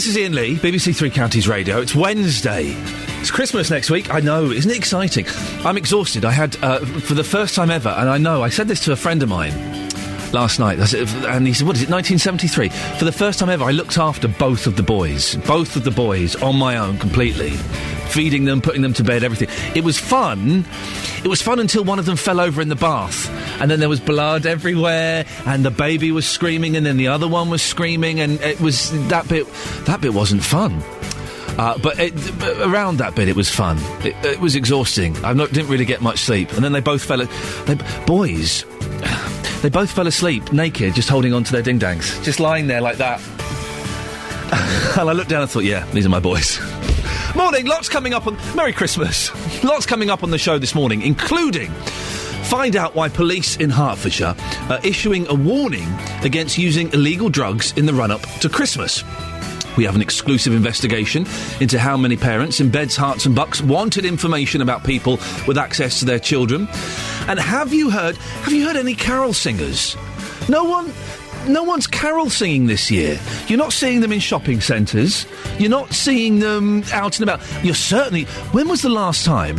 this is Iain Lee, BBC Three Counties Radio. It's Wednesday. It's Christmas next week. I know, isn't it exciting? I'm exhausted. I had, for the first time ever, and I said this to a friend of mine last night, and he said, what is it, 1973? For the first time ever, I looked after both of the boys on my own completely. Feeding them, putting them to bed, everything. It was fun. It was fun until one of them fell over in the bath. And then there was blood everywhere, and the baby was screaming, and then the other one was screaming, and it was... That bit wasn't fun. But around that bit, it was fun. It was exhausting. Didn't really get much sleep. And then they both fell... They both fell asleep, naked, just holding on to their ding-dangs. Just lying there like that. And I looked down and thought, yeah, these are my boys. Morning, lots coming up on... Merry Christmas. Lots coming up on the show this morning, including... Find out why police in Hertfordshire are issuing a warning against using illegal drugs in the run-up to Christmas. We have an exclusive investigation into how many parents in Beds, Herts and Bucks wanted information about people with access to their children. And have you heard any carol singers? No one's carol singing this year. You're not seeing them in shopping centres. You're not seeing them out and about. You're certainly... When was the last time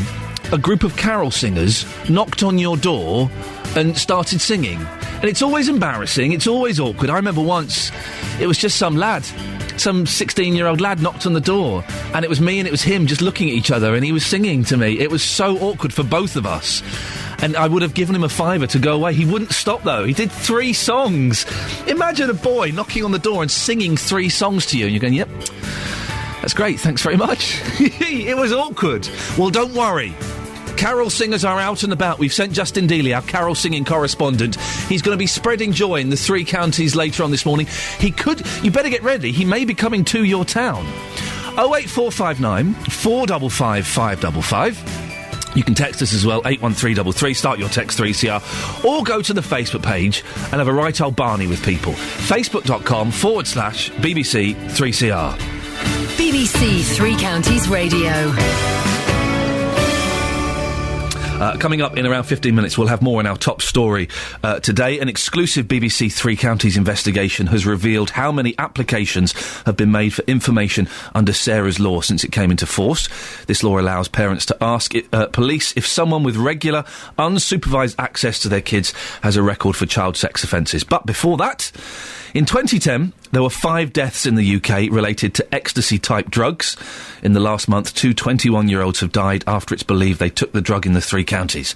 a group of carol singers knocked on your door and started singing? And it's always embarrassing. It's always awkward. I remember once, it was just some 16-year-old lad knocked on the door, and it was me and it was him just looking at each other, and he was singing to me. It was so awkward for both of us. And I would have given him a £5 to go away. He wouldn't stop, though. He did 3 songs. Imagine a boy knocking on the door and singing 3 songs to you, and you're going, yep, that's great, thanks very much. It was awkward. Well, don't worry. Carol singers are out and about. We've sent Justin Dealey, our carol singing correspondent. He's going to be spreading joy in the 3 counties later on this morning. You better get ready. He may be coming to your town. 08459 455 555. You can text us as well, 81333, start your text 3CR, or go to the Facebook page and have a right old Barney with people. Facebook.com/BBC 3CR. BBC Three Counties Radio. Coming up in around 15 minutes, we'll have more on our top story today. An exclusive BBC Three Counties investigation has revealed how many applications have been made for information under Sarah's law since it came into force. This law allows parents to ask police if someone with regular, unsupervised access to their kids has a record for child sex offences. But before that, in 2010, there were 5 deaths in the UK related to ecstasy-type drugs. In the last month, 2 21-year-olds have died after it's believed they took the drug in the 3 counties.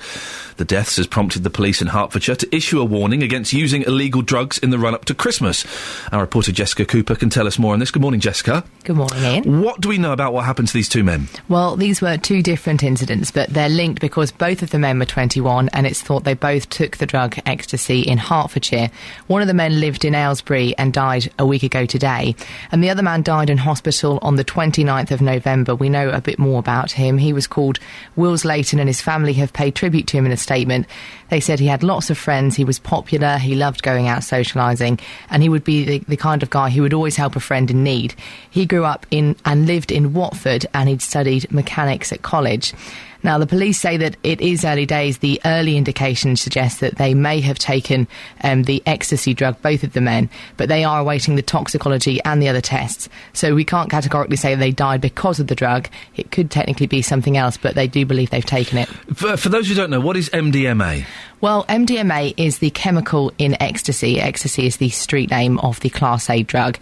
The deaths has prompted the police in Hertfordshire to issue a warning against using illegal drugs in the run-up to Christmas. Our reporter Jessica Cooper can tell us more on this. Good morning, Jessica. Good morning, Ian. What do we know about what happened to these 2 men? Well, these were 2 different incidents, but they're linked because both of the men were 21 and it's thought they both took the drug ecstasy in Hertfordshire. One of the men lived in Aylesbury and died a week ago today, and the other man died in hospital on the 29th of November. We know a bit more about him. He was called Wills Layton, and his family have paid tribute to him in a statement. They said he had lots of friends, he was popular, he loved going out socialising, and he would be the kind of guy who would always help a friend in need. He grew up in and lived in Watford, and he'd studied mechanics at college. Now, the police say that it is early days. The early indications suggest that they may have taken the ecstasy drug, both of the men, but they are awaiting the toxicology and the other tests. So we can't categorically say they died because of the drug. It could technically be something else, but they do believe they've taken it. For those who don't know, what is MDMA? Well, MDMA is the chemical in ecstasy. Ecstasy is the street name of the Class A drug.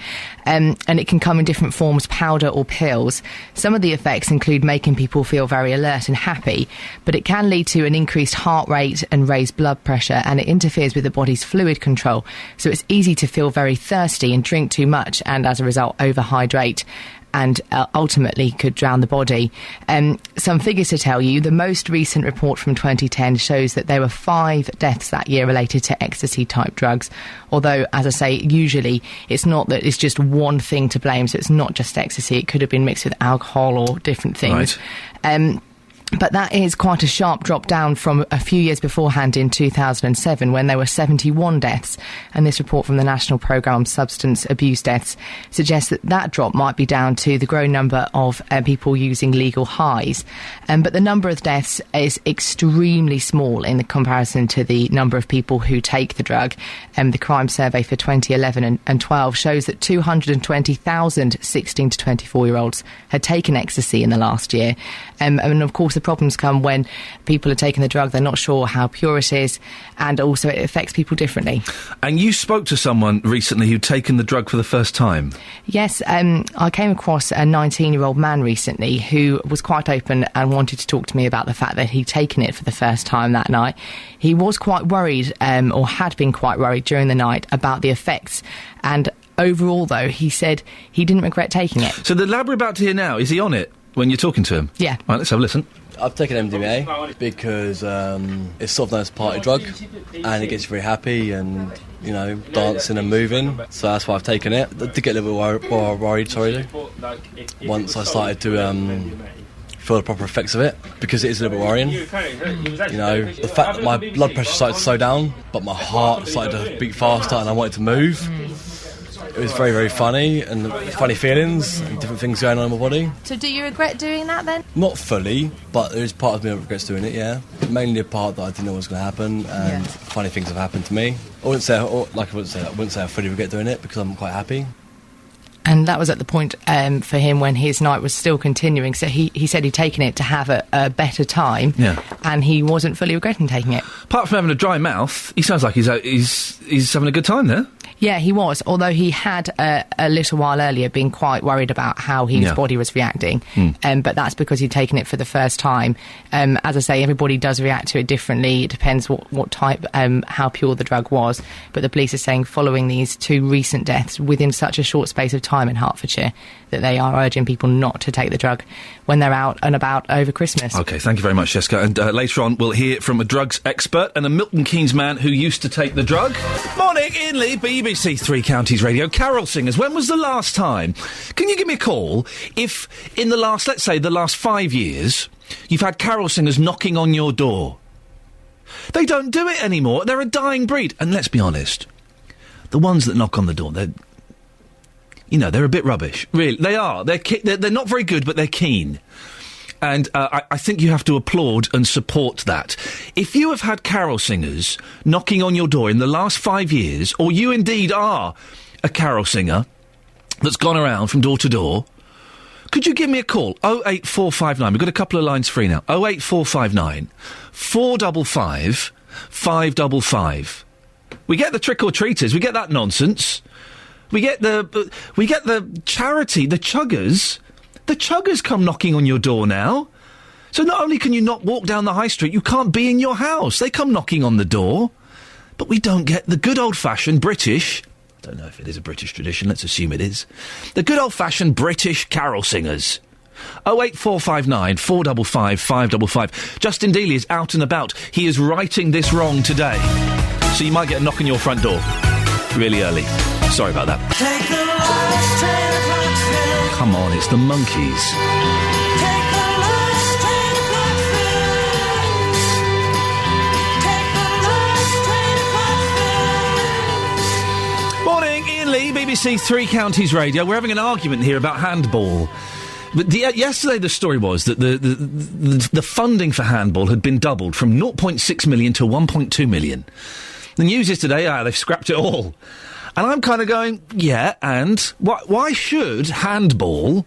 And it can come in different forms, powder or pills. Some of the effects include making people feel very alert and happy, but it can lead to an increased heart rate and raised blood pressure, and it interferes with the body's fluid control. So it's easy to feel very thirsty and drink too much, and as a result, overhydrate. And ultimately could drown the body. Some figures to tell you. The most recent report from 2010 shows that there were 5 deaths that year related to ecstasy-type drugs. Although, as I say, usually it's not that it's just one thing to blame, so it's not just ecstasy. It could have been mixed with alcohol or different things. Right. But that is quite a sharp drop down from a few years beforehand in 2007 when there were 71 deaths. And this report from the National Programme on Substance Abuse Deaths suggests that drop might be down to the growing number of people using legal highs. But the number of deaths is extremely small in comparison to the number of people who take the drug. The crime survey for 2011 and 12 shows that 220,000 16 to 24-year-olds had taken ecstasy in the last year. And of course, the problems come when people are taking the drug, they're not sure how pure it is, and also it affects people differently. And you spoke to someone recently who'd taken the drug for the first time? Yes, I came across a 19-year-old man recently who was quite open and wanted to talk to me about the fact that he'd taken it for the first time that night. He was quite worried, or had been quite worried during the night about the effects, and overall, though, he said he didn't regret taking it. So the lad we're about to hear now, is he on it when you're talking to him? Yeah. Right, let's have a listen. I've taken MDMA because it's sort of known as a party drug, and it gets you very happy and, you know, dancing and moving. So that's why I've taken it. I did get a little bit worried, once I started to feel the proper effects of it, because it is a little bit worrying. You know, the fact that my blood pressure started to slow down, but my heart started to beat faster and I wanted to move. It was very, very funny, and funny feelings and different things going on in my body. So do you regret doing that then? Not fully, but there is part of me that regrets doing it, yeah. Mainly a part that I didn't know what was going to happen, and funny things have happened to me. I wouldn't say I fully regret doing it, because I'm quite happy. And that was at the point for him when his night was still continuing. So he said he'd taken it to have a better time, and he wasn't fully regretting taking it. Apart from having a dry mouth, he sounds like he's having a good time there. Yeah, he was, although he had a little while earlier been quite worried about how his body was reacting. But that's because he'd taken it for the first time. As I say, everybody does react to it differently. It depends what type, how pure the drug was. But the police are saying, following these two recent deaths within such a short space of time in Hertfordshire, that they are urging people not to take the drug when they're out and about over Christmas. OK, thank you very much, Jessica. And later on, we'll hear from a drugs expert and a Milton Keynes man who used to take the drug. Morning, Iain Lee, BBC Three Counties Radio. Carol singers, when was the last time? Can you give me a call if, in the last, let's say, the last 5 years, you've had carol singers knocking on your door? They don't do it anymore. They're a dying breed. And let's be honest, the ones that knock on the door, they're a bit rubbish. Really, they are. They're not very good, but they're keen. And I think you have to applaud and support that. If you have had carol singers knocking on your door in the last 5 years, or you indeed are a carol singer that's gone around from door to door, could you give me a call? 08459. We've got a couple of lines free now. 08459 455 555. We get the trick-or-treaters. We get that nonsense. We get the charity, the chuggers. The chuggers come knocking on your door now. So not only can you not walk down the high street, you can't be in your house. They come knocking on the door. But we don't get the good old-fashioned British... I don't know if it is a British tradition, let's assume it is. The good old-fashioned British carol singers. 08459 455 555. Justin Dealey is out and about. He is righting this wrong today. So you might get a knock on your front door really early. Sorry about that. Come on, it's the Monkees. Morning, Iain Lee, BBC Three Counties Radio. We're having an argument here about handball. But yesterday the story was that the funding for handball had been doubled from 0.6 million to 1.2 million. The news is today, they've scrapped it all. And I'm kind of going, yeah, and why should handball,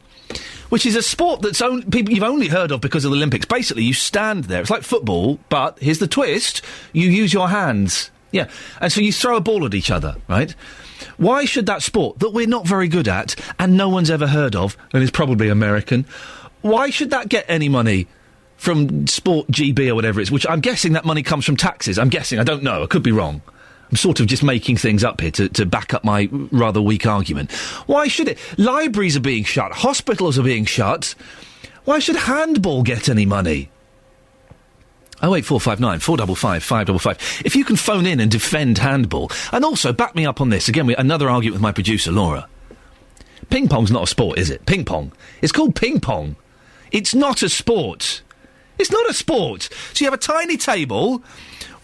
which is a sport that's people you've only heard of because of the Olympics, basically you stand there, it's like football, but here's the twist, you use your hands. Yeah, and so you throw a ball at each other, right? Why should that sport, that we're not very good at, and no one's ever heard of, and is probably American, why should that get any money from Sport GB or whatever it is, which I'm guessing that money comes from taxes. I'm guessing, I don't know, I could be wrong. I'm sort of just making things up here to back up my rather weak argument. Why should it? Libraries are being shut, hospitals are being shut. Why should handball get any money? 08459 455 555. If you can phone in and defend handball, and also back me up on this, again, another argument with my producer, Laura. Ping-pong's not a sport, is it? Ping-pong. It's called ping-pong. It's not a sport. It's not a sport. So you have a tiny table,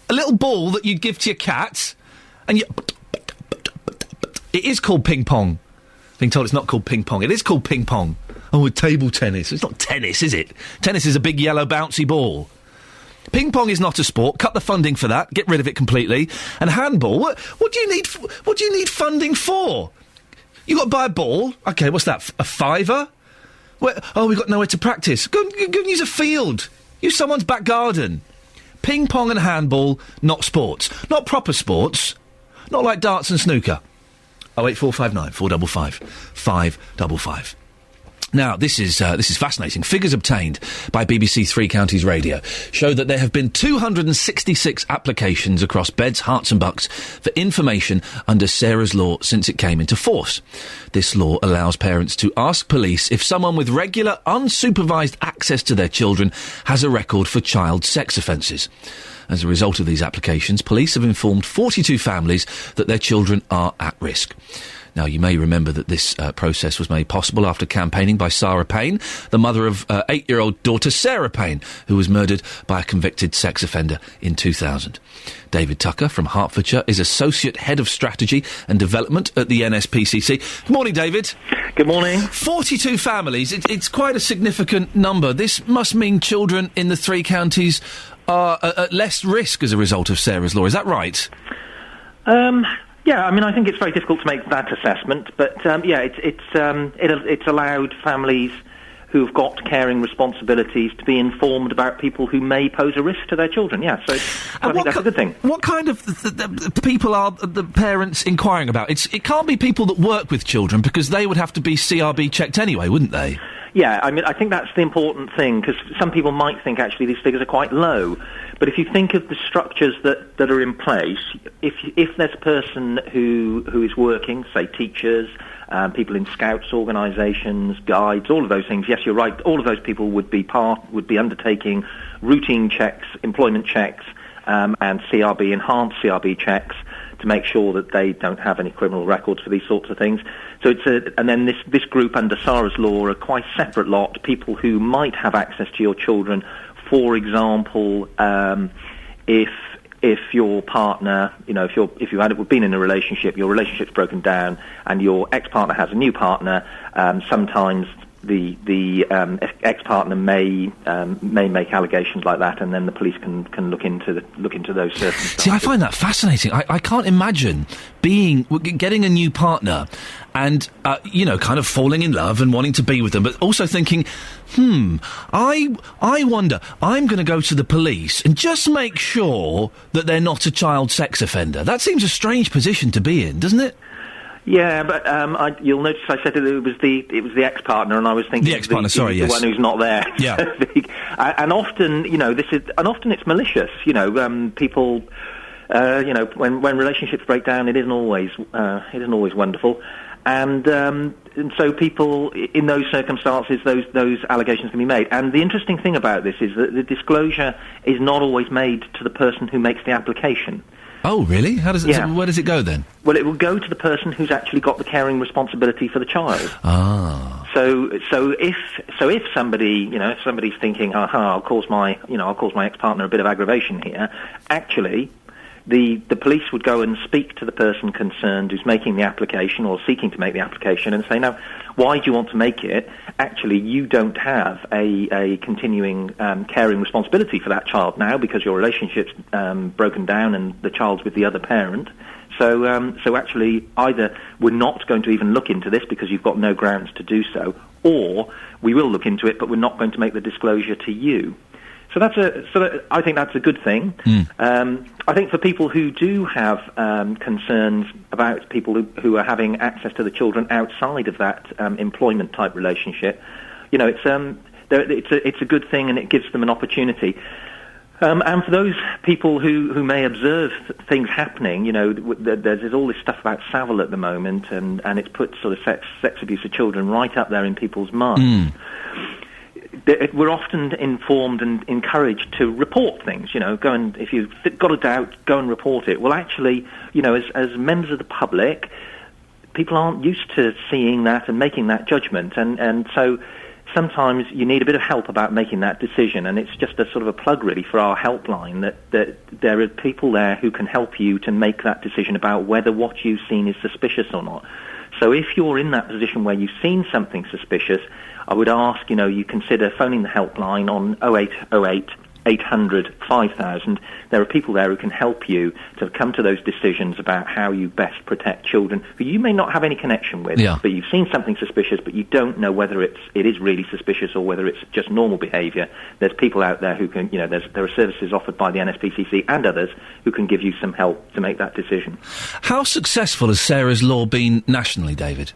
a little ball that you'd give to your cat, and you... It is called ping pong. Being told it's not called ping pong. It is called ping pong. Oh, table tennis. It's not tennis, is it? Tennis is a big yellow bouncy ball. Ping pong is not a sport. Cut the funding for that. Get rid of it completely. And handball. What do you need? What do you need funding for? You got to buy a ball. Okay, what's that? A fiver? We've got nowhere to practice. Go and use a field. Use someone's back garden. Ping pong and handball, not sports. Not proper sports. Not like darts and snooker. 08459 455 555. Now, this is fascinating. Figures obtained by BBC Three Counties Radio show that there have been 266 applications across Beds, Herts and Bucks for information under Sarah's Law since it came into force. This law allows parents to ask police if someone with regular, unsupervised access to their children has a record for child sex offences. As a result of these applications, police have informed 42 families that their children are at risk. Now, you may remember that this process was made possible after campaigning by Sarah Payne, the mother of 8-year-old daughter Sarah Payne, who was murdered by a convicted sex offender in 2000. David Tucker from Hertfordshire is Associate Head of Strategy and Development at the NSPCC. Good morning, David. Good morning. 42 families. It's quite a significant number. This must mean children in the three counties are at less risk as a result of Sarah's Law. Is that right? Yeah, I mean, I think it's very difficult to make that assessment, but it's allowed families who've got caring responsibilities to be informed about people who may pose a risk to their children. Yeah, so I think that's a good thing. What kind of people are the parents inquiring about? It can't be people that work with children, because they would have to be CRB checked anyway, wouldn't they? Yeah, I mean, I think that's the important thing, because some people might think actually these figures are quite low. But if you think of the structures that are in place, if there's a person who is working, say teachers, people in scouts organisations, guides, all of those things, yes, you're right, all of those people would be undertaking routine checks, employment checks, and CRB, enhanced CRB checks, to make sure that they don't have any criminal records for these sorts of things. So and then this group under Sarah's Law are quite a separate lot, people who might have access to your children. For example, if your partner, if you had been in a relationship, your relationship's broken down, and your ex-partner has a new partner, sometimes the ex-partner may make allegations like that, and then the police can look into those circumstances. See, I find that fascinating. I can't imagine getting a new partner and kind of falling in love and wanting to be with them, but also thinking, I wonder, I'm going to go to the police and just make sure that they're not a child sex offender. That seems a strange position to be in, doesn't it? Yeah, but you'll notice I said that it was the ex-partner, and I was thinking the ex-partner. The one who's not there. Yeah, and often, often it's malicious. People, when relationships break down, it isn't always wonderful, and so people in those circumstances, those allegations can be made. And the interesting thing about this is that the disclosure is not always made to the person who makes the application. Oh, really? How does it? Yeah. Where does it go then? Well, it will go to the person who's actually got the caring responsibility for the child. Ah. So if somebody, if somebody's thinking, I'll cause my ex-partner a bit of aggravation here, actually, the police would go and speak to the person concerned who's making the application or seeking to make the application and say, now, why do you want to make it? Actually, you don't have a continuing caring responsibility for that child now, because your relationship's broken down and the child's with the other parent. So actually, either we're not going to even look into this because you've got no grounds to do so, or we will look into it, but we're not going to make the disclosure to you. So I think that's a good thing. I think for people who do have concerns about people who are having access to the children outside of that employment type relationship, it's a good thing, and it gives them an opportunity. And for those people who may observe things happening, there's all this stuff about Savile at the moment, and it's put sort of sex abuse of children right up there in people's minds. We're often informed and encouraged to report things. Go and, if you've got a doubt, go and report it. Well, actually, as members of the public, people aren't used to seeing that and making that judgment, and so sometimes you need a bit of help about making that decision, and it's just a sort of a plug really for our helpline that there are people there who can help you to make that decision about whether what you've seen is suspicious or not. So if you're in that position where you've seen something suspicious, I would ask, you consider phoning the helpline on 0808 800 5000. There are people there who can help you to come to those decisions about how you best protect children who you may not have any connection with, but you've seen something suspicious, but you don't know whether it is really suspicious or whether it's just normal behaviour. There's people out there who can, there are services offered by the NSPCC and others who can give you some help to make that decision. How successful has Sarah's Law been nationally, David?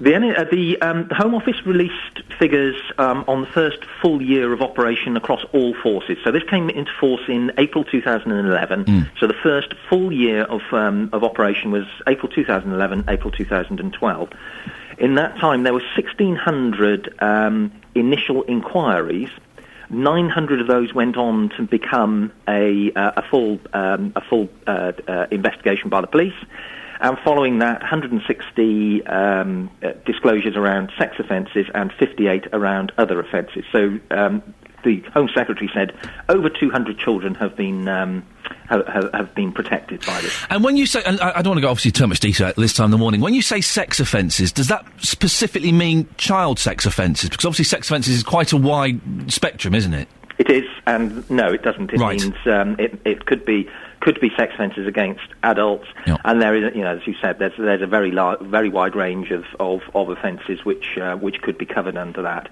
The Home Office released figures on the first full year of operation across all forces. So this came into force in April 2011. So the first full year of operation was April 2011, April 2012. In that time, there were 1,600 initial inquiries. 900 of those went on to become a full investigation by the police. And following that, 160 disclosures around sex offences and 58 around other offences. So the Home Secretary said over 200 children have been protected by this. And when you say, and I don't want to go obviously too much detail at this time in the morning, when you say sex offences, does that specifically mean child sex offences? Because obviously sex offences is quite a wide spectrum, isn't it? It is, and no, it doesn't. It right. means it could be sex offences against adults, and there is, as you said, there's a very wide range of offences which could be covered under that.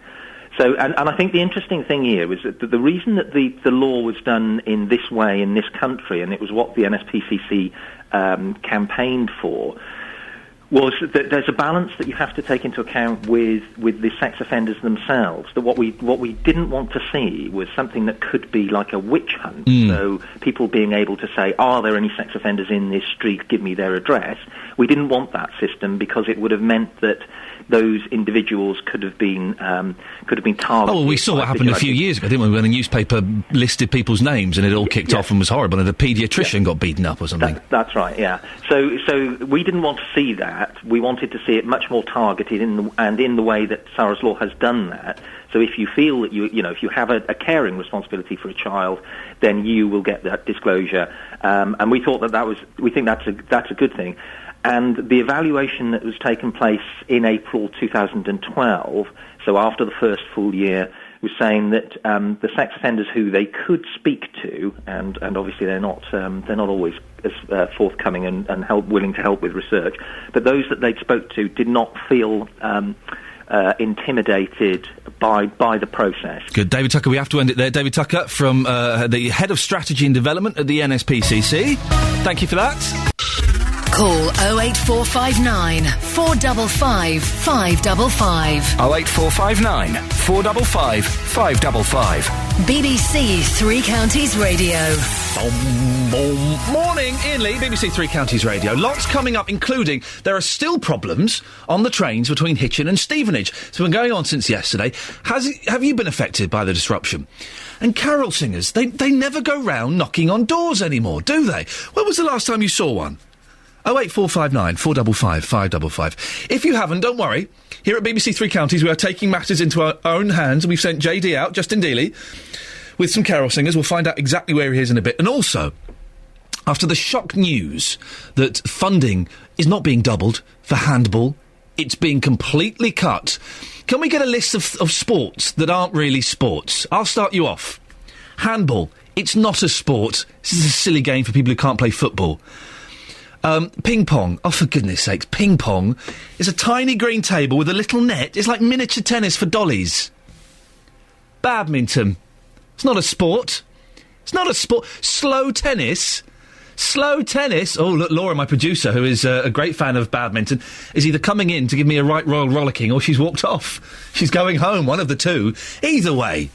So, and I think the interesting thing here was that the reason that the law was done in this way in this country, and it was what the NSPCC campaigned for, was that there's a balance that you have to take into account with the sex offenders themselves. That what we didn't want to see was something that could be like a witch hunt. So people being able to say, are there any sex offenders in this street? Give me their address. We didn't want that system because it would have meant that those individuals could have been targeted. Oh, well, we saw what happened a few years ago, didn't we, when a newspaper listed people's names and it all kicked off and was horrible, and a paediatrician got beaten up or something. That's right, yeah. So we didn't want to see that. We wanted to see it much more targeted in the way that Sarah's Law has done that. So if you feel that if you have a caring responsibility for a child, then you will get that disclosure. And we thought we think that's a good thing. And the evaluation that was taken place in April 2012, so after the first full year, was saying that the sex offenders who they could speak to, and obviously they're not always as forthcoming and willing to help with research, but those that they spoke to did not feel intimidated by the process. Good. David Tucker, we have to end it there. David Tucker from the Head of Strategy and Development at the NSPCC. Thank you for that. Call 08459 455 555. 08459 455 555. BBC Three Counties Radio. Morning, Iain Lee, BBC Three Counties Radio. Lots coming up, including there are still problems on the trains between Hitchin and Stevenage. It's been going on since yesterday. Have you been affected by the disruption? And carol singers, they never go round knocking on doors anymore, do they? When was the last time you saw one? 08459 455 555. If you haven't, don't worry. Here at BBC Three Counties, we are taking matters into our own hands. We've sent JD out, Justin Dealey, with some carol singers. We'll find out exactly where he is in a bit. And also, after the shock news that funding is not being doubled for handball, it's being completely cut, can we get a list of sports that aren't really sports? I'll start you off. Handball. It's not a sport. This is a silly game for people who can't play football. Ping pong. Oh, for goodness sakes. Ping pong is a tiny green table with a little net. It's like miniature tennis for dollies. Badminton. It's not a sport. It's not a sport. Slow tennis. Slow tennis. Oh, look, Laura, my producer, who is a great fan of badminton, is either coming in to give me a right royal rollicking or she's walked off. She's going home, one of the two. Either way.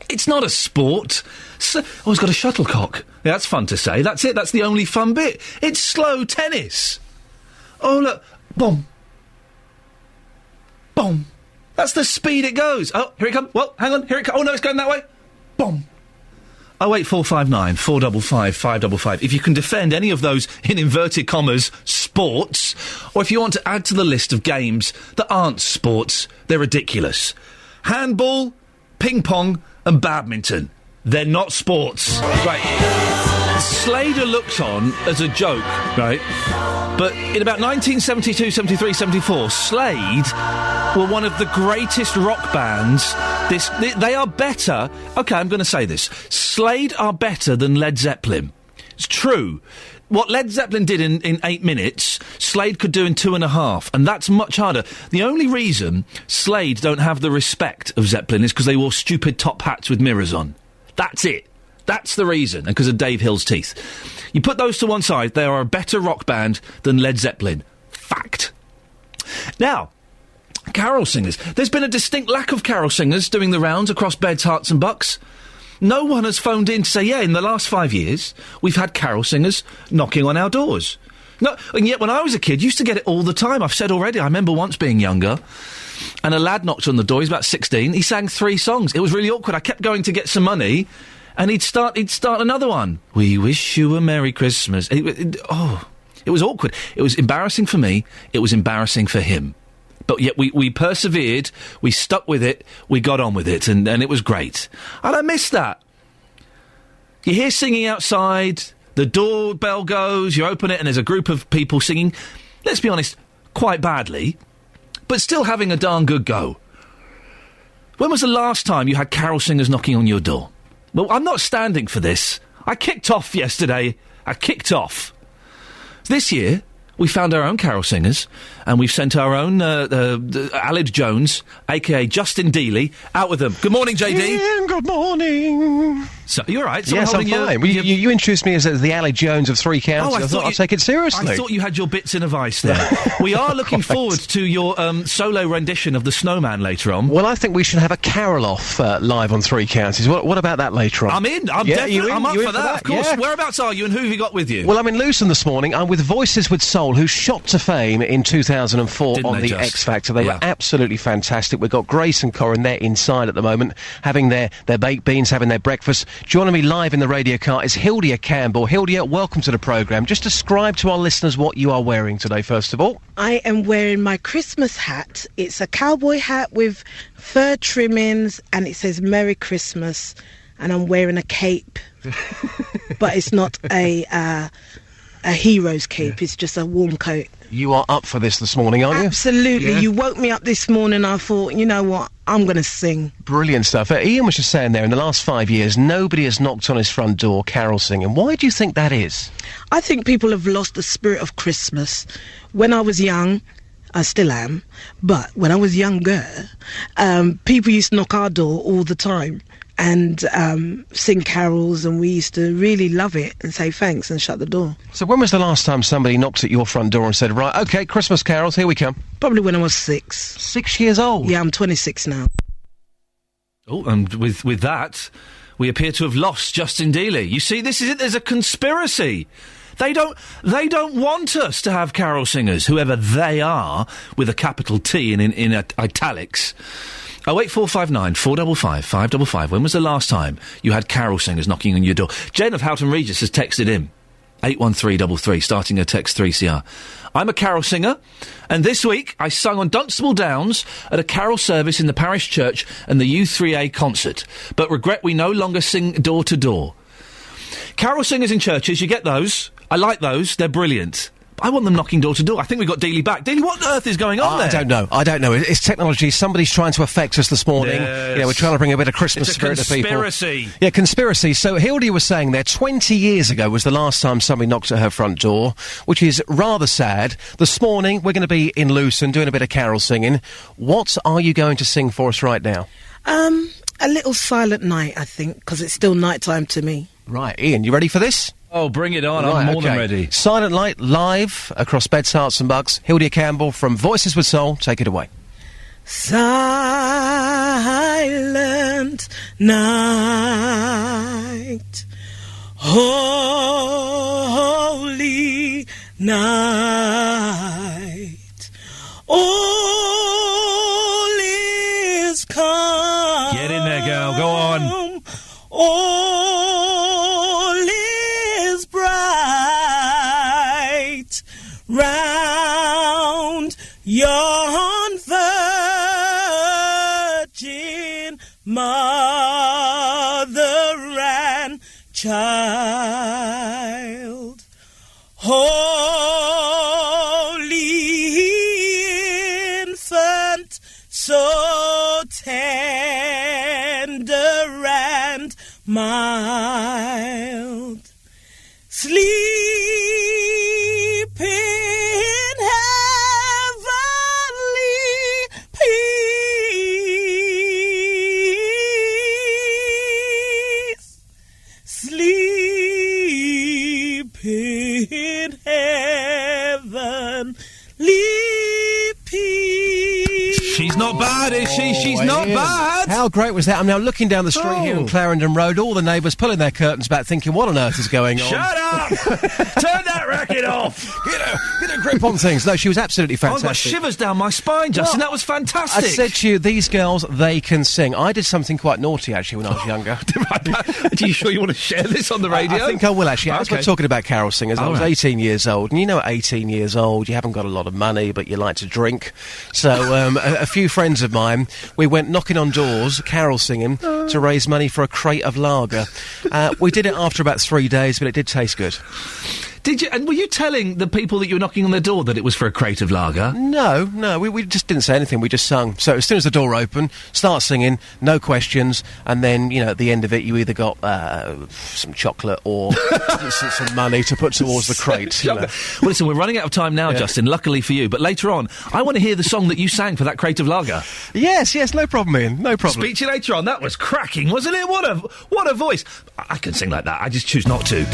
It's not a sport. It's got a shuttlecock. Yeah, that's fun to say. That's it. That's the only fun bit. It's slow tennis. Oh, look. Boom. Boom. That's the speed it goes. Oh, here it comes. Well, hang on. Here it comes. Oh, no, it's going that way. Boom. 08459 455 555. If you can defend any of those, in inverted commas, sports, or if you want to add to the list of games that aren't sports, they're ridiculous. handball, ping pong and badminton. They're not sports. Right. Slater looks on as a joke, right? But in about 1972, 73, 74, Slade were one of the greatest rock bands. They are better... OK, I'm going to say this. Slade are better than Led Zeppelin. It's true. What Led Zeppelin did in 8 minutes, Slade could do in 2.5, and that's much harder. The only reason Slade don't have the respect of Zeppelin is because they wore stupid top hats with mirrors on. That's it. That's the reason, and because of Dave Hill's teeth. You put those to one side, they are a better rock band than Led Zeppelin. Fact. Now, carol singers. There's been a distinct lack of carol singers doing the rounds across beds, hearts and bucks. No one has phoned in to say, yeah, in the last 5 years, we've had carol singers knocking on our doors. No, and yet when I was a kid, used to get it all the time. I've said already, I remember once being younger, and a lad knocked on the door, he's about 16, he sang 3 songs. It was really awkward. I kept going to get some money, and he'd start another one. We wish you a Merry Christmas. It was awkward. It was embarrassing for me, it was embarrassing for him. But yet we persevered, we stuck with it, we got on with it, and it was great. And I miss that. You hear singing outside, the doorbell goes, you open it and there's a group of people singing, let's be honest, quite badly, but still having a darn good go. When was the last time you had carol singers knocking on your door? Well, I'm not standing for this. I kicked off yesterday. This year, we found our own carol singers, and we've sent our own Aled Jones, a.k.a. Justin Dealey, out with them. Good morning, JD. Ian, good morning. So, you all right? Yes, I'm fine. Well, you introduced me as the Aled Jones of 3 Counties. I thought I'd take it seriously. I thought you had your bits in a vice there. We are looking forward to your solo rendition of The Snowman later on. Well, I think we should have a carol-off live on 3 Counties. What about that later on? I'm in. I'm up for that. Of course. Yeah. Whereabouts are you, and who have you got with you? Well, I'm in Luton this morning. I'm with Voices with Soul, who shot to fame in 2004 on the X Factor. They were absolutely fantastic. We've got Grace and Corin there inside at the moment, having their baked beans, having their breakfast. Joining me live in the radio car is Hildia Campbell. Hildia, welcome to the programme. Just describe to our listeners what you are wearing today, first of all. I am wearing my Christmas hat. It's a cowboy hat with fur trimmings, and it says Merry Christmas, and I'm wearing a cape. But it's not a hero's cape, it's just a warm coat. You are up for this morning, aren't you? Absolutely. Yeah. You woke me up this morning, I thought, you know what, I'm going to sing. Brilliant stuff. Ian was just saying there, in the last 5 years, nobody has knocked on his front door carol singing. Why do you think that is? I think people have lost the spirit of Christmas. When I was young, I still am, but when I was younger, people used to knock our door all the time and sing carols, and we used to really love it and say thanks and shut the door. So when was the last time somebody knocked at your front door and said, right, OK, Christmas carols, here we come? Probably when I was 6. 6 years old? Yeah, I'm 26 now. Oh, and with that, we appear to have lost Justin Dealey. You see, this is it, there's a conspiracy. They don't want us to have carol singers, whoever they are, with a capital T in italics. 08459 455 555. When was the last time you had carol singers knocking on your door? Jen of Houghton Regis has texted in 81333, starting her text 3CR. I'm a carol singer, and this week I sung on Dunstable Downs at a carol service in the parish church and the U3A concert, but regret we no longer sing door to door. Carol singers in churches, you get those. I like those. They're brilliant. I want them knocking door to door. I think we've got Dealey back. Dealey, what on earth is going on there? I don't know. It's technology. Somebody's trying to affect us this morning. Yes. Yeah, we're trying to bring a bit of Christmas spirit to people. Conspiracy. Yeah, conspiracy. So Hildy was saying there, 20 years ago was the last time somebody knocked at her front door, which is rather sad. This morning, we're going to be in Luton doing a bit of carol singing. What are you going to sing for us right now? A little Silent Night, I think, because it's still nighttime to me. Right, Ian, you ready for this? Oh, bring it on. I'm more than ready. Silent Night, live across Beds, Hearts and Bucks. Hildia Campbell from Voices with Soul. Take it away. Silent night, holy night, all is calm. Get in there, girl. Go on. All is bright round yon virgin mild, sleep in heavenly peace, sleep in heavenly peace. She's not bad, is she? She's not bad. How great was that? I'm now looking down the street here on Clarendon Road, all the neighbours pulling their curtains back thinking, what on earth is going on? Shut up! Turn that racket off! Get a grip on things. No, she was absolutely fantastic. I've got shivers down my spine, Justin. That was fantastic. I said to you, these girls, they can sing. I did something quite naughty, actually, when I was younger. Are you sure you want to share this on the radio? I think I will, actually. As we're talking about carol singers, I was 18 years old. And you know, at 18 years old, you haven't got a lot of money, but you like to drink. So a few friends of mine, we went knocking on doors, carol singing, to raise money for a crate of lager. We did it after about 3 days, but it did taste good. Did you? And were you telling the people that you were knocking on their door that it was for a crate of lager? No, we just didn't say anything. We just sung. So as soon as the door opened, start singing, no questions, and then, you know, at the end of it, you either got some chocolate or some money to put towards the crate. You know. Well, listen, we're running out of time now, Justin, luckily for you. But later on, I want to hear the song that you sang for that crate of lager. Yes, no problem, Ian, no problem. Speak to you later on. That was cracking, wasn't it? What a voice. I can sing like that. I just choose not to.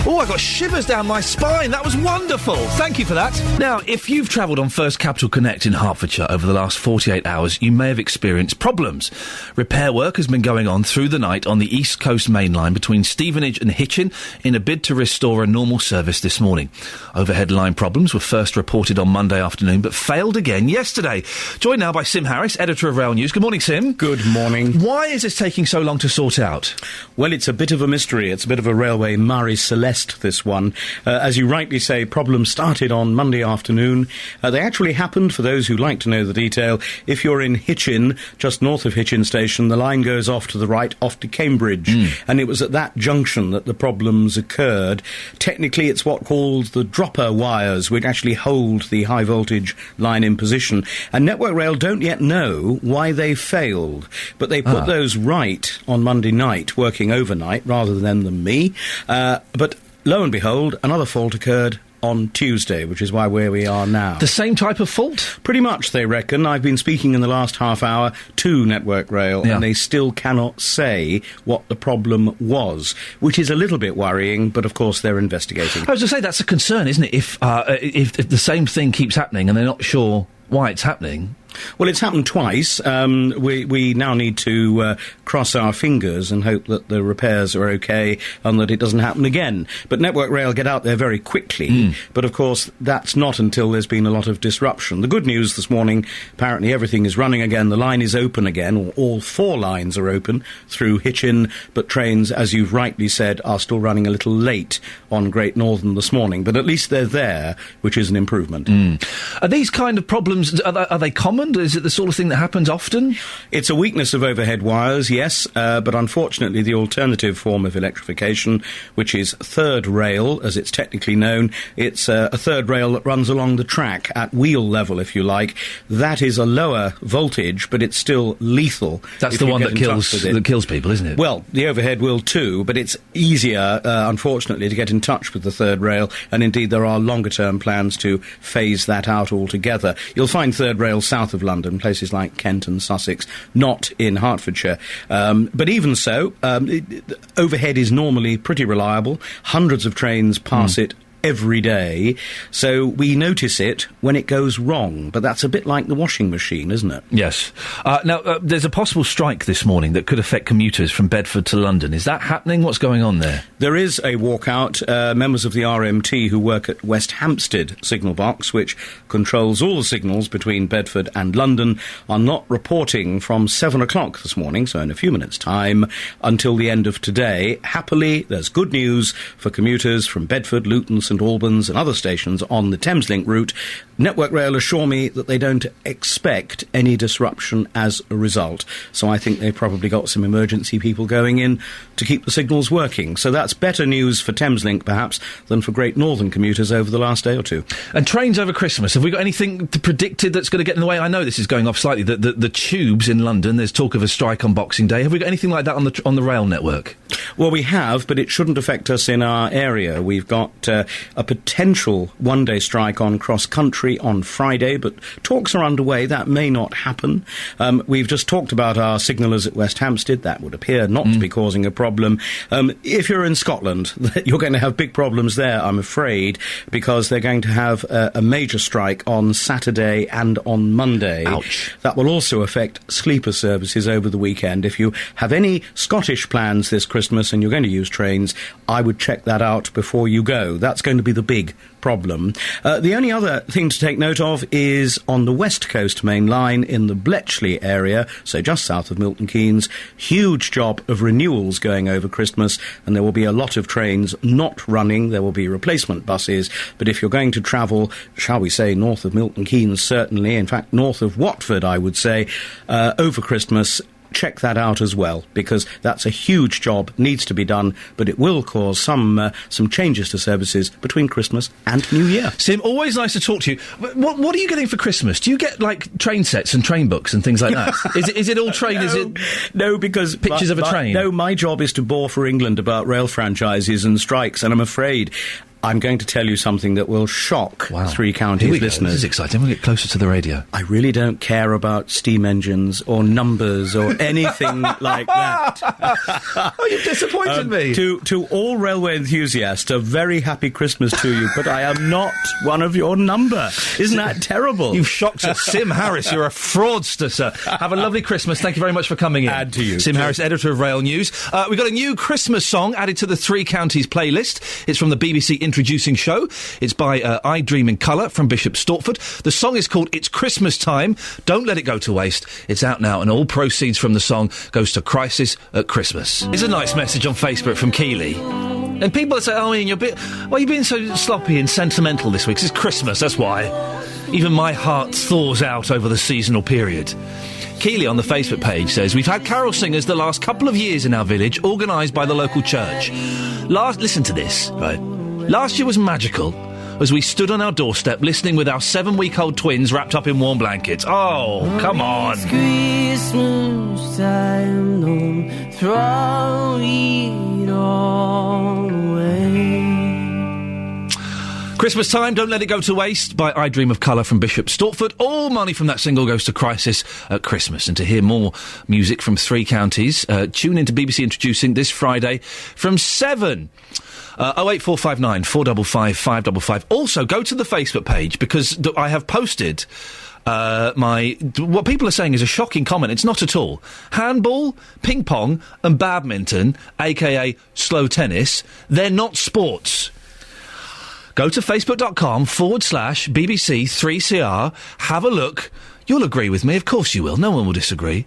Oh, I got shivers down my spine. That was wonderful. Thank you for that. Now, if you've travelled on First Capital Connect in Hertfordshire over the last 48 hours, you may have experienced problems. Repair work has been going on through the night on the East Coast Main Line between Stevenage and Hitchin in a bid to restore a normal service this morning. Overhead line problems were first reported on Monday afternoon, but failed again yesterday. Joined now by Sim Harris, editor of Rail News. Good morning, Sim. Good morning. Why is this taking so long to sort out? Well, it's a bit of a mystery. It's a bit of a railway Mare Celeste, this one. As you rightly say, problems started on Monday afternoon. They actually happened, for those who like to know the detail, if you're in Hitchin, just north of Hitchin Station, the line goes off to the right, off to Cambridge. And it was at that junction that the problems occurred. Technically, it's what called the dropper wires, which actually hold the high-voltage line in position. And Network Rail don't yet know why they failed. But they put those right on Monday night, working overnight, rather than me. But lo and behold, another fault occurred on Tuesday, which is where we are now. The same type of fault? Pretty much, they reckon. I've been speaking in the last half hour to Network Rail, and they still cannot say what the problem was, which is a little bit worrying, but of course they're investigating. I was going to say, that's a concern, isn't it? If the same thing keeps happening and they're not sure why it's happening. Well, it's happened twice. We now need to cross our fingers and hope that the repairs are okay and that it doesn't happen again. But Network Rail get out there very quickly. But, of course, that's not until there's been a lot of disruption. The good news this morning, apparently everything is running again. The line is open again, or all 4 lines are open through Hitchin, but trains, as you've rightly said, are still running a little late on Great Northern this morning. But at least they're there, which is an improvement. Are these kind of problems, are they common? Is it the sort of thing that happens often? It's a weakness of overhead wires, yes, but unfortunately the alternative form of electrification, which is third rail, as it's technically known, it's a third rail that runs along the track at wheel level, if you like. That is a lower voltage, but it's still lethal. That's the one that kills people, isn't it? Well, the overhead will too, but it's easier, unfortunately, to get in touch with the third rail, and indeed there are longer-term plans to phase that out altogether. You'll find third rail south of London, places like Kent and Sussex, not in Hertfordshire. But even so, overhead is normally pretty reliable. Hundreds of trains pass it every day, so we notice it when it goes wrong. But that's a bit like the washing machine, isn't it? Yes. Now, there's a possible strike this morning that could affect commuters from Bedford to London. Is that happening? What's going on there? There is a walkout. Members of the RMT who work at West Hampstead signal box, which controls all the signals between Bedford and London, are not reporting from 7 o'clock this morning, so in a few minutes' time, until the end of today. Happily, there's good news for commuters from Bedford, Luton, St Albans and other stations on the Thameslink route, Network Rail assure me that they don't expect any disruption as a result. So I think they've probably got some emergency people going in to keep the signals working. So that's better news for Thameslink, perhaps, than for Great Northern commuters over the last day or two. And trains over Christmas, have we got anything predicted that's going to get in the way? I know this is going off slightly. The tubes in London, there's talk of a strike on Boxing Day. Have we got anything like that on the rail network? Well, we have, but it shouldn't affect us in our area. We've got a potential one-day strike on cross-country on Friday, but talks are underway. That may not happen. We've just talked about our signallers at West Hampstead. That would appear not to be causing a problem. If you're in Scotland, you're going to have big problems there, I'm afraid, because they're going to have a major strike on Saturday and on Monday. Ouch. That will also affect sleeper services over the weekend. If you have any Scottish plans this Christmas and you're going to use trains, I would check that out before you go. That's going to be the big problem. The only other thing to take note of is on the West Coast main line in the Bletchley area, so just south of Milton Keynes, huge job of renewals going over Christmas, and there will be a lot of trains not running. There will be replacement buses, but if you're going to travel, shall we say, north of Milton Keynes, certainly, in fact, north of Watford, I would say, over Christmas, check that out as well, because that's a huge job, needs to be done, but it will cause some changes to services between Christmas and New Year. Sim, always nice to talk to you. What are you getting for Christmas? Do you get, like, train sets and train books and things like that? Is it all train? No, is it no, because pictures of a train? No, my job is to bore for England about rail franchises and strikes, and I'm afraid I'm going to tell you something that will shock Three Counties listeners. This is exciting. We'll get closer to the radio. I really don't care about steam engines or numbers or anything like that. Oh, you've disappointed me. To all railway enthusiasts, a very happy Christmas to you, but I am not one of your number. Isn't that terrible? You've shocked us. Sim Harris, you're a fraudster, sir. Have a lovely Christmas. Thank you very much for coming in. And to you. Sim Harris, editor of Rail News. We've got a new Christmas song added to the Three Counties playlist. It's from the BBC Introducing Show. It's by I Dream in Colour from Bishop Stortford. The song is called It's Christmas Time. Don't let it go to waste. It's out now, and all proceeds from the song goes to Crisis at Christmas. It's a nice message on Facebook from Keeley. And people say, oh, Ian, you're being so sloppy and sentimental this week. It's Christmas, that's why. Even my heart thaws out over the seasonal period. Keeley on the Facebook page says, we've had carol singers the last couple of years in our village, organised by the local church. Listen to this, right? Last year was magical as we stood on our doorstep listening with our 7-week-old twins wrapped up in warm blankets. Oh, come on. It's Christmas time, don't throw it all away. Christmas Time, Don't Let It Go to Waste by I Dream of Colour from Bishop Stortford. All money from that single goes to Crisis at Christmas. And to hear more music from Three Counties, tune into BBC Introducing this Friday from 7. 08459 455 555. Also, go to the Facebook page because I have posted what people are saying is a shocking comment. It's not at all. Handball, ping pong and badminton, a.k.a. slow tennis, they're not sports. Go to facebook.com/BBC3CR, have a look. You'll agree with me, of course you will. No one will disagree.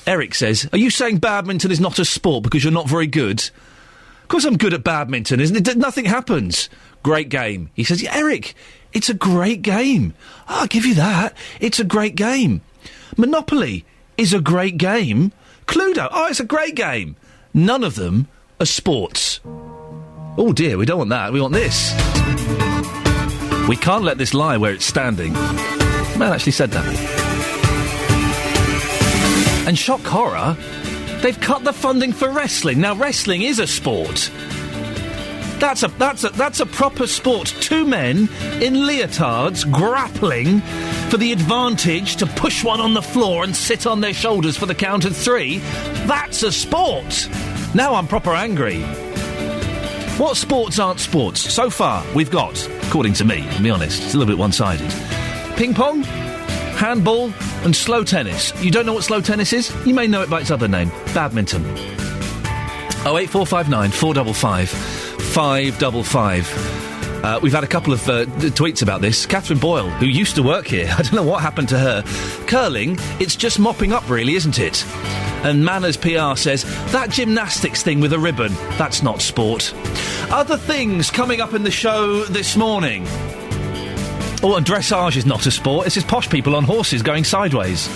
Eric says, are you saying badminton is not a sport because you're not very good? Of course I'm good at badminton, isn't it? Nothing happens. Great game. He says, yeah, Eric, it's a great game. Oh, I'll give you that. It's a great game. Monopoly is a great game. Cluedo, it's a great game. None of them are sports. Oh dear, we don't want that. We want this. We can't let this lie where it's standing. The man actually said that. And shock horror, they've cut the funding for wrestling. Now, wrestling is a sport. That's a proper sport. Two men in leotards grappling for the advantage to push one on the floor and sit on their shoulders for the count of 3. That's a sport. Now I'm proper angry. What sports aren't sports? So far, we've got, according to me, to be honest, it's a little bit one-sided. Ping pong, handball and slow tennis. You don't know what slow tennis is? You may know it by its other name. Badminton. 08459 455 555. We've had a couple of tweets about this. Catherine Boyle, who used to work here, I don't know what happened to her. Curling, it's just mopping up really, isn't it? And Manners PR says, that gymnastics thing with a ribbon, that's not sport. Other things coming up in the show this morning. Oh, and dressage is not a sport. It's just posh people on horses going sideways.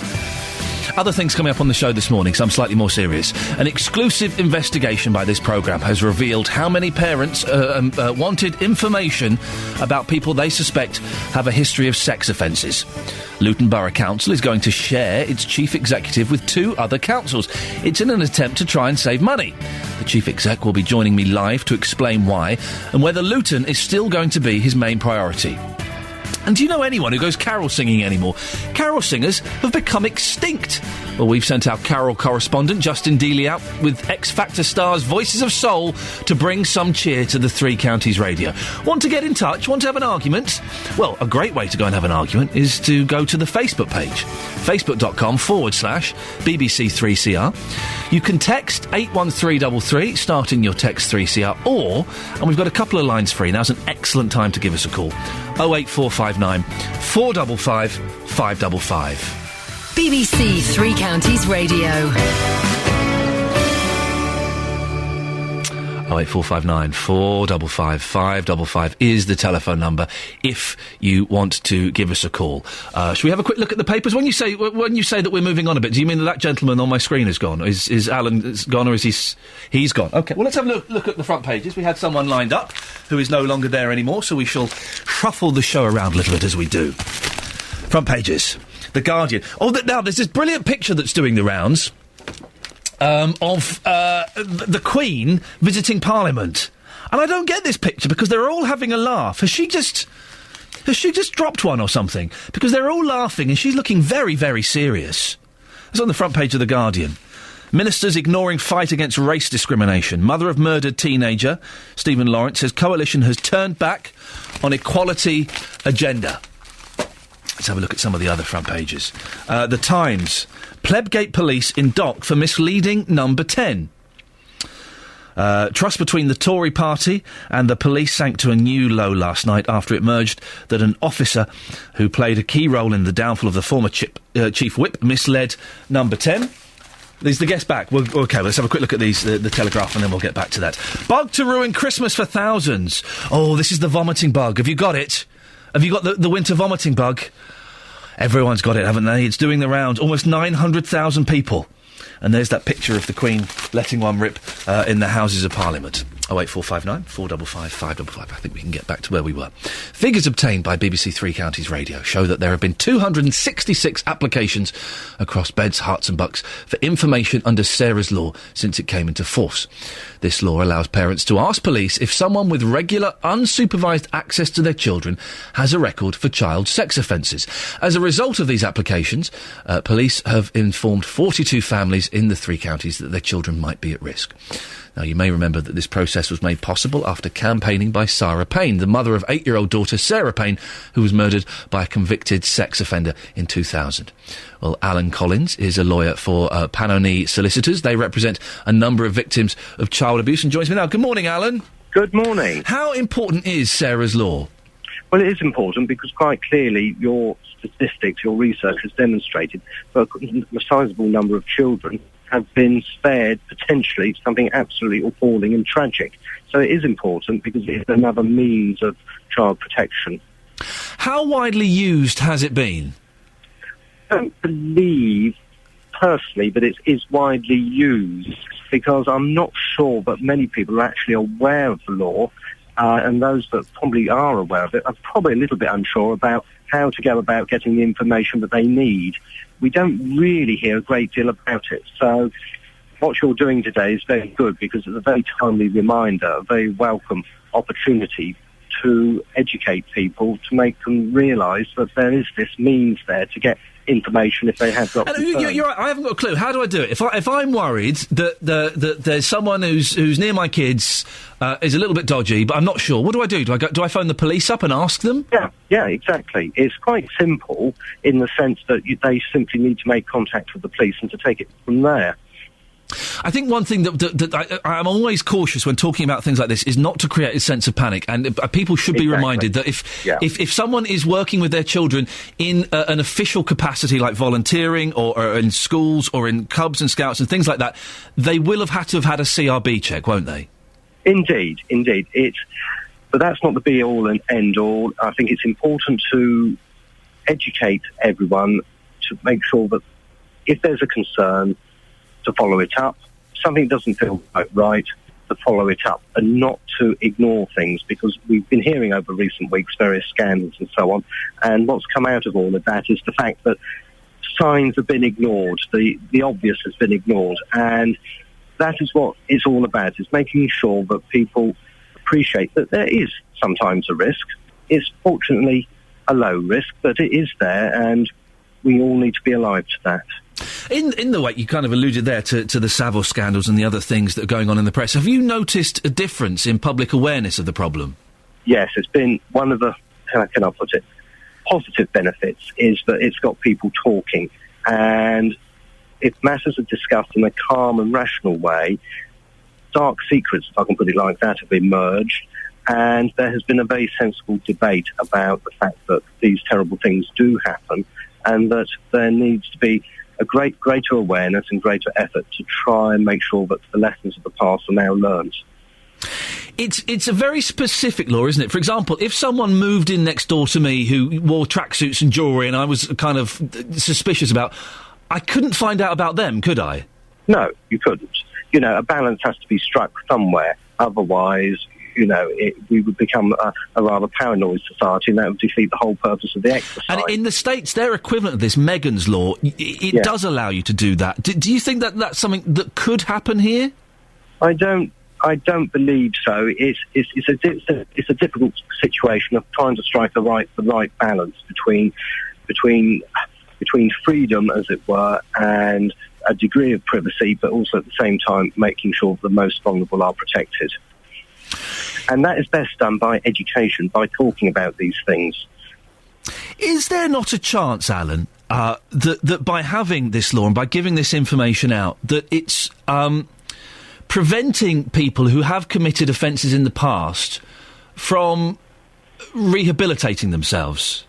Other things coming up on the show this morning, some slightly more serious. An exclusive investigation by this programme has revealed how many parents wanted information about people they suspect have a history of sex offences. Luton Borough Council is going to share its chief executive with 2 other councils. It's in an attempt to try and save money. The chief exec will be joining me live to explain why and whether Luton is still going to be his main priority. And do you know anyone who goes carol singing anymore? Carol singers have become extinct. Well, we've sent our carol correspondent, Justin Dealey, out with X Factor stars Voices of Soul to bring some cheer to the Three Counties Radio. Want to get in touch? Want to have an argument? Well, a great way to go and have an argument is to go to the Facebook page, facebook.com/BBC3CR. You can text 81333, starting your text 3CR, or, and we've got a couple of lines free, now's an excellent time to give us a call, 08459 455 555. BBC Three Counties Radio. 08459 455 555 is the telephone number if you want to give us a call. Should we have a quick look at the papers? When you say that we're moving on a bit, do you mean that gentleman on my screen is gone? Is Alan gone, or is he's gone? OK, well, let's have a look at the front pages. We had someone lined up who is no longer there anymore, so we shall shuffle the show around a little bit as we do. Front pages. The Guardian. Oh, now there's this brilliant picture that's doing the rounds of the Queen visiting Parliament. And I don't get this picture because they're all having a laugh. Has she just dropped one or something? Because they're all laughing and she's looking very, very serious. It's on the front page of The Guardian. Ministers ignoring fight against race discrimination. Mother of murdered teenager, Stephen Lawrence, says coalition has turned back on equality agenda. Let's have a look at some of the other front pages. The Times. Plebgate police in dock for misleading number 10. Trust between the Tory party and the police sank to a new low last night after it emerged that an officer who played a key role in the downfall of the former chief whip misled number 10. These the guest back. OK, let's have a quick look at these, the Telegraph, and then we'll get back to that. Bug to ruin Christmas for thousands. Oh, this is the vomiting bug. Have you got it? Have you got the winter vomiting bug? Everyone's got it, haven't they? It's doing the rounds. Almost 900,000 people. And there's that picture of the Queen letting one rip in the Houses of Parliament. 08459 455 555. I think we can get back to where we were. Figures obtained by BBC Three Counties Radio show that there have been 266 applications across Beds, Herts and Bucks for information under Sarah's Law since it came into force. This law allows parents to ask police if someone with regular, unsupervised access to their children has a record for child sex offences. As a result of these applications, police have informed 42 families in the three counties that their children might be at risk. Now, you may remember that this process was made possible after campaigning by Sarah Payne, the mother of 8-year-old daughter Sarah Payne, who was murdered by a convicted sex offender in 2000. Well, Alan Collins is a lawyer for Panoni Solicitors. They represent a number of victims of child abuse and joins me now. Good morning, Alan. Good morning. How important is Sarah's Law? Well, it is important because quite clearly your statistics, your research has demonstrated that a sizable number of children have been spared potentially something absolutely appalling and tragic. So it is important because it's another means of child protection. How widely used has it been? I don't believe personally that it is widely used because I'm not sure that many people are actually aware of the law, and those that probably are aware of it are probably a little bit unsure about how to go about getting the information that they need. We don't really hear a great deal about it. So what you're doing today is very good because it's a very timely reminder, a very welcome opportunity to educate people, to make them realise that there is this means there to get information if they have got concerns. You're right, I haven't got a clue. How do I do it? If I'm worried that there's someone who's near my kids is a little bit dodgy, but I'm not sure, what do I do? Do I phone the police up and ask them? Yeah, exactly. It's quite simple in the sense that they simply need to make contact with the police and to take it from there. I think one thing that I'm always cautious when talking about things like this is not to create a sense of panic, and people should be reminded that if someone is working with their children in an official capacity like volunteering or in schools or in Cubs and Scouts and things like that, they will have had to have had a CRB check, won't they? Indeed. But that's not the be-all and end-all. I think it's important to educate everyone to make sure that if there's a concern, to follow it up. Something doesn't feel quite right, to follow it up and not to ignore things, because we've been hearing over recent weeks various scandals and so on, and what's come out of all of that is the fact that signs have been ignored, the obvious has been ignored, and that is what it's all about, is making sure that people appreciate that there is sometimes a risk. It's fortunately a low risk, but it is there, and we all need to be alive to that. In the way you kind of alluded there to the Savile scandals and the other things that are going on in the press, have you noticed a difference in public awareness of the problem? Yes, it's been one of the, how can I put it, positive benefits is that it's got people talking, and if matters are discussed in a calm and rational way, dark secrets, if I can put it like that, have emerged, and there has been a very sensible debate about the fact that these terrible things do happen, and that there needs to be a greater awareness and greater effort to try and make sure that the lessons of the past are now learned. It's a very specific law, isn't it? For example, if someone moved in next door to me who wore tracksuits and jewellery and I was kind of suspicious about, I couldn't find out about them, could I? No, you couldn't. You know, a balance has to be struck somewhere. Otherwise, you know, we would become a rather paranoid society, and that would defeat the whole purpose of the exercise. And in the States, their equivalent of this, Megan's Law, it does allow you to do that. Do you think that that's something that could happen here? I don't believe so. It's a difficult situation of trying to strike the right balance between freedom, as it were, and a degree of privacy, but also at the same time making sure the most vulnerable are protected. And that is best done by education, by talking about these things. Is there not a chance, Alan, that by having this law and by giving this information out, that it's preventing people who have committed offences in the past from rehabilitating themselves?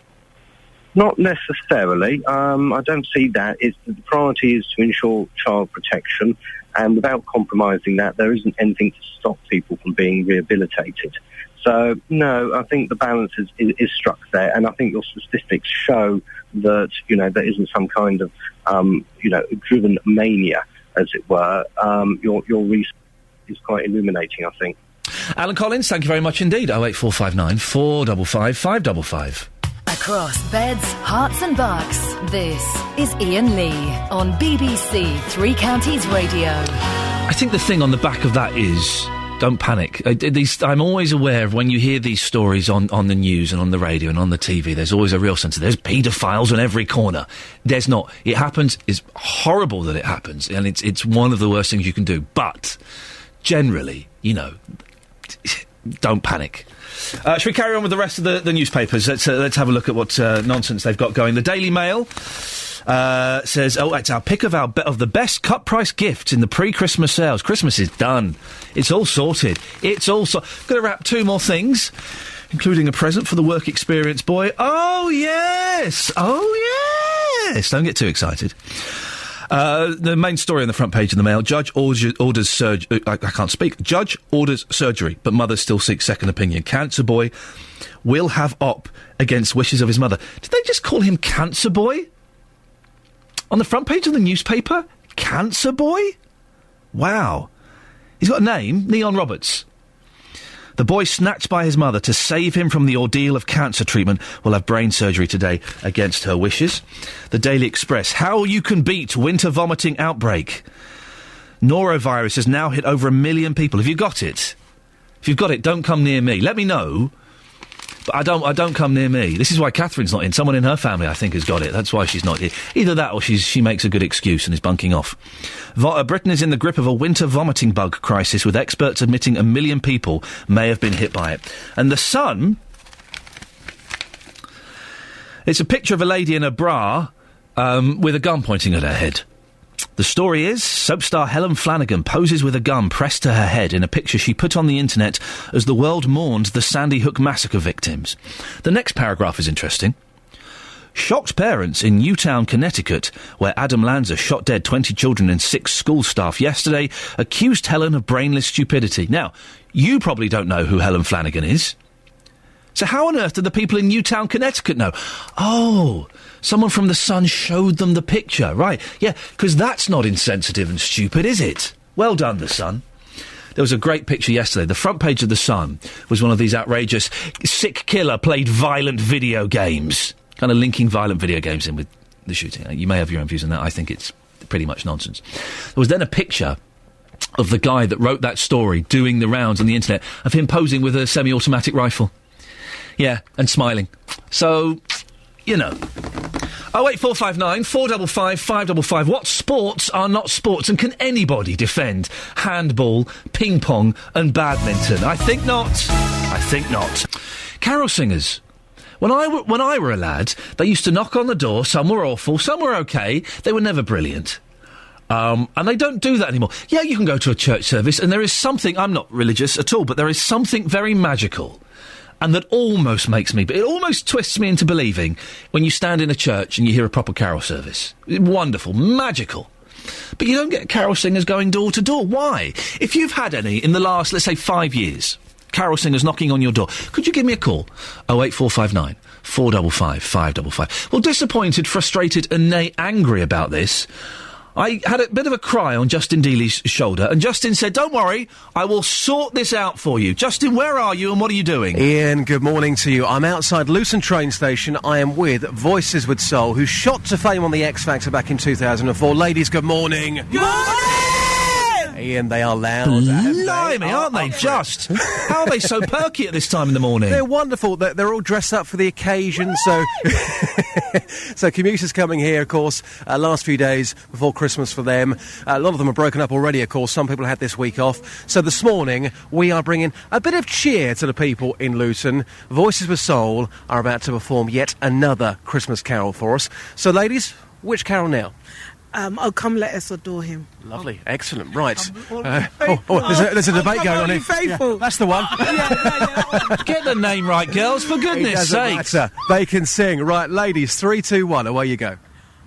Not necessarily. I don't see that. The priority is to ensure child protection, and without compromising that, there isn't anything to stop people from being rehabilitated. So, no, I think the balance is struck there, and I think your statistics show that, you know, there isn't some kind of, driven mania, as it were. Your research is quite illuminating, I think. Alan Collins, thank you very much indeed. 08459 455 555. Across beds, hearts and bucks, this is Iain Lee on BBC Three Counties Radio. I think the thing on the back of that is, don't panic. I'm always aware of when you hear these stories on the news and on the radio and on the TV, there's always a real sense of there's paedophiles on every corner. There's not. It happens. It's horrible that it happens, and it's one of the worst things you can do. But generally, you know, don't panic. Should we carry on with the rest of the newspapers? Let's have a look at what nonsense they've got going. The Daily Mail says, it's our pick of the best cut price gifts in the pre-Christmas sales. Christmas is done. It's all sorted. Going to wrap two more things, including a present for the work experience boy. Oh, yes! Don't get too excited. The main story on the front page of the Mail: Judge orders surgery. I can't speak. Judge orders surgery, but mother still seeks second opinion. Cancer boy will have op against wishes of his mother. Did they just call him Cancer boy? On the front page of the newspaper? Cancer boy? Wow. He's got a name, Neon Roberts. The boy snatched by his mother to save him from the ordeal of cancer treatment will have brain surgery today against her wishes. The Daily Express: how you can beat winter vomiting outbreak. Norovirus has now hit over 1 million people. Have you got it? If you've got it, don't come near me. Let me know. But I don't come near me. This is why Catherine's not in. Someone in her family, I think, has got it. That's why she's not here. Either that or she makes a good excuse and is bunking off. Britain is in the grip of a winter vomiting bug crisis, with experts admitting 1 million people may have been hit by it. And The Sun, it's a picture of a lady in a bra with a gun pointing at her head. The story is, soap star Helen Flanagan poses with a gun pressed to her head in a picture she put on the internet as the world mourned the Sandy Hook massacre victims. The next paragraph is interesting. Shocked parents in Newtown, Connecticut, where Adam Lanza shot dead 20 children and 6 school staff yesterday, accused Helen of brainless stupidity. Now, you probably don't know who Helen Flanagan is. So how on earth did the people in Newtown, Connecticut know? Oh, someone from The Sun showed them the picture. Right, yeah, because that's not insensitive and stupid, is it? Well done, The Sun. There was a great picture yesterday. The front page of The Sun was one of these outrageous, sick killer played violent video games. Kind of linking violent video games in with the shooting. You may have your own views on that. I think it's pretty much nonsense. There was then a picture of the guy that wrote that story doing the rounds on the internet of him posing with a semi-automatic rifle. Yeah, and smiling. So, you know. 08459 455 555. What sports are not sports, and can anybody defend handball, ping pong and badminton? I think not. I think not. Carol singers. When I were a lad, they used to knock on the door. Some were awful, some were okay. They were never brilliant. And they don't do that anymore. Yeah, you can go to a church service, and there is something... I'm not religious at all, but there is something very magical, and that almost makes me... It almost twists me into believing when you stand in a church and you hear a proper carol service. Wonderful, magical. But you don't get carol singers going door to door. Why? If you've had any in the last, let's say, 5 years... carol singers knocking on your door, could you give me a call? 08459 455 555. Well, disappointed, frustrated and nay angry about this, I had a bit of a cry on Justin Dealey's shoulder, and Justin said, don't worry, I will sort this out for you. Justin, where are you and what are you doing? Iain, good morning to you. I'm outside Luton train station. I am with Voices with Soul, who shot to fame on the X Factor back in 2004. Ladies, good morning. Good morning! Iain, they are loud. Blimey, aren't they just? How are they so perky at this time in the morning? They're wonderful. They're all dressed up for the occasion, so... So commuters coming here, of course, last few days before Christmas for them. A lot of them are broken up already, of course. Some people had this week off. So this morning, we are bringing a bit of cheer to the people in Luton. Voices with Soul are about to perform yet another Christmas carol for us. So, ladies, which carol now? Oh, come let us adore him. Lovely, excellent, right. There's a debate going on here. Faithful. Yeah, that's the one. Get the name right, girls, for goodness sake. They can sing. Right, ladies, 3, 2, 1, away you go.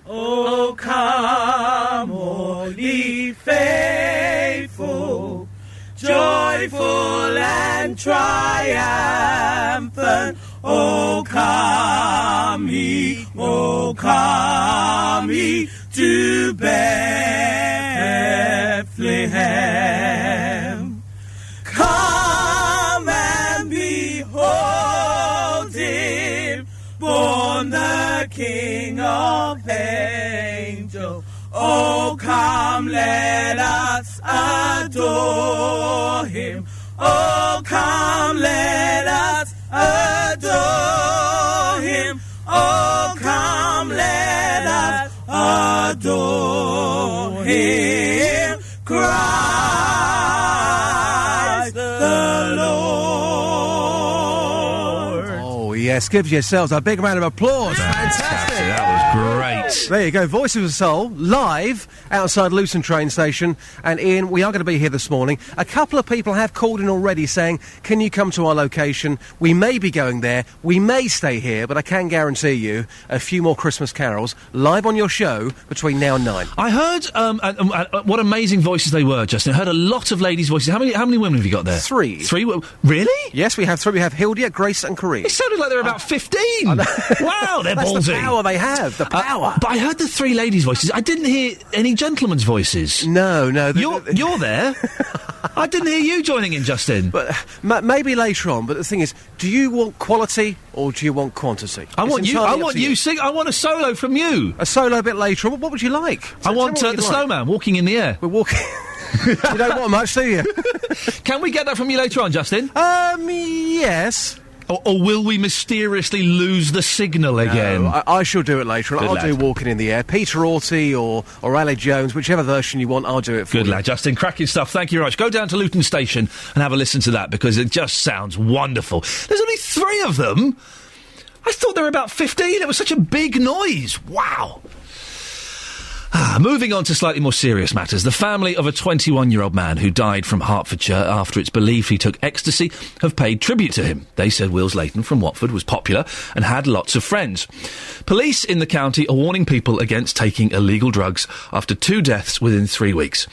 Oh, come, all ye faithful, joyful and triumphant. Oh, come ye to Bethlehem. Come and behold him, born the King of angels. Oh, come, let us adore him. Oh, come, let us adore him. Oh, come, let us adore him. Christ the Lord. Oh, yes, give yourselves a big round of applause. Fantastic. That was great. There you go, Voices of Soul, live outside Luton train station. And Iain, we are going to be here this morning. A couple of people have called in already saying, can you come to our location? We may be going there, we may stay here, but I can guarantee you a few more Christmas carols live on your show between now and 9. I heard what amazing voices they were, Justin. I heard a lot of ladies' voices. How many women have you got there? 3. 3? Really? Yes, we have 3. We have Hildia, Grace and Corinne. It sounded like they were about 15. Wow, they're That's ballsy. the power they have, the power. But I heard the 3 ladies' voices. I didn't hear any gentlemen's voices. No. You're there. I didn't hear you joining in, Justin. But maybe later on. But the thing is, do you want quality or do you want quantity? I want you sing. I want a solo from you. A solo a bit later on. What would you like? I want the snowman walking in the air. We're walking. You don't want much, do you? Can we get that from you later on, Justin? Yes. Or will we mysteriously lose the signal again? No, I shall do it later. I'll do Walking in the Air. Peter Orty or Ali Jones, whichever version you want, I'll do it for you. Good lad, Justin. Cracking stuff. Thank you very much. Go down to Luton Station and have a listen to that because it just sounds wonderful. There's only 3 of them. I thought there were about 15. It was such a big noise. Wow. Moving on to slightly more serious matters. The family of a 21-year-old man who died from Hertfordshire after it's believed he took ecstasy have paid tribute to him. They said Wills Leighton from Watford was popular and had lots of friends. Police in the county are warning people against taking illegal drugs after 2 deaths within 3 weeks.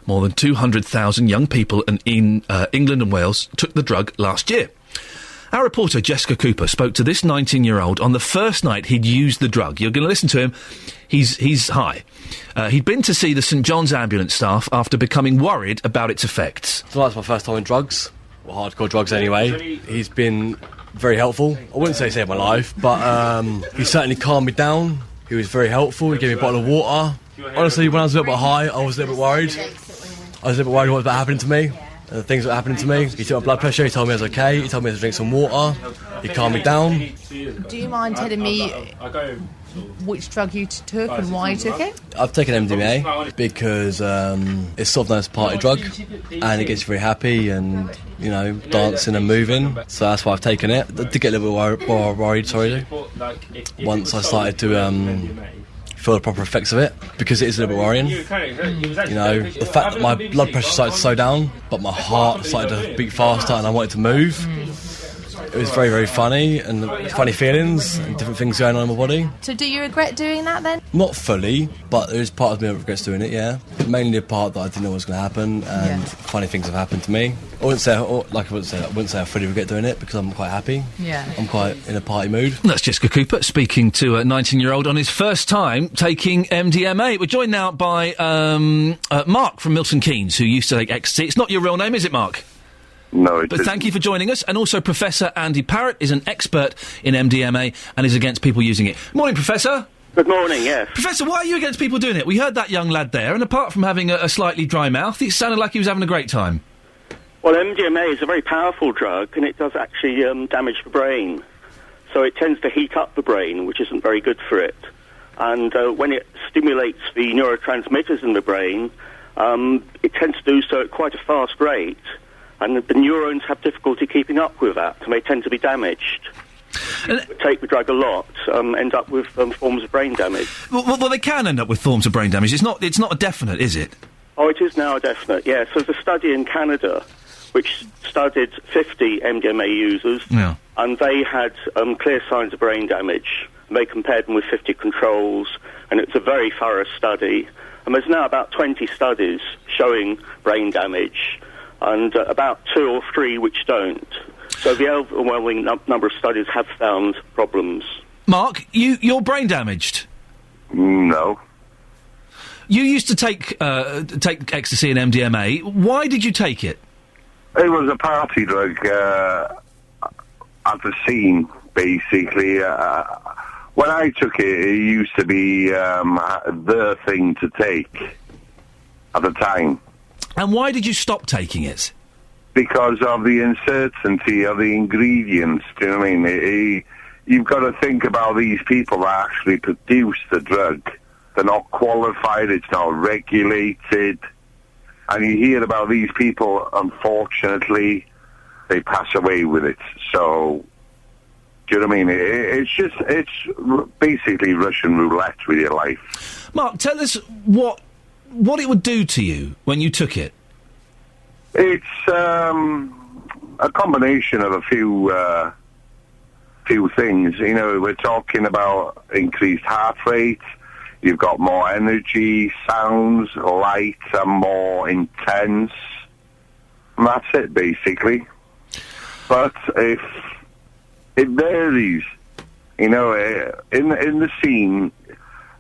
More than 200,000 young people in England and Wales took the drug last year. Our reporter, Jessica Cooper, spoke to this 19-year-old on the first night he'd used the drug. You're going to listen to him. He's high. He'd been to see the St John's ambulance staff after becoming worried about its effects. So that's my first time in drugs. Well, hardcore drugs anyway. He's been very helpful. I wouldn't say he saved my life, but he certainly calmed me down. He was very helpful. He gave me a bottle of water. Honestly, when I was a little bit high, I was a little bit worried. I was a little bit worried what was about happening to me. The things that were happening to me. He took my blood pressure, he told me I was okay, he told me to drink some water, he calmed me down. Do you mind telling me which drug you took and why you took it? I've taken MDMA because it's sort of known as a party drug and it gets you very happy and, you know, dancing and moving. So that's why I've taken it. I did get a little bit worried, once I started to feel the proper effects of it, because it is a little bit worrying. You know, the fact that my blood pressure started to slow down, but my heart started to beat faster and I wanted to move. It was very, very funny, and funny feelings and different things going on in my body. So do you regret doing that then? Not fully, but there is part of me that regrets doing it, yeah. Mainly the part that I didn't know what was going to happen, and funny things have happened to me. I wouldn't say I fully regret doing it, because I'm quite happy. Yeah. I'm quite in a party mood. That's Jessica Cooper speaking to a 19-year-old on his first time taking MDMA. We're joined now by Mark from Milton Keynes, who used to take ecstasy. It's not your real name, is it, Mark? No, but thank you for joining us. And also Professor Andy Parrott is an expert in MDMA and is against people using it. Morning, Professor. Good morning, yes. Professor, why are you against people doing it? We heard that young lad there, and apart from having a slightly dry mouth, it sounded like he was having a great time. Well, MDMA is a very powerful drug, and it does actually damage the brain. So it tends to heat up the brain, which isn't very good for it. And when it stimulates the neurotransmitters in the brain, it tends to do so at quite a fast rate. And the neurons have difficulty keeping up with that, and they tend to be damaged. Take the drug a lot, end up with forms of brain damage. Well, they can end up with forms of brain damage. It's not a definite, is it? Oh, it is now a definite, yes. There's a study in Canada which studied 50 MDMA users, and they had clear signs of brain damage. They compared them with 50 controls, and it's a very thorough study. And there's now about 20 studies showing brain damage, and about 2 or 3 which don't. So the overwhelming number of studies have found problems. Mark, you're brain damaged? No. You used to take ecstasy and MDMA. Why did you take it? It was a party drug at the scene, basically. When I took it, it used to be the thing to take at the time. And why did you stop taking it? Because of the uncertainty of the ingredients, do you know what I mean? You've got to think about these people that actually produce the drug. They're not qualified, it's not regulated. And you hear about these people, unfortunately, they pass away with it. So, do you know what I mean? It's basically Russian roulette with your life. Mark, tell us what it would do to you when you took it. It's a combination of a few things. You know, we're talking about increased heart rate. You've got more energy, sounds, light, and more intense. And that's it, basically. But if it varies, you know, in the scene,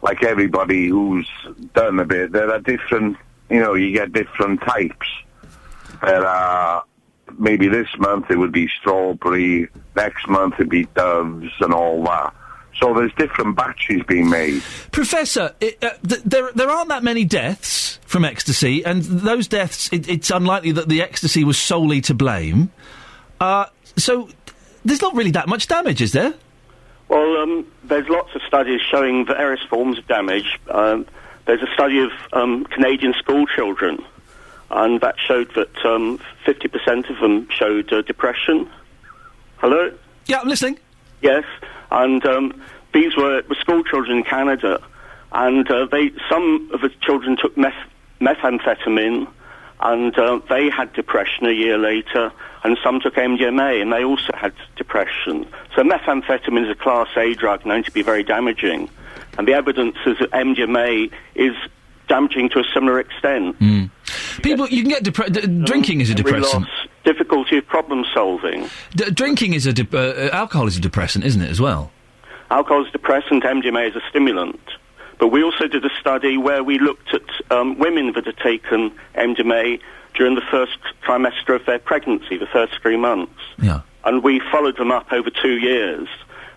like everybody who's done a bit, there are different, you know, you get different types. There are, maybe this month it would be strawberry, next month it'd be doves and all that. So there's different batches being made. Professor, there aren't that many deaths from ecstasy, and those deaths, it's unlikely that the ecstasy was solely to blame. So there's not really that much damage, is there? Well, there's lots of studies showing various forms of damage. There's a study of Canadian school children, and that showed that 50% of them showed depression. Hello? Yeah, I'm listening. Yes, and these were school children in Canada, And some of the children took methamphetamine, and they had depression a year later, and some took MDMA, and they also had depression. So methamphetamine is a Class A drug known to be very damaging, and the evidence is that MDMA is damaging to a similar extent. You can get drinking is a depressant. Loss, difficulty of problem solving. Drinking is alcohol is a depressant, isn't it, as well? Alcohol is a depressant, MDMA is a stimulant. But we also did a study where we looked at women that had taken MDMA during the first trimester of their pregnancy, the first 3 months. Yeah. And we followed them up over 2 years.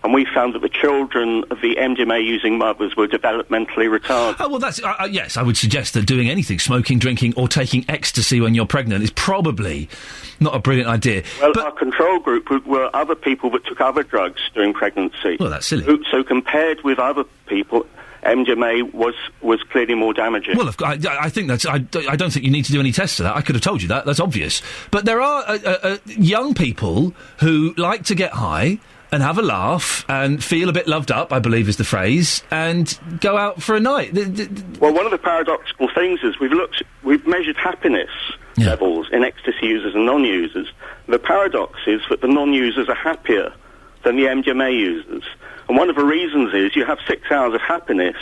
And we found that the children of the MDMA-using mothers were developmentally retarded. Oh, well, that's... yes, I would suggest that doing anything, smoking, drinking, or taking ecstasy when you're pregnant is probably not a brilliant idea. Well, our control group were other people that took other drugs during pregnancy. Well, that's silly. So compared with other people, MDMA was clearly more damaging. Well, I think that's... I don't think you need to do any tests for that. I could have told you that. That's obvious. But there are young people who like to get high and have a laugh and feel a bit loved up, I believe is the phrase, and go out for a night. Well, one of the paradoxical things is we've measured happiness levels in ecstasy users and non-users. The paradox is that the non-users are happier than the MDMA users. And one of the reasons is you have 6 hours of happiness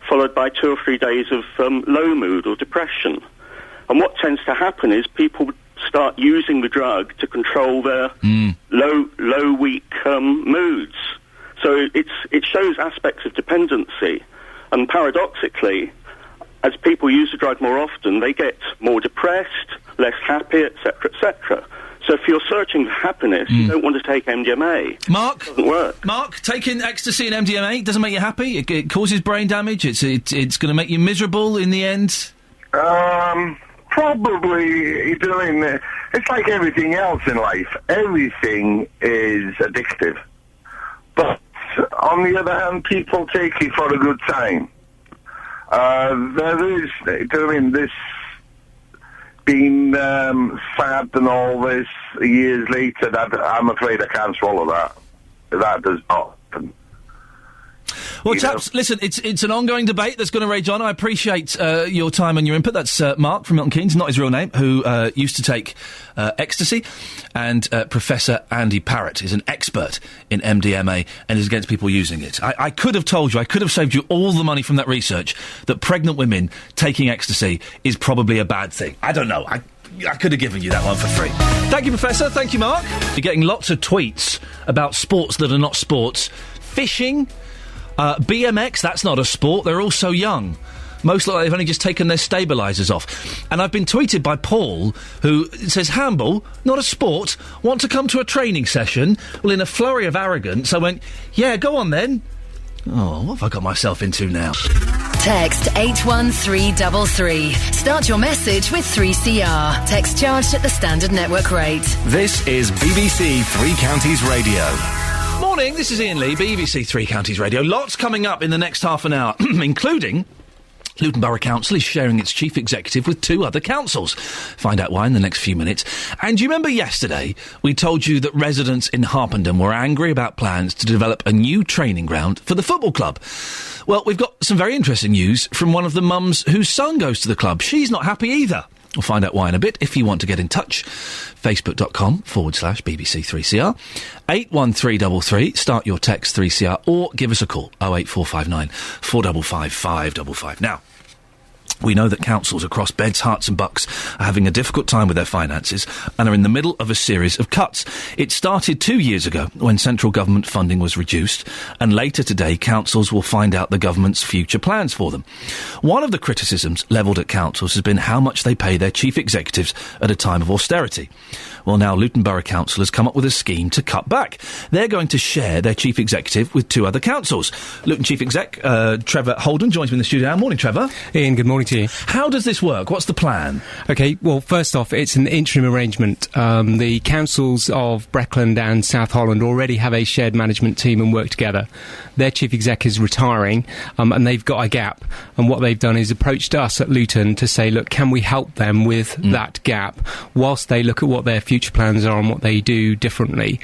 followed by 2 or 3 days of low mood or depression. And what tends to happen is people start using the drug to control their low, weak moods. So it shows aspects of dependency. And paradoxically, as people use the drug more often, they get more depressed, less happy, etc., etc. So if you're searching for happiness, you don't want to take MDMA. Mark? It doesn't work. Mark, taking ecstasy and MDMA doesn't make you happy? It causes brain damage? It's going to make you miserable in the end? Probably, it's like everything else in life. Everything is addictive. But on the other hand, people take it for a good time. There is, this being sad and all this years later, that I'm afraid I can't swallow that. That does not happen. Well, chaps, listen, it's an ongoing debate that's going to rage on. I appreciate your time and your input. That's Mark from Milton Keynes, not his real name, who used to take ecstasy. And Professor Andy Parrott is an expert in MDMA and is against people using it. I could have told you, I could have saved you all the money from that research, that pregnant women taking ecstasy is probably a bad thing. I don't know. I could have given you that one for free. Thank you, Professor. Thank you, Mark. You're getting lots of tweets about sports that are not sports. Fishing... BMX, that's not a sport. They're all so young. Most look like they've only just taken their stabilisers off. And I've been tweeted by Paul, who says, handball, not a sport. Want to come to a training session? Well, in a flurry of arrogance, I went, yeah, go on then. Oh, what have I got myself into now? Text 81333. Start your message with 3CR. Text charged at the standard network rate. This is BBC Three Counties Radio. Morning, this is Iain Lee, BBC Three Counties Radio. Lots coming up in the next half an hour, including Luton Borough Council is sharing its chief executive with 2 other councils. Find out why in the next few minutes. And do you remember yesterday we told you that residents in Harpenden were angry about plans to develop a new training ground for the football club? Well, we've got some very interesting news from one of the mums whose son goes to the club. She's not happy either. We'll find out why in a bit. If you want to get in touch, facebook.com/BBC3CR. 81333, start your text 3CR, or give us a call, 08459 455 555. Now, we know that councils across Beds, Herts and Bucks are having a difficult time with their finances and are in the middle of a series of cuts. It started 2 years ago when central government funding was reduced, and later today councils will find out the government's future plans for them. One of the criticisms levelled at councils has been how much they pay their chief executives at a time of austerity. Well, now Luton Borough Council has come up with a scheme to cut back. They're going to share their chief executive with 2 other councils. Luton Chief Exec, Trevor Holden, joins me in the studio now. Morning, Trevor. Ian, good morning to you. How does this work? What's the plan? Okay, well, first off, it's an interim arrangement. The councils of Breckland and South Holland already have a shared management team and work together. Their chief exec is retiring, and they've got a gap. And what they've done is approached us at Luton to say, look, can we help them with that gap whilst they look at what their future plans are and what they do differently.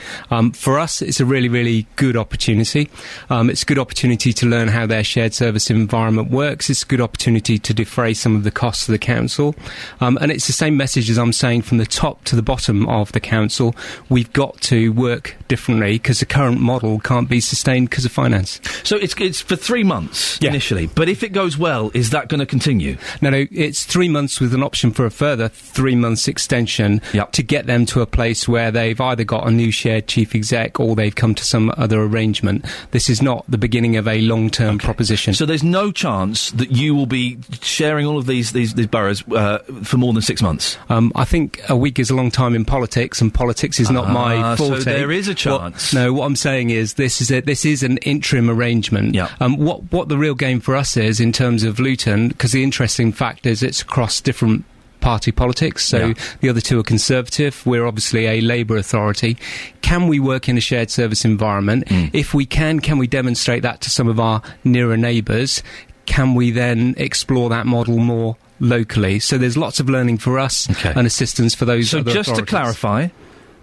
For us, it's a really, really good opportunity. It's a good opportunity to learn how their shared service environment works. It's a good opportunity to defray some of the costs of the council. And it's the same message as I'm saying from the top to the bottom of the council. We've got to work differently because the current model can't be sustained because of finance. So it's for 3 months initially, but if it goes well, is that going to continue? No, it's 3 months with an option for a further 3 months extension to get them to a place where they've either got a new shared chief exec or they've come to some other arrangement. This is not the beginning of a long-term proposition. So there's no chance that you will be sharing all of these boroughs for more than 6 months? I think a week is a long time in politics, and politics is not my forte. So there is a chance. What I'm saying is this is an interim arrangement. What the real game for us is in terms of Luton, because the interesting fact is it's across different party politics, so the other two are Conservative. We're obviously a Labour authority. Can we work in a shared service environment? If we can we demonstrate that to some of our nearer neighbours? Can we then explore that model more locally? So there's lots of learning for us and assistance for those other authorities. So just to clarify,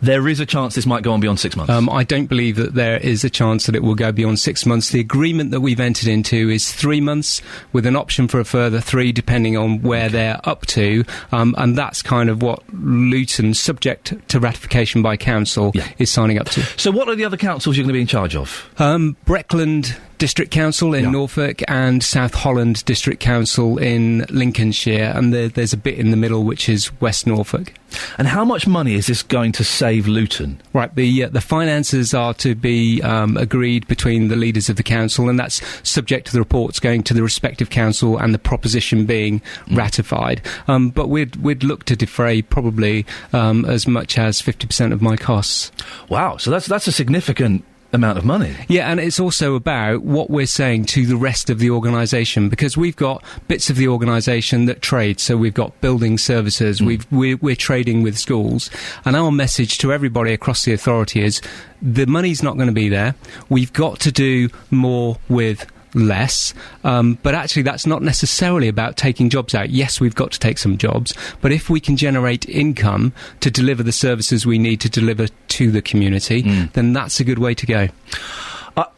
there is a chance this might go on beyond 6 months? I don't believe that there is a chance that it will go beyond 6 months. The agreement that we've entered into is 3 months with an option for a further 3 depending on where they're up to, and that's kind of what Luton, subject to ratification by council, is signing up to. So what are the other councils you're going to be in charge of? Breckland District Council in Norfolk and South Holland District Council in Lincolnshire, and there's a bit in the middle which is West Norfolk. And how much money is this going to save Luton? Right, the finances are to be agreed between the leaders of the council, and that's subject to the reports going to the respective council and the proposition being ratified. But we'd look to defray probably as much as 50% of my costs. Wow, so that's a significant amount of money. Yeah, and it's also about what we're saying to the rest of the organisation, because we've got bits of the organisation that trade. So we've got building services, we're trading with schools, and our message to everybody across the authority is the money's not going to be there. We've got to do more with less, but actually that's not necessarily about taking jobs out. Yes, we've got to take some jobs, but if we can generate income to deliver the services we need to deliver to the community, then that's a good way to go.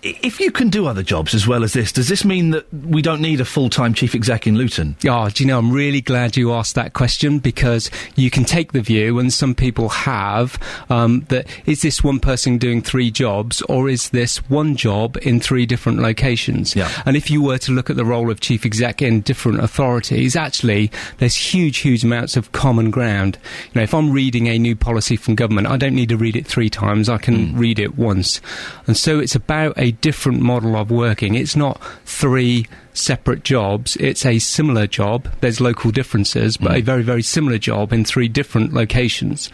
If you can do other jobs as well as this, does this mean that we don't need a full-time chief exec in Luton? Oh, do you know, I'm really glad you asked that question, because you can take the view, and some people have, that is this one person doing 3 jobs, or is this one job in 3 different locations? And if you were to look at the role of chief exec in different authorities, actually, there's huge amounts of common ground. You know, if I'm reading a new policy from government, I don't need to read it 3 times, I can read it once. And so it's about a different model of working. It's not 3 separate jobs, it's a similar job. There's local differences, but a very, very similar job in 3 different locations.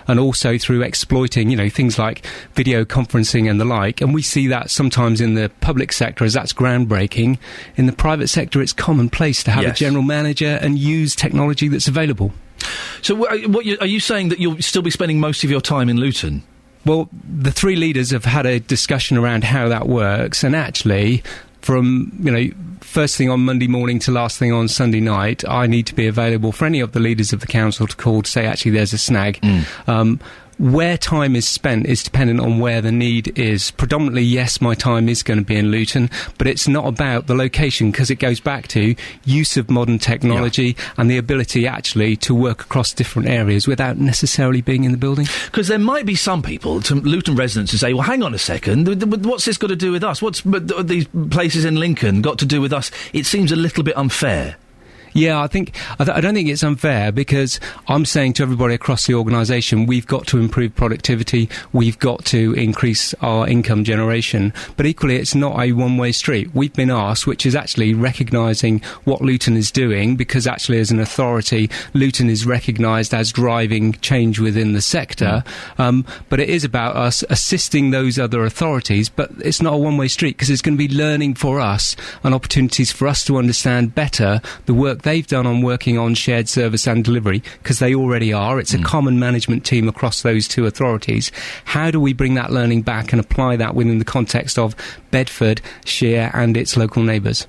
And also through exploiting, things like video conferencing and the like. And we see that sometimes in the public sector as that's groundbreaking. In the private sector, it's commonplace to have a general manager and use technology that's available. So are you saying that you'll still be spending most of your time in Luton? Well, the 3 leaders have had a discussion around how that works, and actually, from, first thing on Monday morning to last thing on Sunday night, I need to be available for any of the leaders of the council to call to say, actually, there's a snag. Where time is spent is dependent on where the need is. Predominantly, yes, my time is going to be in Luton, but it's not about the location, because it goes back to use of modern technology and the ability actually to work across different areas without necessarily being in the building. Because there might be some people, Luton residents, who say, well, hang on a second, what's this got to do with us? What's these places in Lincoln got to do with us? It seems a little bit unfair. Yeah, I don't think it's unfair, because I'm saying to everybody across the organisation, we've got to improve productivity, we've got to increase our income generation, but equally it's not a one-way street. We've been asked, which is actually recognising what Luton is doing, because actually as an authority, Luton is recognised as driving change within the sector, but it is about us assisting those other authorities, but it's not a one-way street, because it's going to be learning for us and opportunities for us to understand better the work work they've done on working on shared service and delivery, because they already are. It's a common management team across those two authorities. How do we bring that learning back and apply that within the context of Bedford, Shear and its local neighbours?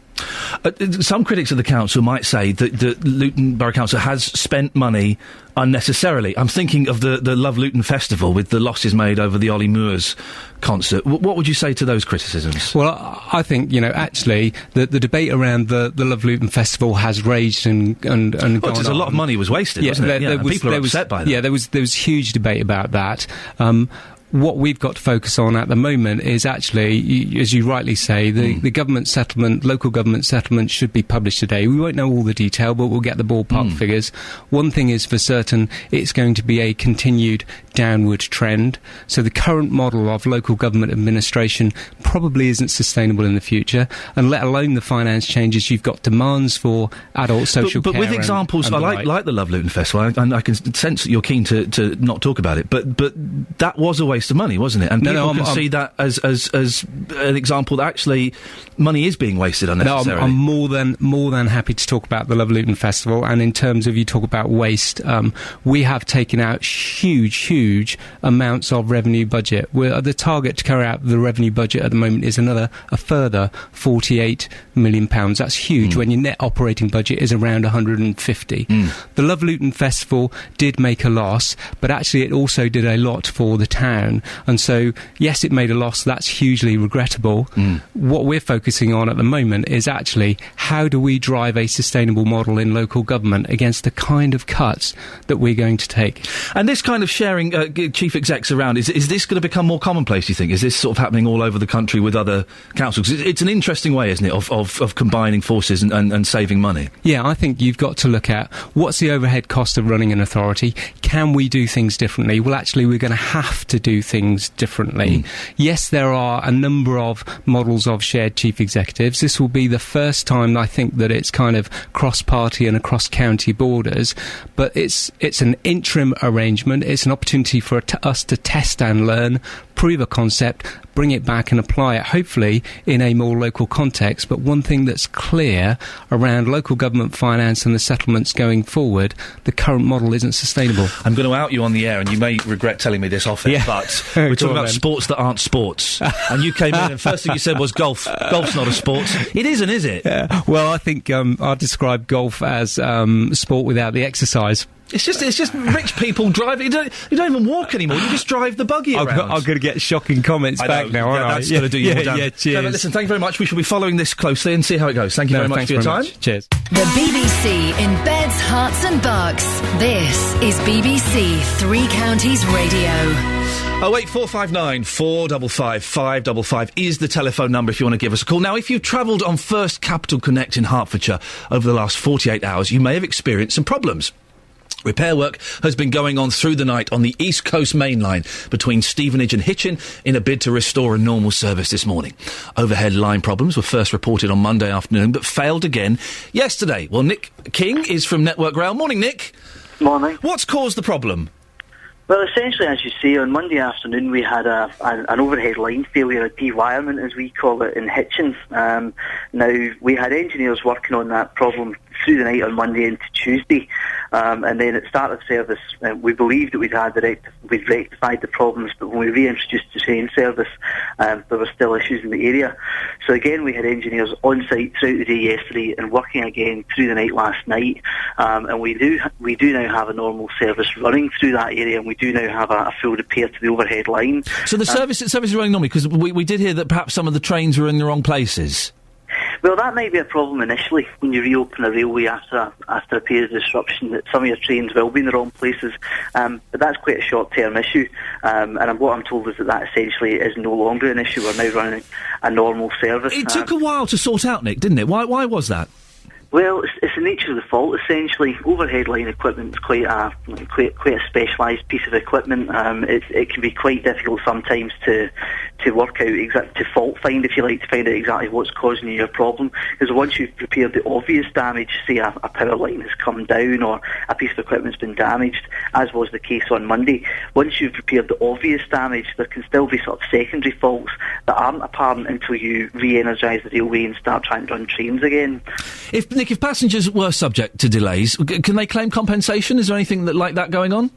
Some critics of the council might say that Luton Borough Council has spent money unnecessarily. I'm thinking of the Love Luton Festival with the losses made over the Ollie Moores concert. What would you say to those criticisms? Well, I think, actually, the debate around the Love Luton Festival has raged and gone on. A lot of money was wasted, wasn't it? People are upset by that. Yeah, there was huge debate about that. What we've got to focus on at the moment is actually, as you rightly say, the government settlement, local government settlement should be published today. We won't know all the detail, but we'll get the ballpark figures. One thing is for certain, it's going to be a continued downward trend. So the current model of local government administration probably isn't sustainable in the future, and let alone the finance changes. You've got demands for adult social care. But with examples, I like the Love Luton Festival, and I can sense that you're keen to not talk about it, but that was a waste of money, wasn't it? And people can see that as an example that actually money is being wasted unnecessarily. No, I'm more than happy to talk about the Love Luton Festival. And in terms of, you talk about waste, we have taken out huge amounts of revenue budget. The target to carry out the revenue budget at the moment is a further £48 million. That's huge when your net operating budget is around 150. The Love Luton Festival did make a loss, but actually it also did a lot for the town. And so, yes, it made a loss. That's hugely regrettable. What we're focusing on at the moment is actually how do we drive a sustainable model in local government against the kind of cuts that we're going to take. And this kind of sharing chief execs around, is this going to become more commonplace, do you think? Is this sort of happening all over the country with other councils? It's an interesting way, isn't it, of combining forces and saving money? Yeah, I think you've got to look at what's the overhead cost of running an authority. Can we do things differently? Well, actually, we're going to have to do things differently. Yes, there are a number of models of shared chief executives. This will be the first time, I think, that it's kind of cross-party and across county borders, but it's an interim arrangement. It's an opportunity for us to test and learn, prove a concept, bring it back and apply it, hopefully in a more local context. But one thing that's clear around local government finance and the settlements going forward, the current model isn't sustainable. I'm going to out you on the air, and you may regret telling me this off air, but we're talking about sports that aren't sports. And you came in and first thing you said was golf. Golf's not a sport. It isn't, is it? Yeah. Well, I think I'd describe golf as sport without the exercise. It's just rich people driving. You don't even walk anymore. You just drive the buggy around. I'm going to get shocking comments back now, aren't I? That's going to do you more damage. Yeah, cheers. Listen, thank you very much. We shall be following this closely and see how it goes. Thank you very much for your time. Cheers. The BBC in Beds, Herts and Bucks. This is BBC Three Counties Radio. 08459 455 555 is the telephone number if you want to give us a call. Now, if you've travelled on First Capital Connect in Hertfordshire over the last 48 hours, you may have experienced some problems. Repair work has been going on through the night on the East Coast Main Line between Stevenage and Hitchin in a bid to restore a normal service this morning. Overhead line problems were first reported on Monday afternoon, but failed again yesterday. Well, Nick King is from Network Rail. Morning, Nick. Morning. What's caused the problem? Well, essentially, as you say, on Monday afternoon we had an overhead line failure, a dewirement as we call it, in Hitchin. Now, we had engineers working on that problem through the night on Monday into Tuesday, and then at start of service we believed that we'd rectified the problems, but when we reintroduced the train service there were still issues in the area. So again, we had engineers on site throughout the day yesterday and working again through the night last night, and we do now have a normal service running through that area, and we do now have a full repair to the overhead line. So the service is running normally, because we did hear that perhaps some of the trains were in the wrong places. Well, that might be a problem initially when you reopen a railway after a period of disruption, that some of your trains will be in the wrong places, but that's quite a short-term issue, and what I'm told is that essentially is no longer an issue. We're now running a normal service. It took a while to sort out, Nick, didn't it? Why was that? Well, it's the nature of the fault, essentially. Overhead line equipment is quite a specialised piece of equipment. It can be quite difficult sometimes to work out, to fault find, if you like, to find out exactly what's causing you your problem. Because once you've repaired the obvious damage, say a power line has come down or a piece of equipment's been damaged, as was the case on Monday, once you've repaired the obvious damage, there can still be sort of secondary faults, that aren't apparent until you re-energise the railway and start trying to run trains again. If passengers were subject to delays, can they claim compensation? Is there anything like that going on?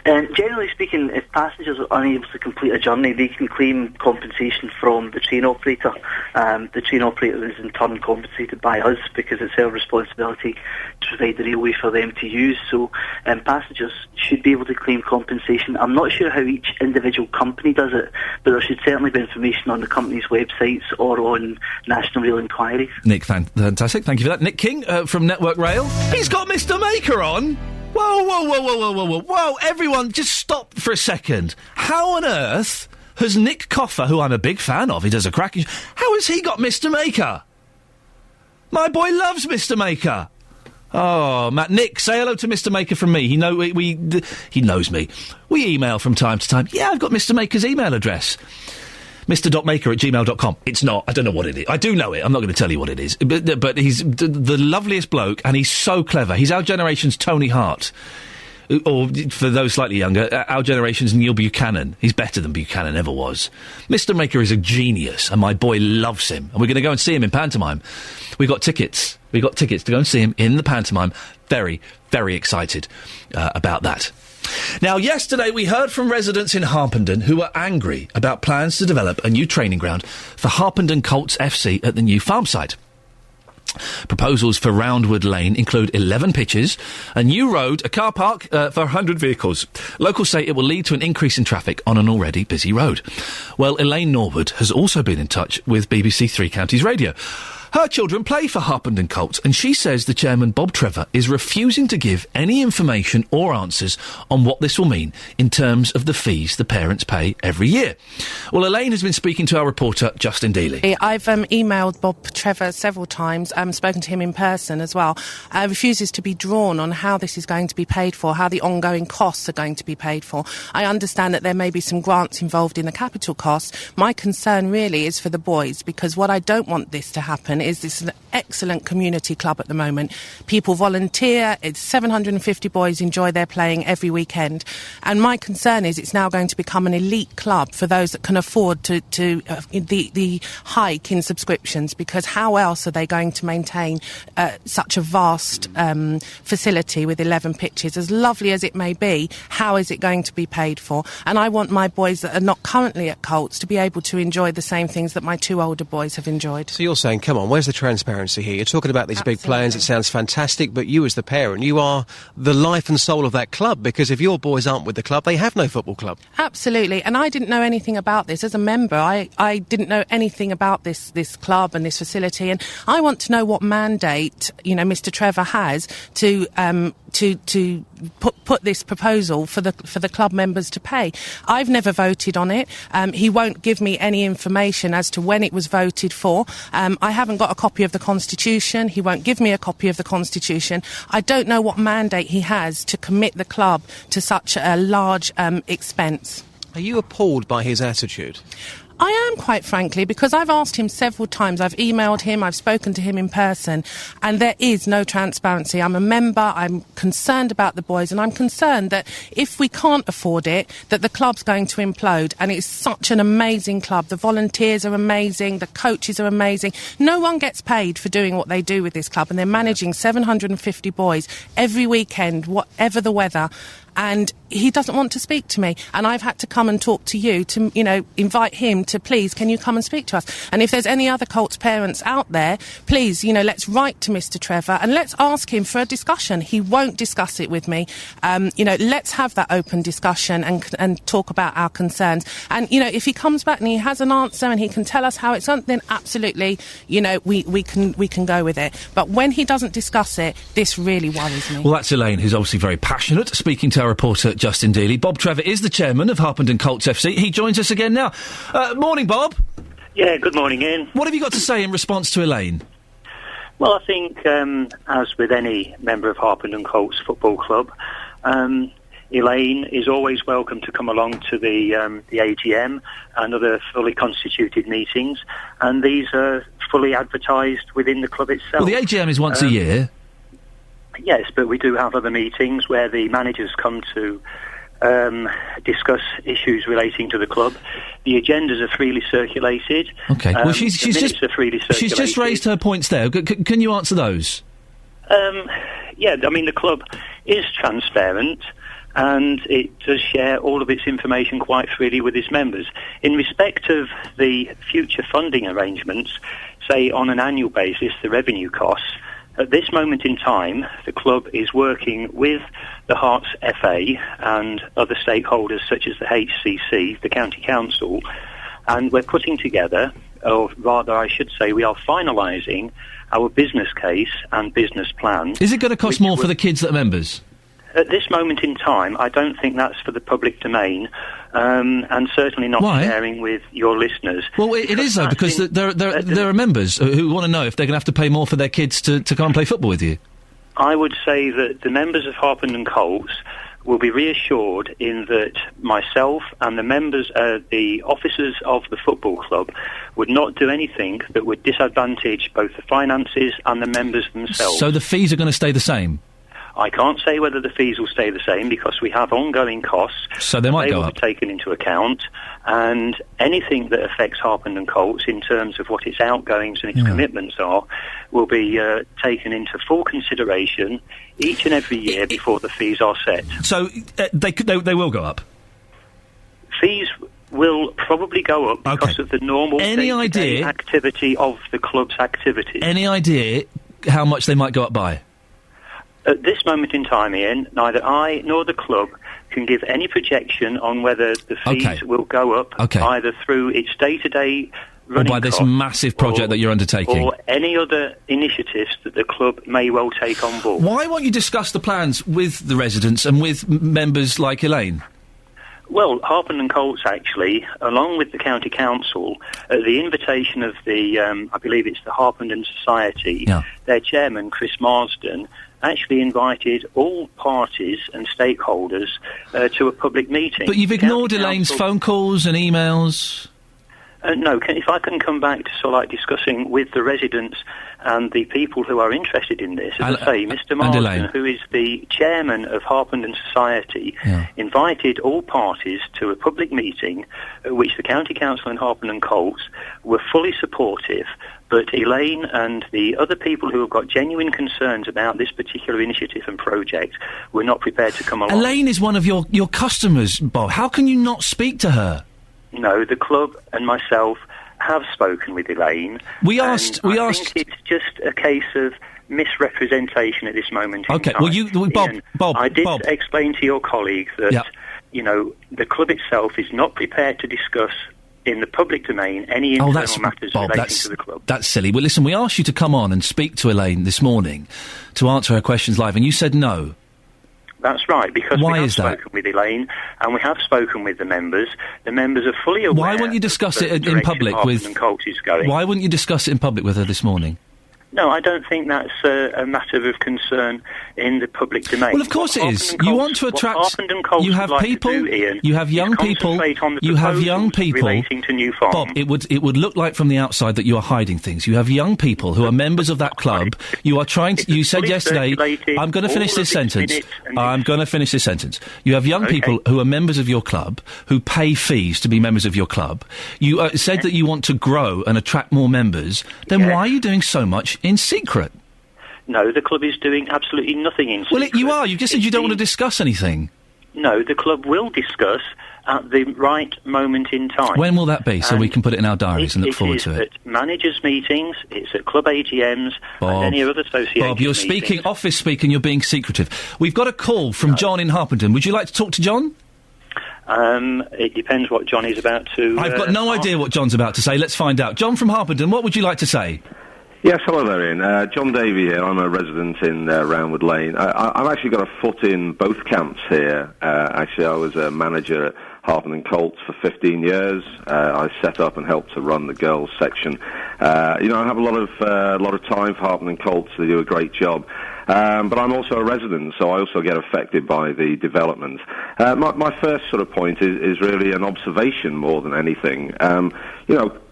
Generally speaking, if passengers are unable to complete a journey, they can claim compensation from the train operator. The train operator is in turn compensated by us because it's our responsibility to provide the railway for them to use. So passengers should be able to claim compensation. I'm not sure how each individual company does it, but there should certainly be information on the company's websites or on National Rail Inquiries. Nick, fantastic. Thank you for that. Nick King from Network Rail. He's got Mr. Maker on. Whoa, everyone, just stop for a second. How on earth has Nick Coffer, who I'm a big fan of, he does a cracking... How has he got Mr. Maker? My boy loves Mr. Maker. Oh, Matt, Nick, say hello to Mr. Maker from me. He knows me. We email from time to time. Yeah, I've got Mr. Maker's email address. Mr.Maker@gmail.com. It's not. I don't know what it is. I do know it. I'm not going to tell you what it is. But he's the loveliest bloke, and he's so clever. He's our generation's Tony Hart. Or, for those slightly younger, our generation's Neil Buchanan. He's better than Buchanan ever was. Mr. Maker is a genius, and my boy loves him. And we're going to go and see him in pantomime. We got tickets. We got tickets to go and see him in the pantomime. Very, very excited about that. Now, yesterday we heard from residents in Harpenden who were angry about plans to develop a new training ground for Harpenden Colts FC at the new farm site. Proposals for Roundwood Lane include 11 pitches, a new road, a car park for 100 vehicles. Locals say it will lead to an increase in traffic on an already busy road. Well, Elaine Norwood has also been in touch with BBC Three Counties Radio. Her children play for Harpenden Colts, and she says the chairman, Bob Trevor, is refusing to give any information or answers on what this will mean in terms of the fees the parents pay every year. Well, Elaine has been speaking to our reporter, Justin Dealey. I've emailed Bob Trevor several times, spoken to him in person as well. Refuses to be drawn on how this is going to be paid for, how the ongoing costs are going to be paid for. I understand that there may be some grants involved in the capital costs. My concern really is for the boys, because what I don't want this to happen is this is an excellent community club at the moment. People volunteer. It's 750 boys enjoy their playing every weekend. And my concern is it's now going to become an elite club for those that can afford the hike in subscriptions, because how else are they going to maintain such a vast facility with 11 pitches? As lovely as it may be, how is it going to be paid for? And I want my boys that are not currently at Colts to be able to enjoy the same things that my two older boys have enjoyed. So you're saying, come on, where's the transparency here? You're talking about these big plans, it sounds fantastic, but you as the parent, you are the life and soul of that club, because if your boys aren't with the club, they have no football club. Absolutely, and I didn't know anything about this. As a member, I didn't know anything about this club and this facility, and I want to know what mandate, Mr. Trevor has to put this proposal for the club members to pay. I've never voted on it. He won't give me any information as to when it was voted for. I haven't got a copy of the Constitution. He won't give me a copy of the Constitution. I don't know what mandate he has to commit the club to such a large expense. Are you appalled by his attitude? I am, quite frankly, because I've asked him several times. I've emailed him, I've spoken to him in person, and there is no transparency. I'm a member, I'm concerned about the boys, and I'm concerned that if we can't afford it, that the club's going to implode. And it's such an amazing club. The volunteers are amazing, the coaches are amazing. No one gets paid for doing what they do with this club, and they're managing 750 boys every weekend, whatever the weather. And he doesn't want to speak to me. And I've had to come and talk to you to, invite him to, please, can you come and speak to us? And if there's any other Colts parents out there, please, let's write to Mr. Trevor and let's ask him for a discussion. He won't discuss it with me. Let's have that open discussion and talk about our concerns. And, if he comes back and he has an answer and he can tell us how it's done, then absolutely, we can go with it. But when he doesn't discuss it, this really worries me. Well, that's Elaine, who's obviously very passionate, speaking to our reporter Justin Dealey. Bob Trevor is the chairman of Harpenden Colts FC. He joins us again now. Morning, Bob. Yeah, good morning, Ian. What have you got to say in response to Elaine? Well, I think, as with any member of Harpenden Colts Football Club, Elaine is always welcome to come along to the AGM and other fully constituted meetings, and these are fully advertised within the club itself. Well, the AGM is once a year. Yes, but we do have other meetings where the managers come to discuss issues relating to the club. The agendas are freely circulated. Okay. Well, the minutes are freely circulated. she's just raised her points there. Can you answer those? Yeah, I mean, the club is transparent and it does share all of its information quite freely with its members. In respect of the future funding arrangements, say on an annual basis, the revenue costs, at this moment in time, the club is working with the Hearts FA and other stakeholders such as the HCC, the County Council, and we're putting together, or rather I should say we are finalising our business case and business plan. Is it going to cost more for the kids that are members? At this moment in time, I don't think that's for the public domain, and certainly not sharing with your listeners. Well, it is, though, because there are members who want to know if they're going to have to pay more for their kids to come and play football with you. I would say that the members of Harpenden Colts will be reassured in that myself and the members, the officers of the football club, would not do anything that would disadvantage both the finances and the members themselves. So the fees are going to stay the same? I can't say whether the fees will stay the same because we have ongoing costs. So they might go up. They will be taken into account, and anything that affects Harpenden Colts in terms of what its outgoings and its commitments are will be taken into full consideration each and every year before the fees are set. So they will go up? Fees will probably go up because of the normal day-to-day activity of the club's activities. Any idea how much they might go up by? At this moment in time, Ian, neither I nor the club can give any projection on whether the fees will go up either through its day-to-day running or by this massive project that you're undertaking, or any other initiatives that the club may well take on board. Why won't you discuss the plans with the residents and with members like Elaine? Well, Harpenden Colts, actually, along with the County Council, at the invitation of the, I believe it's the Harpenden Society, their chairman, Chris Marsden, actually invited all parties and stakeholders to a public meeting. But you've ignored Elaine's phone calls and emails? No, if I can come back to sort of like discussing with the residents and the people who are interested in this. As I say, Mr. Marsden, who is the chairman of Harpenden Society, invited all parties to a public meeting at which the County Council and Harpenden Colts were fully supportive, but Elaine and the other people who have got genuine concerns about this particular initiative and project were not prepared to come along. Elaine is one of your customers, Bob. How can you not speak to her? No, the club and myself have spoken with Elaine. I think it's just a case of misrepresentation at this moment in time. Well, Bob, I did explain to your colleague that, you know, the club itself is not prepared to discuss in the public domain any internal matters relating to the club. That's silly. Well, listen, we asked you to come on and speak to Elaine this morning to answer her questions live, and you said no. That's right, because we have spoken with Elaine and we have spoken with the members. The members are fully aware. Why wouldn't you discuss it in public with? Why wouldn't you discuss it in public with her this morning? No, I don't think that's a matter of concern in the public domain. Well, of course it is. You want to attract. You have people. You have young people. You have young people. Relating to New Farm. Bob, it would look like from the outside that you are hiding things. You have young people who are members of that club. You are trying to. You said yesterday. I'm going to finish this sentence. I'm going to finish this sentence. You have young people who are members of your club who pay fees to be members of your club. You said that you want to grow and attract more members. Then why are you doing so much in secret? No, the club is doing absolutely nothing in secret. Well, you are. You just said you don't want to discuss anything. No, the club will discuss at the right moment in time. When will that be, so we can put it in our diaries and look forward to it? It's at managers' meetings, it's at club AGMs, and any other association Bob, you're speaking, office speaking, you're being secretive. We've got a call from John in Harpenden. Would you like to talk to John? It depends what John is about to... I've got no idea what John's about to say. Let's find out. John from Harpenden, what would you like to say? Yes, hello there, Ian. John Davey here. I'm a resident in Roundwood Lane. I've actually got a foot in both camps here. Actually, I was a manager at Harpenden Colts for 15 years. I set up and helped to run the girls section. I have a lot of time for Harpenden Colts. They do a great job. But I'm also a resident, so I also get affected by the development. My first sort of point is really an observation more than anything.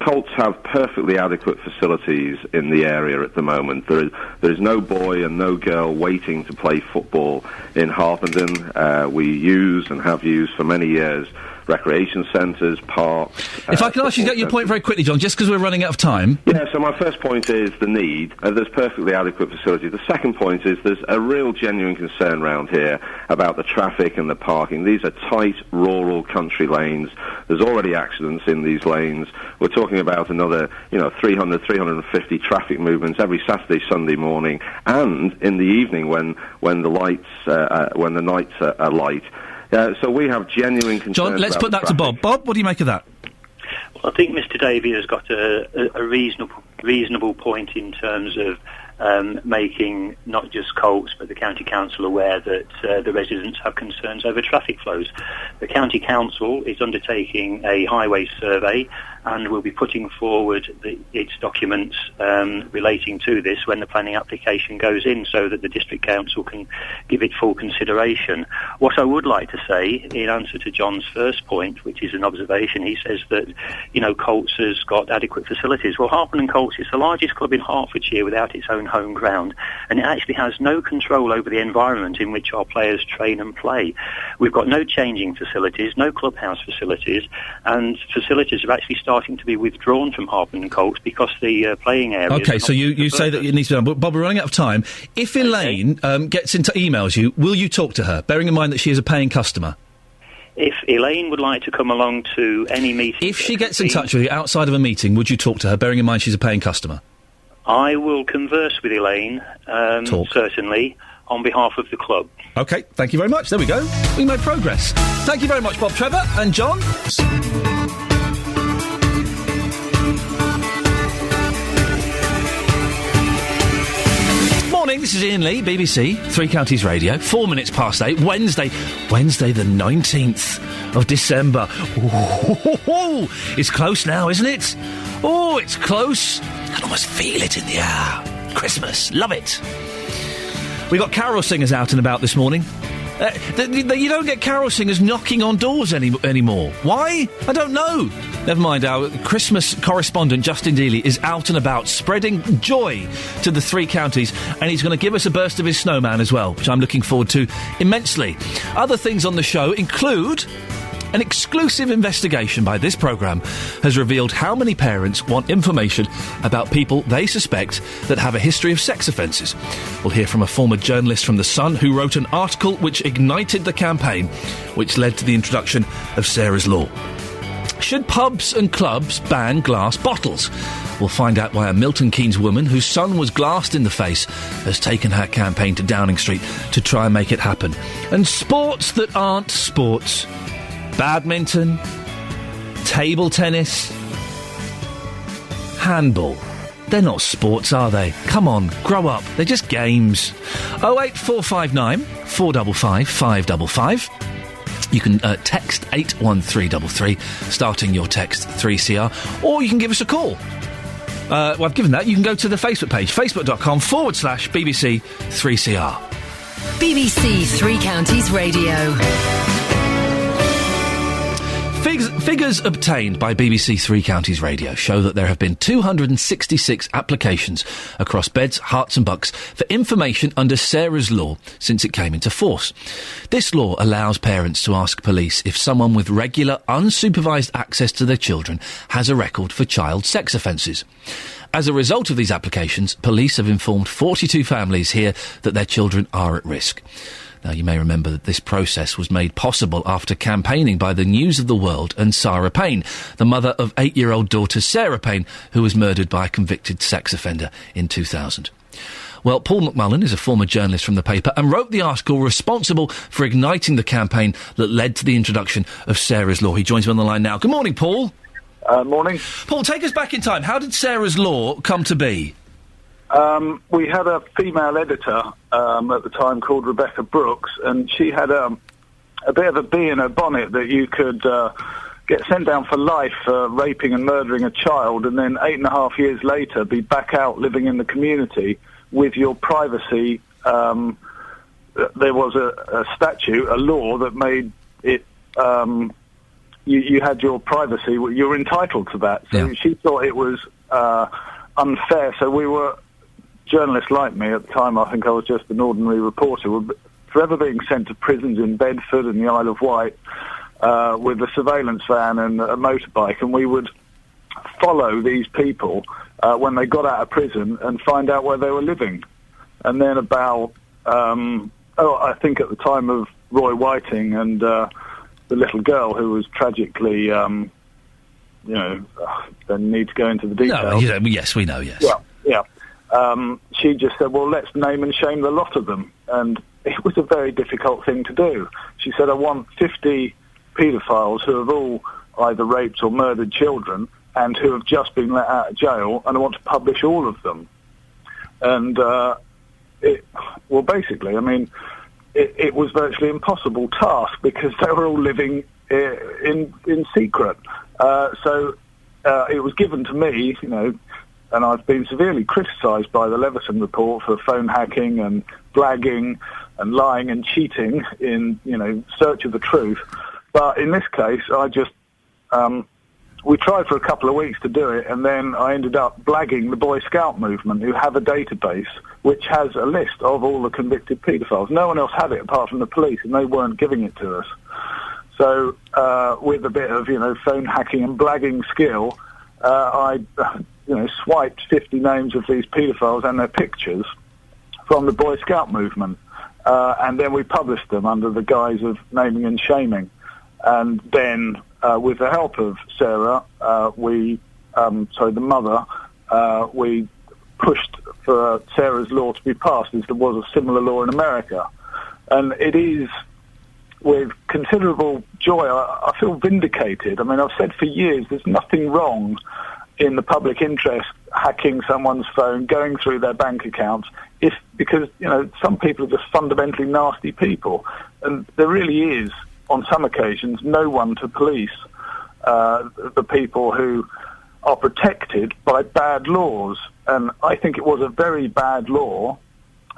Colts have perfectly adequate facilities in the area at the moment. There is no boy and no girl waiting to play football in Harpenden. We use and have used for many years recreation centres, parks. If I can ask you to get your point very quickly, John, just because we're running out of time. Yeah, so my first point is the need. There's perfectly adequate facilities. The second point is there's a real genuine concern round here about the traffic and the parking. These are tight, rural country lanes. There's already accidents in these lanes. We're talking about another, 300, 350 traffic movements every Saturday, Sunday morning, and in the evening when the lights, when the nights are light. So we have genuine concerns. John, let's put that to Bob. Bob, what do you make of that? Well, I think Mr. Davey has got a reasonable point in terms of making not just Colts but the County Council aware that the residents have concerns over traffic flows. The County Council is undertaking a highway survey and will be putting forward its documents relating to this when the planning application goes in, so that the District Council can give it full consideration. What I would like to say, in answer to John's first point, which is an observation, he says that, Colts has got adequate facilities. Well, Harpenden Colts is the largest club in Hertfordshire without its own home ground, and it actually has no control over the environment in which our players train and play. We've got no changing facilities, no clubhouse facilities, and facilities are actually starting to be withdrawn from Harpenden Colts because the playing areas... OK, so you say that it needs to be done. But Bob, we're running out of time. If Elaine emails you, will you talk to her, bearing in mind that she is a paying customer? If Elaine would like to come along to any meeting... If she gets in touch with you outside of a meeting, would you talk to her, bearing in mind she's a paying customer? I will converse with Elaine, certainly, on behalf of the club. OK, thank you very much. There we go. We made progress. Thank you very much, Bob, Trevor and John. Morning, this is Iain Lee, BBC, Three Counties Radio, 4 minutes past 8, Wednesday the 19th of December. Ooh, it's close now, isn't it? Oh, it's close. I can almost feel it in the air. Christmas, love it. We got carol singers out and about this morning. You don't get carol singers knocking on doors anymore. Why? I don't know. Never mind, our Christmas correspondent, Justin Dealey, is out and about, spreading joy to the three counties, and he's going to give us a burst of his snowman as well, which I'm looking forward to immensely. Other things on the show include... An exclusive investigation by this programme has revealed how many parents want information about people they suspect that have a history of sex offences. We'll hear from a former journalist from The Sun who wrote an article which ignited the campaign, which led to the introduction of Sarah's Law. Should pubs and clubs ban glass bottles? We'll find out why a Milton Keynes woman whose son was glassed in the face has taken her campaign to Downing Street to try and make it happen. And sports that aren't sports. Badminton, table tennis, handball. They're not sports, are they? Come on, grow up. They're just games. 08459 455 555. You can text 81333, starting your text 3CR, or you can give us a call. Well, I've given that. You can go to the Facebook page, facebook.com/BBC 3CR. BBC Three Counties Radio. Figures obtained by BBC Three Counties Radio show that there have been 266 applications across Beds, Herts and Bucks for information under Sarah's Law since it came into force. This law allows parents to ask police if someone with regular, unsupervised access to their children has a record for child sex offences. As a result of these applications, police have informed 42 families here that their children are at risk. Now, you may remember that this process was made possible after campaigning by the News of the World and Sarah Payne, the mother of 8-year-old daughter Sarah Payne, who was murdered by a convicted sex offender in 2000. Well, Paul McMullen is a former journalist from the paper and wrote the article responsible for igniting the campaign that led to the introduction of Sarah's Law. He joins me on the line now. Good morning, Paul. Morning. Paul, take us back in time. How did Sarah's Law come to be? We had a female editor at the time called Rebecca Brooks, and she had a bit of a bee in her bonnet that you could get sent down for life for raping and murdering a child, and then 8.5 years later be back out living in the community with your privacy. There was a statute, a law that made it you had your privacy. You were entitled to that. So she thought it was unfair. So we were, journalists like me at the time, I think I was just an ordinary reporter, were forever being sent to prisons in Bedford and the Isle of Wight with a surveillance van and a motorbike, and we would follow these people when they got out of prison and find out where they were living. And then about, I think at the time of Roy Whiting and the little girl who was tragically, don't need to go into the details. No, yes, we know, yes. Yeah. She just said, well, let's name and shame the lot of them. And it was a very difficult thing to do. She said, I want 50 paedophiles who have all either raped or murdered children and who have just been let out of jail, and I want to publish all of them. And, basically, I mean, it was virtually impossible task because they were all living in secret. So it was given to me, and I've been severely criticised by the Leveson report for phone hacking and blagging and lying and cheating in, search of the truth. But in this case, I just, we tried for a couple of weeks to do it, and then I ended up blagging the Boy Scout movement, who have a database which has a list of all the convicted paedophiles. No one else had it apart from the police, and they weren't giving it to us. So with a bit of, phone hacking and blagging skill, I swiped 50 names of these paedophiles and their pictures from the Boy Scout movement. And then we published them under the guise of naming and shaming. And then, with the help of Sarah, the mother, we pushed for Sarah's law to be passed, as there was a similar law in America. And it is with considerable joy, I feel vindicated. I mean, I've said for years there's nothing wrong in the public interest hacking someone's phone, going through their bank accounts, because some people are just fundamentally nasty people, and there really is, on some occasions, no one to police the people who are protected by bad laws. And I think it was a very bad law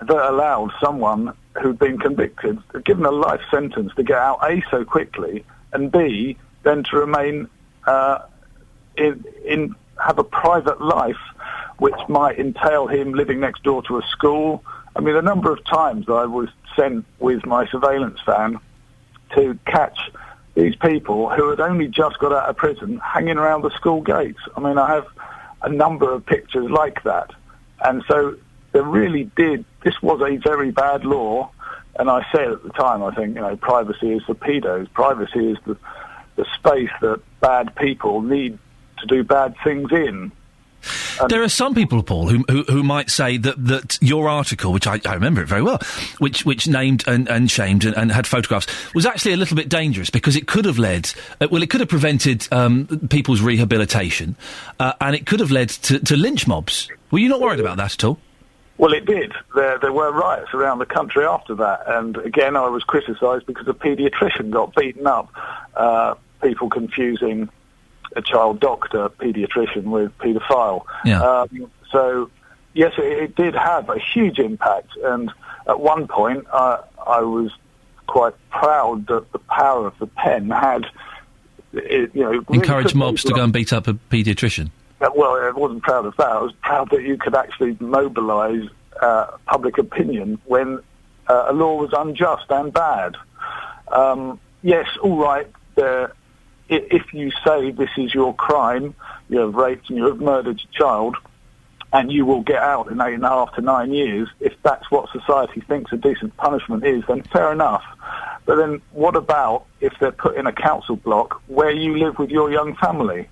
that allowed someone who'd been convicted, given a life sentence, to get out, A, so quickly, and B, then to remain have a private life, which might entail him living next door to a school. I mean, a number of times I was sent with my surveillance van to catch these people who had only just got out of prison hanging around the school gates. I mean, I have a number of pictures like that. And so there really this was a very bad law. And I said at the time, I think, privacy is for pedos. Privacy is the space that bad people need to do bad things in. There are some people, Paul, who might say that your article, which I remember it very well, which named and shamed and had photographs, was actually a little bit dangerous because it could have led, it could have prevented people's rehabilitation, and it could have led to lynch mobs. Were you not worried about that at all? Well, it did. There were riots around the country after that, and again, I was criticised because a paediatrician got beaten up. People confusing a child doctor, paediatrician, with paedophile. Yeah. So, yes, it did have a huge impact, and at one point I was quite proud that the power of the pen had, really encouraged mobs to go and beat up a paediatrician. Well, I wasn't proud of that. I was proud that you could actually mobilise public opinion when a law was unjust and bad. Yes, all right, if you say this is your crime, you have raped and you have murdered your child, and you will get out in 8.5 to 9 years, if that's what society thinks a decent punishment is, then fair enough. But then what about if they're put in a council block where you live with your young family?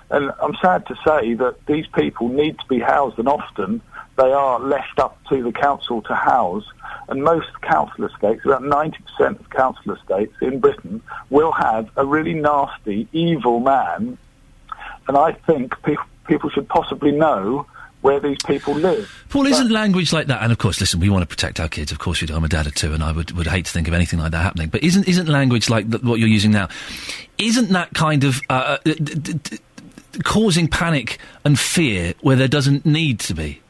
And I'm sad to say that these people need to be housed, and often they are left up to the council to house. And most council estates, about 90% of council estates in Britain, will have a really nasty, evil man. And I think people should possibly know where these people live. Paul, isn't language like that, and of course, listen, we want to protect our kids, of course we do, I'm a dad of two, and I would hate to think of anything like that happening, but isn't language like what you're using now, isn't that kind of causing panic and fear where there doesn't need to be?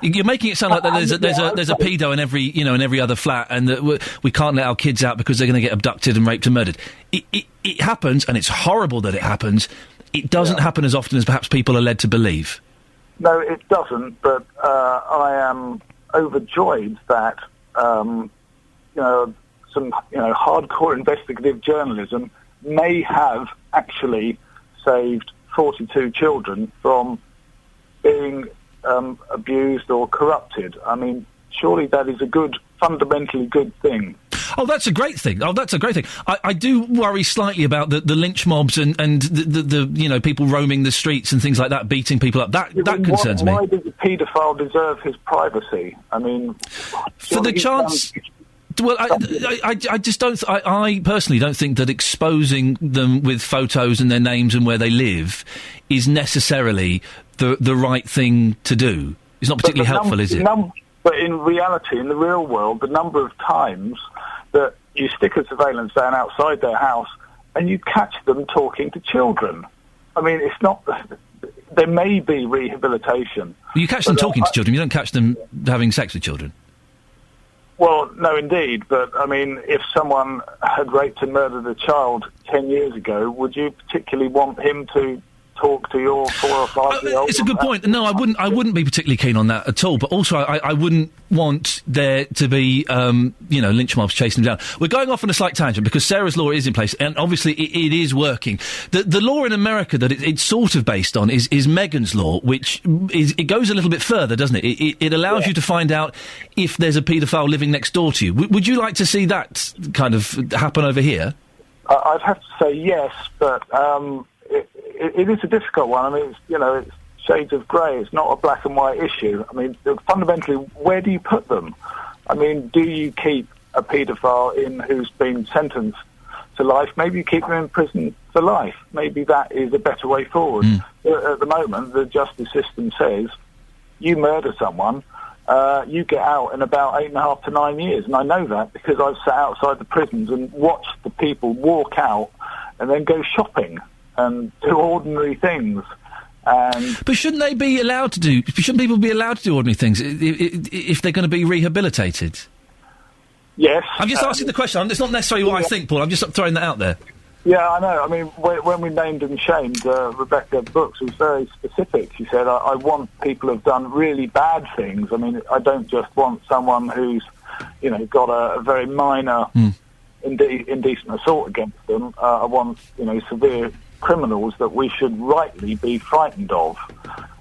You're making it sound like that there's a pedo in every other flat, and that we can't let our kids out because they're going to get abducted and raped and murdered. It happens, and it's horrible that it happens. It doesn't happen as often as perhaps people are led to believe. No, it doesn't, but I am overjoyed that, some hardcore investigative journalism may have actually saved 42 children from being abused or corrupted. I mean, surely that is a fundamentally good thing. Oh, that's a great thing. I do worry slightly about the lynch mobs and the people roaming the streets and things like that, beating people up. That concerns me. Why does a paedophile deserve his privacy? I mean, for the chance. Well, I just don't. I personally don't think that exposing them with photos and their names and where they live is necessarily the right thing to do. It's not particularly helpful, is it? But in reality, in the real world, the number of times that you stick a surveillance van outside their house and you catch them talking to children. I mean, it's not... There may be rehabilitation. You catch them talking to children, you don't catch them having sex with children. Well, no, indeed, but, I mean, if someone had raped and murdered a child 10 years ago, would you particularly want him to talk to your 4 or 5-year-old? It's a good point. No, I wouldn't be particularly keen on that at all. But also, I wouldn't want there to be, lynch mobs chasing them down. We're going off on a slight tangent because Sarah's law is in place, and obviously it is working. The law in America that it's sort of based on is Megan's law, which it goes a little bit further, doesn't it? It allows you to find out if there's a paedophile living next door to you. Would you like to see that kind of happen over here? I'd have to say yes, but it is a difficult one. I mean, it's shades of grey. It's not a black and white issue. I mean, fundamentally, where do you put them? I mean, do you keep a paedophile in who's been sentenced to life? Maybe you keep them in prison for life. Maybe that is a better way forward. At the moment, the justice system says you murder someone, you get out in about 8.5 to 9 years. And I know that because I've sat outside the prisons and watched the people walk out and then go shopping and do ordinary things. But shouldn't they be allowed to do? Shouldn't people be allowed to do ordinary things if they're going to be rehabilitated? Yes. I'm just asking the question. It's not necessarily what I think, Paul. I'm just throwing that out there. Yeah, I know. I mean, when we named and shamed Rebecca Brooks, was very specific. She said, "I want people who've done really bad things. I mean, I don't just want someone who's, got a very minor indecent assault against them. I want, severe criminals that we should rightly be frightened of."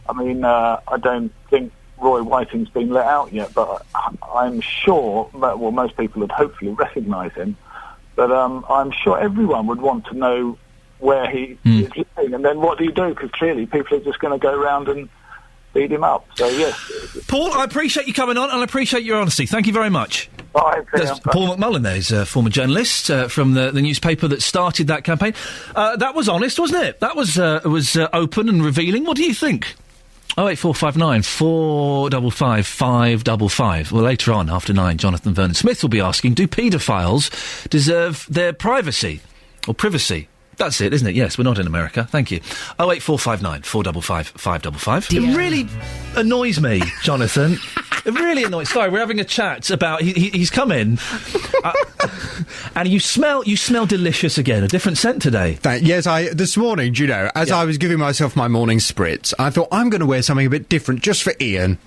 I mean, I don't think Roy Whiting's been let out yet, but I'm sure that, most people would hopefully recognise him, but I'm sure everyone would want to know where he is living, and then what do you do? Because clearly people are just going to go around and beat him up. So, yes. Paul, I appreciate you coming on, and I appreciate your honesty. Thank you very much. Bye. That's Paul McMullen there. He's a former journalist from the newspaper that started that campaign. That was honest, wasn't it? That was open and revealing. What do you think? 08459 455 555. Well, later on, after 9, Jonathan Vernon Smith will be asking, do paedophiles deserve their privacy? Or privacy? That's it, isn't it? Yes, we're not in America. Thank you. 08459 455 555. It really annoys me, Jonathan. It really annoys... Sorry, we're having a chat about... He's come in, and you smell delicious again. A different scent today. Yes, this morning, do you know, as I was giving myself my morning spritz, I thought, I'm going to wear something a bit different just for Iain.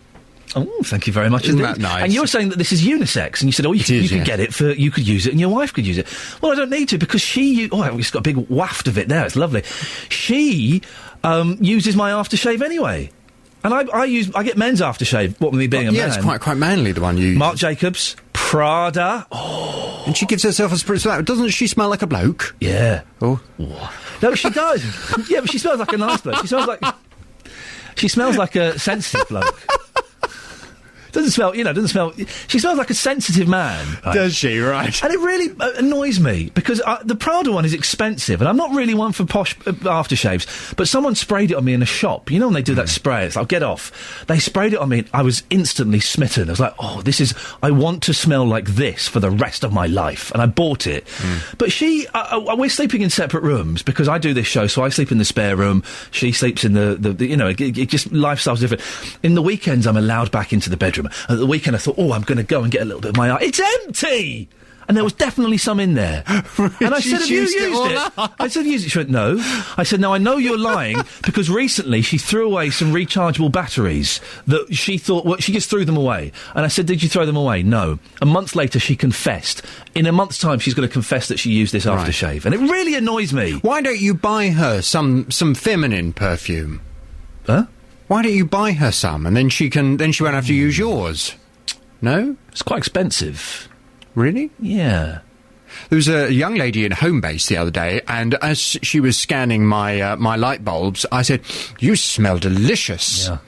Oh, thank you very much. Isn't that nice? And you were saying that this is unisex, and you said, you could get it you could use it, and your wife could use it. Well, I don't need to, because it's got a big waft of it now, it's lovely. She uses my aftershave anyway. And I get men's aftershave, what with me being a man. Yeah, it's quite manly, the one you use. Marc Jacobs, Prada. Oh. And she gives herself a spritz for that. Doesn't she smell like a bloke? Yeah. Oh. No, she does. Yeah, but she smells like a nice bloke. She smells like a sensitive bloke. Doesn't smell. She smells like a sensitive man. Right? Does she? Right. And it really annoys me because the Prada one is expensive, and I'm not really one for posh aftershaves. But someone sprayed it on me in a shop. You know when they do that spray, it's like, get off. They sprayed it on me. And I was instantly smitten. I was like, oh, I want to smell like this for the rest of my life, and I bought it. But we're sleeping in separate rooms because I do this show, so I sleep in the spare room. She sleeps in the it just lifestyle's different. In the weekends, I'm allowed back into the bedroom. And at the weekend, I thought, I'm going to go and get a little bit of my eye. It's empty! And there was definitely some in there. And I said, have you used it? I said, use it. She went, no. I said, no, I know you're lying because recently she threw away some rechargeable batteries that she thought, she just threw them away. And I said, did you throw them away? No. A month later, she confessed. In a month's time, she's going to confess that she used this aftershave. And it really annoys me. Why don't you buy her some feminine perfume? Huh? Why don't you buy her some, and then she won't have to use yours? No? It's quite expensive. Really? Yeah. There was a young lady in Homebase the other day, and as she was scanning my light bulbs, I said, "You smell delicious." Yeah.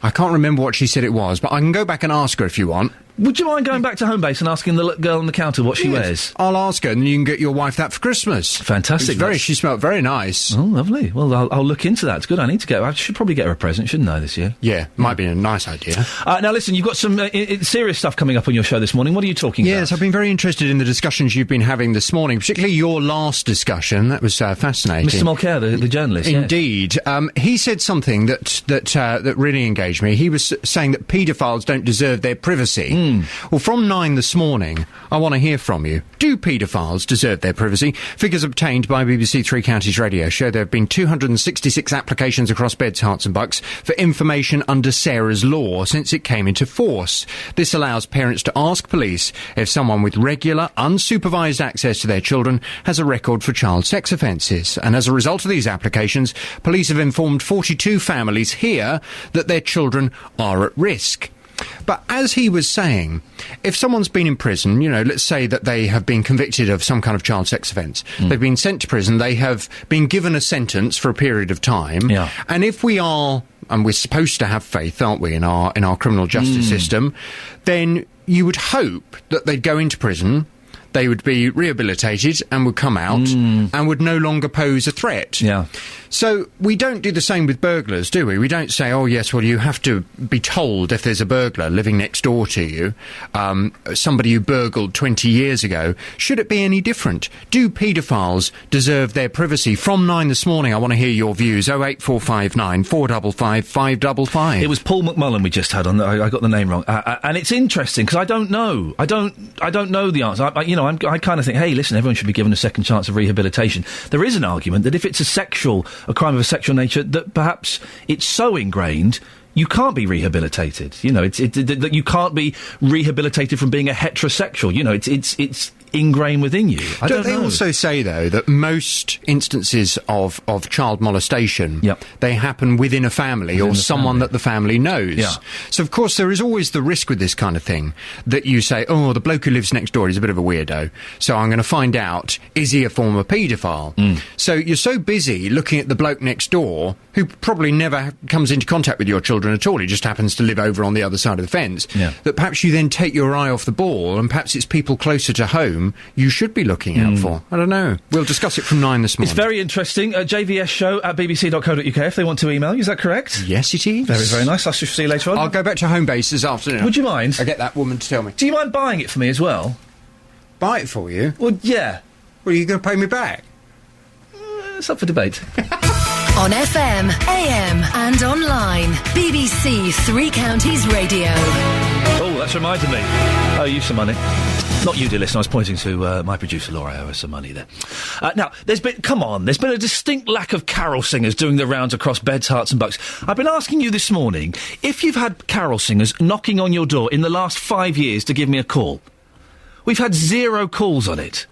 I can't remember what she said it was, but I can go back and ask her if you want. Would you mind going back to Homebase and asking the girl on the counter what she wears? I'll ask her, and then you can get your wife that for Christmas. Fantastic. She smelled very nice. Oh, lovely. Well, I'll look into that. It's good. I should probably get her a present, shouldn't I, this year? Yeah, might be a nice idea. Now, listen, you've got some serious stuff coming up on your show this morning. What are you talking about? Yes, I've been very interested in the discussions you've been having this morning, particularly your last discussion. That was fascinating. Mr. Mulcair, the journalist. Indeed. Yes. He said something that really engaged me. He was saying that paedophiles don't deserve their privacy. Well, from 9 this morning, I want to hear from you. Do paedophiles deserve their privacy? Figures obtained by BBC Three Counties Radio show there have been 266 applications across beds, hearts and bucks for information under Sarah's law since it came into force. This allows parents to ask police if someone with regular, unsupervised access to their children has a record for child sex offences. And as a result of these applications, police have informed 42 families here that their children are at risk. But as he was saying, if someone's been in prison, let's say that they have been convicted of some kind of child sex offence, they've been sent to prison, they have been given a sentence for a period of time, and if we are, and we're supposed to have faith, aren't we, in our criminal justice system, then you would hope that they'd go into prison, they would be rehabilitated and would come out and would no longer pose a threat. Yeah. So we don't do the same with burglars, do we? We don't say, oh, yes, well, you have to be told if there's a burglar living next door to you, somebody who burgled 20 years ago. Should it be any different? Do paedophiles deserve their privacy? From 9 this morning, I want to hear your views. 08459 455 555. It was Paul McMullen we just had on. I got the name wrong. And it's interesting, because I don't know. I don't know the answer. I kind of think, hey, listen, everyone should be given a second chance of rehabilitation. There is an argument that if it's a crime of a sexual nature, that perhaps it's so ingrained you can't be rehabilitated. That you can't be rehabilitated from being a heterosexual. It's ingrained within you. Don't they also say, though, that most instances of child molestation, they happen within a family or someone that the family knows? Yeah. So, of course, there is always the risk with this kind of thing that you say, oh, the bloke who lives next door is a bit of a weirdo, so I'm going to find out, is he a former paedophile? So you're so busy looking at the bloke next door, who probably never comes into contact with your children at all, he just happens to live over on the other side of the fence, that perhaps you then take your eye off the ball, and perhaps it's people closer to home you should be looking out for. I don't know. We'll discuss it from 9 this morning. It's very interesting. JVS show at bbc.co.uk if they want to email you. Is that correct? Yes, it is. Very, very nice. I'll see you later on. I'll go back to Homebase this afternoon. Would you mind? I'll get that woman to tell me. Do you mind buying it for me as well? Buy it for you? Well, yeah. Well, are you going to pay me back? It's up for debate. On FM, AM and online. BBC Three Counties Radio. Oh, that's reminded me. I owe you some money. Not you, dear listener. I was pointing to my producer, Laura. I owe her some money there. Now, there's been a distinct lack of carol singers doing the rounds across beds, hearts and bucks. I've been asking you this morning if you've had carol singers knocking on your door in the last 5 years to give me a call. We've had 0 calls on it.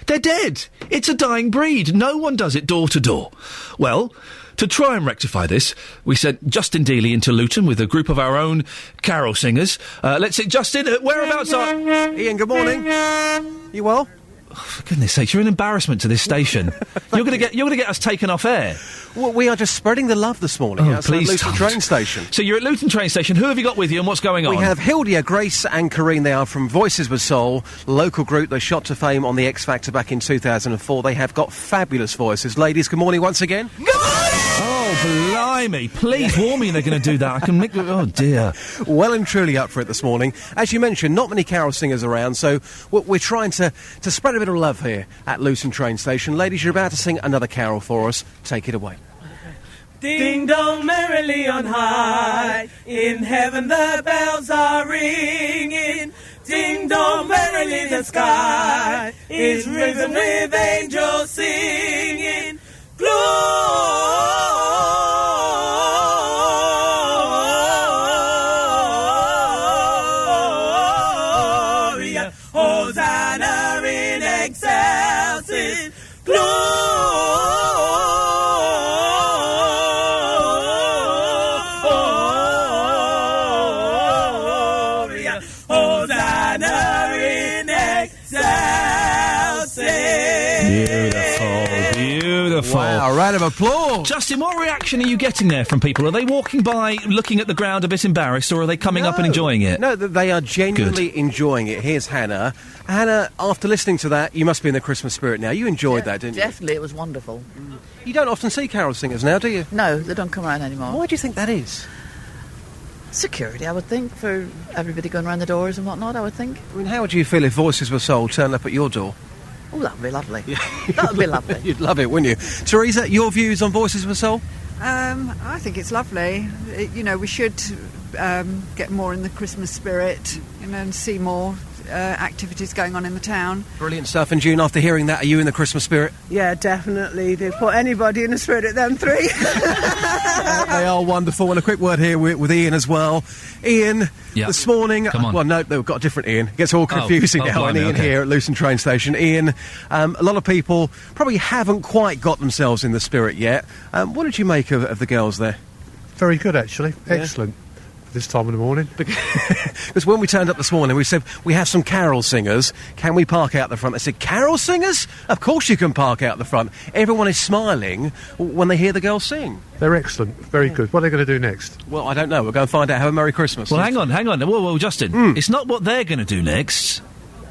They're dead. It's a dying breed. No one does it door to door. Well, to try and rectify this, we sent Justin Dealey into Luton with a group of our own carol singers. Let's see, Justin, whereabouts are... Iain, good morning. You well? Oh, for goodness sakes, you're an embarrassment to this station. You're going to get us taken off air. Well, we are just spreading the love this morning outside Luton train station. So you're at Luton train station. Who have you got with you and what's going on? We have Hildia, Grace and Kareen. They are from Voices with Soul, local group. They shot to fame on the X Factor back in 2004. They have got fabulous voices. Ladies, good morning once again. Good morning! Oh, blimey. Please warn me they're going to do that. I can make... Oh, dear. Well and truly up for it this morning. As you mentioned, not many carol singers around, so we're trying to spread a bit of love here at Luton train station. Ladies, you're about to sing another carol for us. Take it away. Ding dong merrily on high, in heaven the bells are ringing. Ding dong merrily the sky is risen with angels singing. Gloria, Hosanna in excelsis. Gloria, Hosanna in excelsis. Beautiful. Wow, a round of applause. Justin, what reaction are you getting there from people? Are they walking by, looking at the ground a bit embarrassed, or are they coming up and enjoying it? No, they are genuinely enjoying it. Here's Hannah. Hannah, after listening to that, you must be in the Christmas spirit now. You enjoyed that, didn't you? Definitely, it was wonderful. You don't often see carol singers now, do you? No, they don't come around anymore. Why do you think that is? Security, I would think, for everybody going around the doors and whatnot, I would think. I mean, how would you feel if Voices Were Soul turned up at your door? Oh, that would be lovely. That would be lovely. You'd love it, wouldn't you? Teresa, your views on Voices Were Soul? I think it's lovely. We should get more in the Christmas spirit, and see more activities going on in the town. Brilliant stuff. And June, after hearing that, are you in the Christmas spirit? Yeah, definitely. They put anybody in the spirit at them three. They are wonderful. And a quick word here with Iain as well. Iain, this morning... Come on. Well, no, we've got a different Iain. It gets all confusing now. Blimey, and Iain here at Luton train station. Iain, a lot of people probably haven't quite got themselves in the spirit yet. What did you make of the girls there? Very good, actually. Excellent. This time of the morning. Because when we turned up this morning, we said, we have some carol singers. Can we park out the front? They said, carol singers? Of course you can park out the front. Everyone is smiling when they hear the girls sing. They're excellent. Very good. What are they going to do next? Well, I don't know. We'll go and find out. Have a Merry Christmas. Well, hang on. Whoa, Justin. It's not what they're going to do next.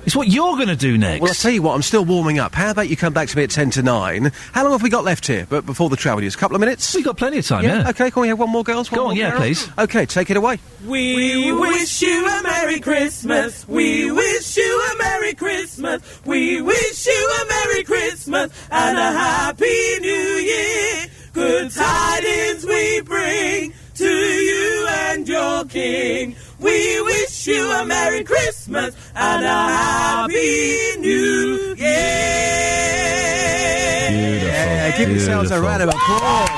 It's what you're going to do next. Well, I'll tell you what, I'm still warming up. How about you come back to me at 10 to 9? How long have we got left here before the travel news? A couple of minutes? We've got plenty of time, yeah. OK, can we have one more, girls? Go on, yeah, please. OK, take it away. We wish you a Merry Christmas. We wish you a Merry Christmas. We wish you a Merry Christmas and a Happy New Year. Good tidings we bring to you and your King. We wish you a Merry Christmas and a Happy New Year. Yeah, give yourselves a round of applause.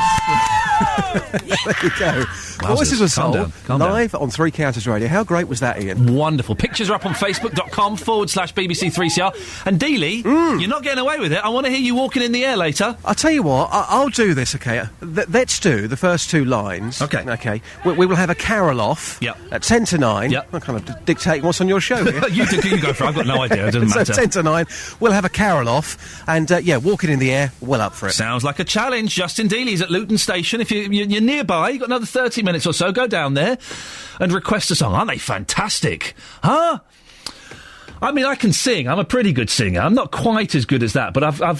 There you go. Voices of Soul, live on Three Counties Radio. How great was that, Iain? Wonderful. Pictures are up on Facebook.com/BBC3CR. And Dealey, you're not getting away with it. I want to hear you walking in the air later. I'll tell you what, I'll do this, OK? Let's do the first two lines. OK. We will have a carol off at 10 to 9. I'm kind of dictating what's on your show here. you go for it. I've got no idea. It doesn't matter. So 10 to 9, we'll have a carol off. And, walking in the air, well up for it. Sounds like a challenge. Justin Dealey's at Luton Station. If you're nearby, you've got another 30 minutes or so, go down there and request a song. Aren't they fantastic? Huh? I mean, I can sing. I'm a pretty good singer. I'm not quite as good as that, but I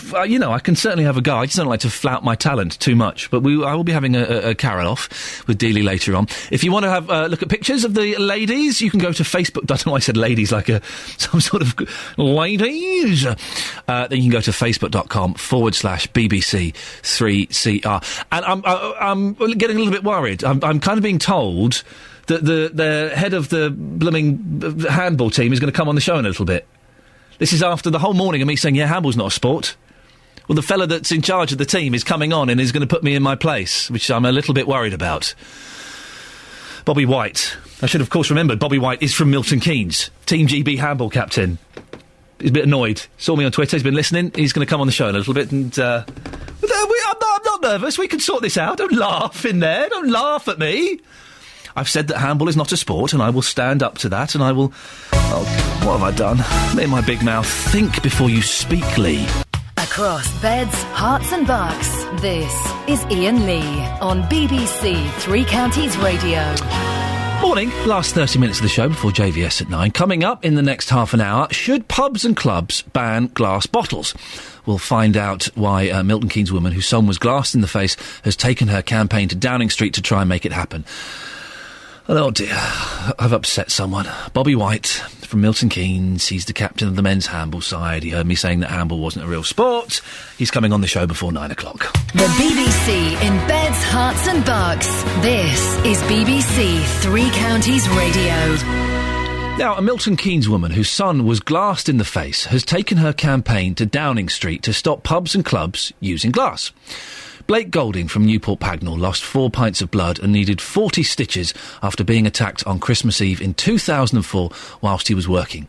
can certainly have a go. I just don't like to flout my talent too much. But I will be having a carol off with Dealey later on. If you want to have a look at pictures of the ladies, you can go to Facebook. I don't know why I said ladies like some sort of ladies. Then you can go to facebook.com/BBC3CR. And I'm getting a little bit worried. I'm kind of being told that the head of the blooming handball team is going to come on the show in a little bit. This is after the whole morning of me saying, handball's not a sport. Well, the fella that's in charge of the team is coming on and is going to put me in my place, which I'm a little bit worried about. Bobby White. I should, of course, remembered Bobby White is from Milton Keynes, Team GB handball captain. He's a bit annoyed. Saw me on Twitter, he's been listening. He's going to come on the show in a little bit and... I'm not nervous, we can sort this out. Don't laugh in there, don't laugh at me. I've said that handball is not a sport, and I will stand up to that, and I will... Oh, what have I done? In my big mouth. Think before you speak, Lee. across beds, hearts and bucks. This is Iain Lee on BBC Three Counties Radio. Morning, last 30 minutes of the show before JVS at 9. Coming up in the next half an hour, should pubs and clubs ban glass bottles? We'll find out why a Milton Keynes woman whose son was glassed in the face has taken her campaign to Downing Street to try and make it happen. Oh dear, I've upset someone. Bobby White from Milton Keynes, he's the captain of the men's handball side. He heard me saying that handball wasn't a real sport. He's coming on the show before 9 o'clock. The BBC in beds, hearts and bucks. This is BBC Three Counties Radio. Now, a Milton Keynes woman whose son was glassed in the face has taken her campaign to Downing Street to stop pubs and clubs using glass. Blake Golding from Newport Pagnell lost 4 pints of blood and needed 40 stitches after being attacked on Christmas Eve in 2004 whilst he was working.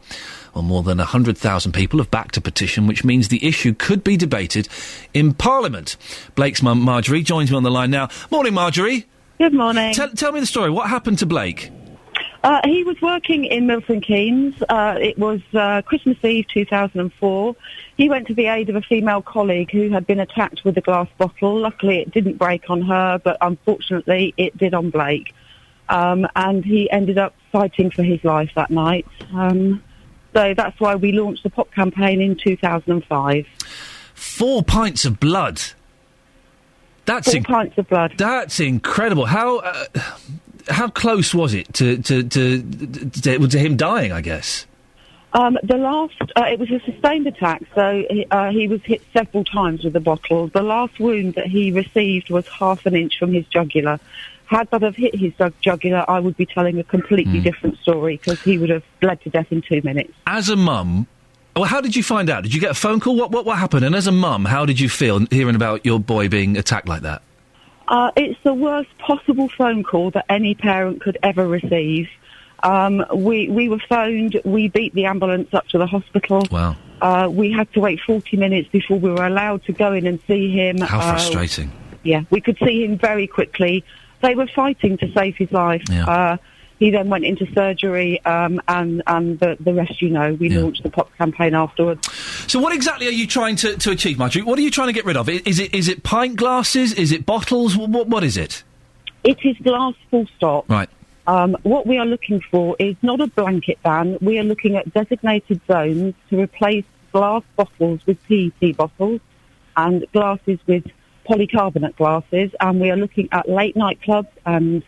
Well, more than 100,000 people have backed a petition, which means the issue could be debated in Parliament. Blake's mum, Marjorie, joins me on the line now. Morning, Marjorie. Good morning. Tell me the story. What happened to Blake? He was working in Milton Keynes. It was Christmas Eve 2004. He went to the aid of a female colleague who had been attacked with a glass bottle. Luckily, it didn't break on her, but unfortunately, it did on Blake. And he ended up fighting for his life that night. So that's why we launched the POP campaign in 2005. 4 pints of blood? That's 4 pints of blood. That's incredible. How close was it to him dying, I guess? It was a sustained attack, so he was hit several times with the bottle. The last wound that he received was 1/2 inch from his jugular. Had that have hit his jugular, I would be telling a completely different story, because he would have bled to death in 2 minutes. As a mum, well, how did you find out? Did you get a phone call? What happened? And as a mum, how did you feel hearing about your boy being attacked like that? It's the worst possible phone call that any parent could ever receive. We were phoned, we beat the ambulance up to the hospital. Wow. We had to wait 40 minutes before we were allowed to go in and see him. How frustrating. Yeah, we could see him very quickly. They were fighting to save his life. Yeah. He then went into surgery, and the rest you know. We launched the POP campaign afterwards. So what exactly are you trying to achieve, Marjorie? What are you trying to get rid of? Is it pint glasses? Is it bottles? What is it? It is glass, full stop. Right. What we are looking for is not a blanket ban. We are looking at designated zones to replace glass bottles with PET bottles and glasses with polycarbonate glasses. And we are looking at late night clubs and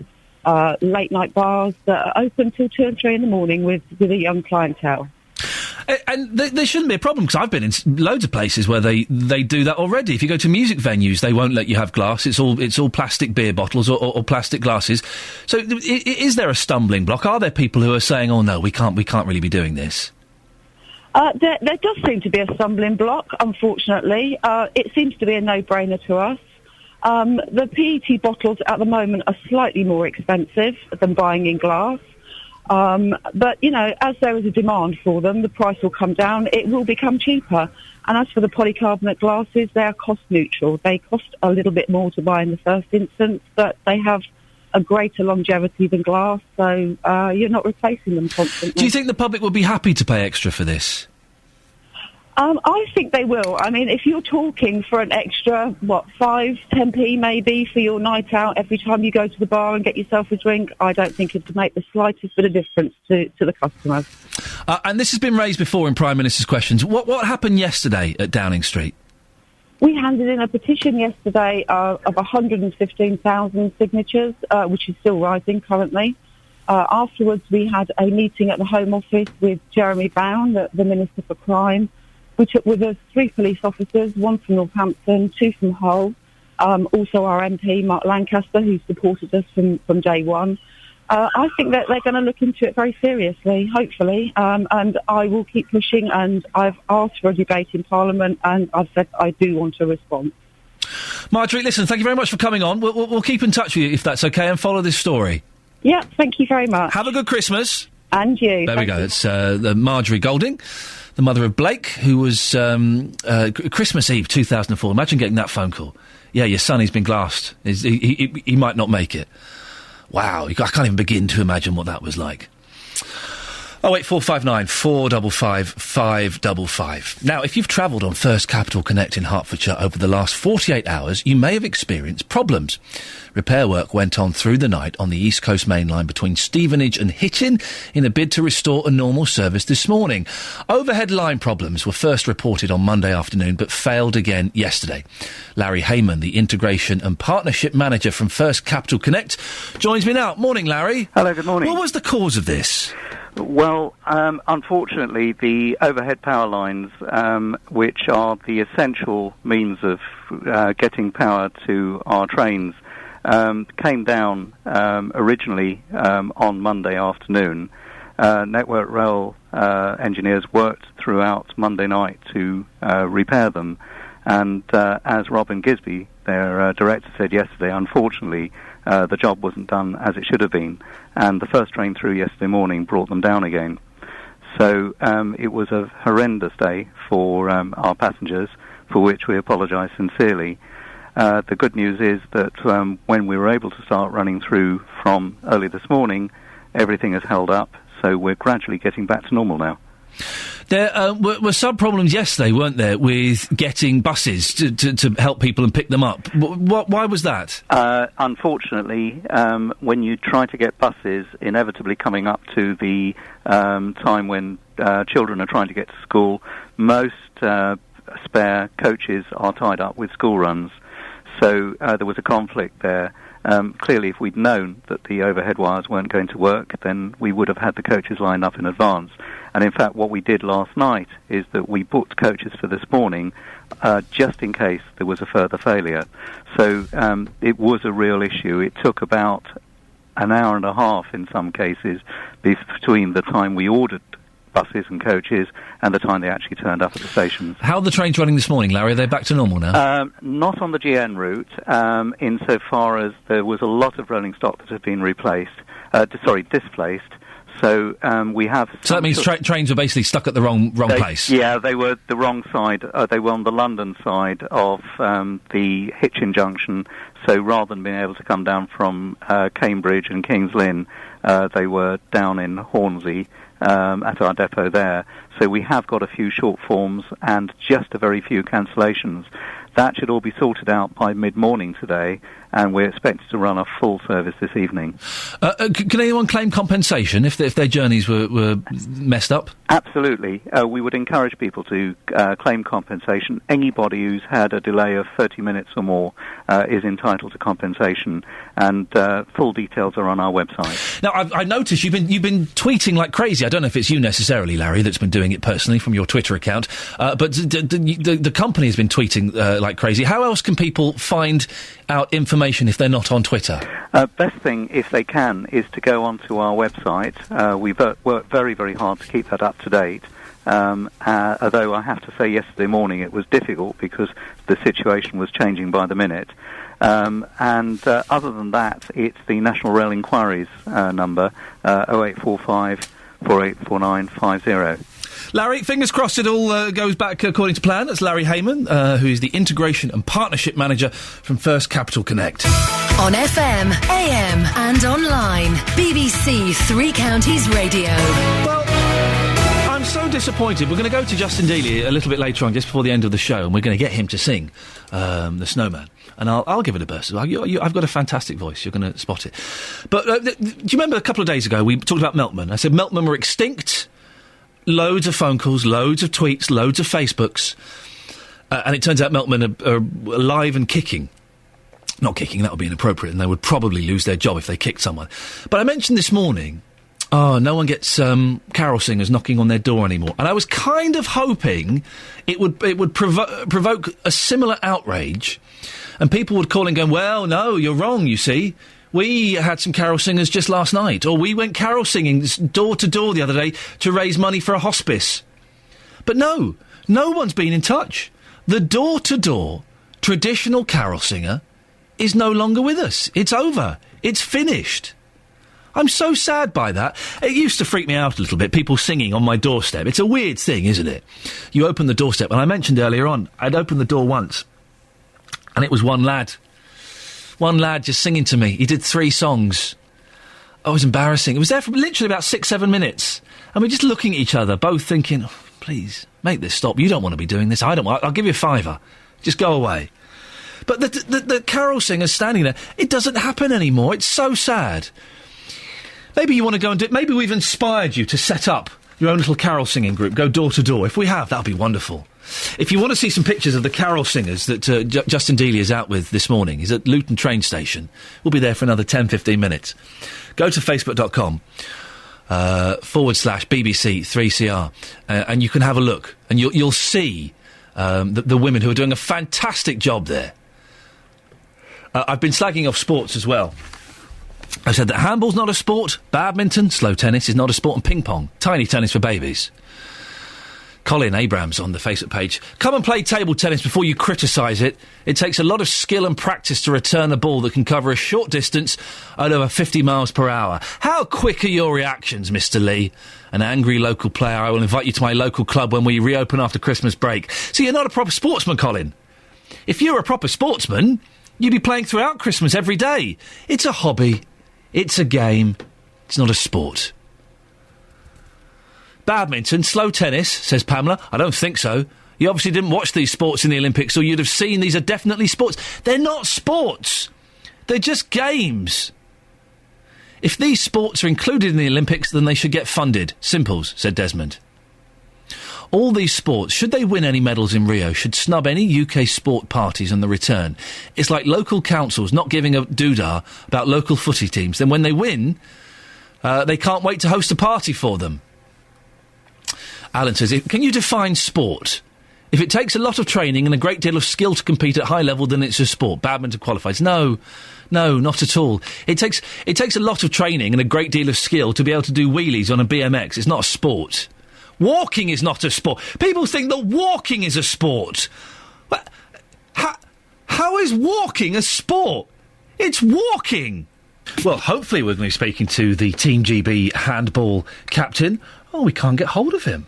late night bars that are open till 2 and 3 in the morning with a young clientele. And there shouldn't be a problem, because I've been in loads of places where they do that already. If you go to music venues, they won't let you have glass. It's all plastic beer bottles or plastic glasses. So is there a stumbling block? Are there people who are saying, "Oh no, we can't really be doing this"? There does seem to be a stumbling block, unfortunately. It seems to be a no-brainer to us. The PET bottles at the moment are slightly more expensive than buying in glass. But, you know, as there is a demand for them, the price will come down. It will become cheaper. And as for the polycarbonate glasses, they are cost neutral. They cost a little bit more to buy in the first instance, but they have a greater longevity than glass, so you're not replacing them constantly. Do you think the public will be happy to pay extra for this? I think they will. I mean, if you're talking for an extra, 5, 10p maybe for your night out every time you go to the bar and get yourself a drink, I don't think it would make the slightest bit of difference to the customers. And this has been raised before in Prime Minister's questions. What happened yesterday at Downing Street? We handed in a petition yesterday of 115,000 signatures, which is still rising currently. Afterwards, we had a meeting at the Home Office with Jeremy Bowen, the Minister for Crime. We took with us 3 police officers, 1 from Northampton, 2 from Hull, also our MP, Mark Lancaster, who supported us from day one. I think that they're going to look into it very seriously, hopefully, and I will keep pushing, and I've asked for a debate in Parliament, and I've said I do want a response. Marjorie, listen, thank you very much for coming on. We'll keep in touch with you, if that's OK, and follow this story. Yeah, thank you very much. Have a good Christmas. And you. There we go. It's the Marjorie Golding, the mother of Blake, who was Christmas Eve 2004. Imagine getting that phone call. Yeah, your son, he's been glassed. He might not make it. Wow, I can't even begin to imagine what that was like. 08459 455 555. Now, if you've travelled on First Capital Connect in Hertfordshire over the last 48 hours, you may have experienced problems. Repair work went on through the night on the East Coast Main Line between Stevenage and Hitchin in a bid to restore a normal service this morning. Overhead line problems were first reported on Monday afternoon but failed again yesterday. Larry Heyman, the Integration and Partnership Manager from First Capital Connect, joins me now. Morning, Larry. Hello, good morning. What was the cause of this? Well, unfortunately, the overhead power lines, which are the essential means of getting power to our trains, came down originally on Monday afternoon. Network Rail engineers worked throughout Monday night to repair them, and as Robin Gisby, their director, said yesterday, unfortunately, the job wasn't done as it should have been, and the first train through yesterday morning brought them down again. So it was a horrendous day for our passengers, for which we apologise sincerely. The good news is that when we were able to start running through from early this morning, everything has held up, so we're gradually getting back to normal now. There were some problems yesterday, weren't there, with getting buses to help people and pick them up. Why was that? Unfortunately, when you try to get buses, inevitably coming up to the time when children are trying to get to school, most spare coaches are tied up with school runs. So there was a conflict there. Clearly, if we'd known that the overhead wires weren't going to work, then we would have had the coaches lined up in advance. And in fact, what we did last night is that we booked coaches for this morning just in case there was a further failure. So it was a real issue. It took about an hour and a half in some cases between the time we ordered buses and coaches and the time they actually turned up at the stations. How are the trains running this morning, Larry? Are they back to normal now? Not on the GN route, insofar as there was a lot of rolling stock that had been displaced. So we have. So that means trains were basically stuck at the wrong place. Yeah, they were the wrong side. They were on the London side of the Hitchin junction. So rather than being able to come down from Cambridge and Kings Lynn, they were down in Hornsey at our depot there. So we have got a few short forms and just a very few cancellations. That should all be sorted out by mid-morning today, and we're expected to run a full service this evening. Can anyone claim compensation if their journeys were messed up? Absolutely. We would encourage people to claim compensation. Anybody who's had a delay of 30 minutes or more is entitled to compensation, and full details are on our website. Now, I noticed you've been tweeting like crazy. I don't know if it's you necessarily, Larry, that's been doing it personally from your Twitter account, but the company has been tweeting like crazy. How else can people find out information if they're not on Twitter? Best thing, if they can, is to go onto our website. We've worked very, very hard to keep that up to date. Although I have to say yesterday morning it was difficult because the situation was changing by the minute. And other than that, it's the National Rail Inquiries number, 0845 484950. Larry, fingers crossed it all goes back according to plan. That's Larry Heyman, who is the Integration and Partnership Manager from First Capital Connect. On FM, AM and online. BBC Three Counties Radio. Well, I'm so disappointed. We're going to go to Justin Dealey a little bit later on, just before the end of the show, and we're going to get him to sing The Snowman. And I'll give it a burst. I've got a fantastic voice. You're going to spot it. But do you remember a couple of days ago we talked about Melkman? I said Melkman were extinct. Loads of phone calls, loads of tweets, loads of Facebooks. And it turns out Melkman are alive and kicking. Not kicking, that would be inappropriate, and they would probably lose their job if they kicked someone. But I mentioned this morning, no one gets carol singers knocking on their door anymore. And I was kind of hoping it would provoke a similar outrage, and people would call and go, well, no, you're wrong, you see. We had some carol singers just last night, or we went carol singing door to door the other day to raise money for a hospice. But no one's been in touch. The door-to-door traditional carol singer is no longer with us. It's over. It's finished. I'm so sad by that. It used to freak me out a little bit, people singing on my doorstep. It's a weird thing, isn't it? You open the doorstep, and I mentioned earlier on, I'd opened the door once, and it was one lad just singing to me. He did 3 songs. Oh, it was embarrassing. It was there for literally about 6-7 minutes. And we're just looking at each other, both thinking, oh, please, make this stop. You don't want to be doing this. I don't want... I'll give you a £5. Just go away. But the carol singers standing there, it doesn't happen anymore. It's so sad. Maybe you want to go and do... Maybe we've inspired you to set up your own little carol singing group. Go door to door. If we have, that'll be wonderful. If you want to see some pictures of the carol singers that Justin Dealey is out with this morning, he's at Luton train station. We'll be there for another 10-15 minutes. Go to facebook.com /BBC3CR and you can have a look and you'll see the women who are doing a fantastic job there. I've been slagging off sports as well. I said that handball's not a sport, badminton, slow tennis is not a sport, and ping pong, tiny tennis for babies. Colin Abrams on the Facebook page. Come and play table tennis before you criticise it. It takes a lot of skill and practice to return a ball that can cover a short distance at over 50 miles per hour. How quick are your reactions, Mr. Lee? An angry local player. I will invite you to my local club when we reopen after Christmas break. So you're not a proper sportsman, Colin. If you were a proper sportsman, you'd be playing throughout Christmas every day. It's a hobby. It's a game. It's not a sport. Badminton, slow tennis, says Pamela. I don't think so. You obviously didn't watch these sports in the Olympics, or you'd have seen these are definitely sports. They're not sports. They're just games. If these sports are included in the Olympics, then they should get funded. Simples, said Desmond. All these sports, should they win any medals in Rio, should snub any UK sport parties on the return. It's like local councils not giving a doodah about local footy teams. Then when they win, they can't wait to host a party for them. Alan says, can you define sport? If it takes a lot of training and a great deal of skill to compete at high level, then it's a sport. Badminton qualifies. No, not at all. It takes a lot of training and a great deal of skill to be able to do wheelies on a BMX. It's not a sport. Walking is not a sport. People think that walking is a sport. How is walking a sport? It's walking. Well, hopefully we're going to be speaking to the Team GB handball captain. Oh, we can't get hold of him.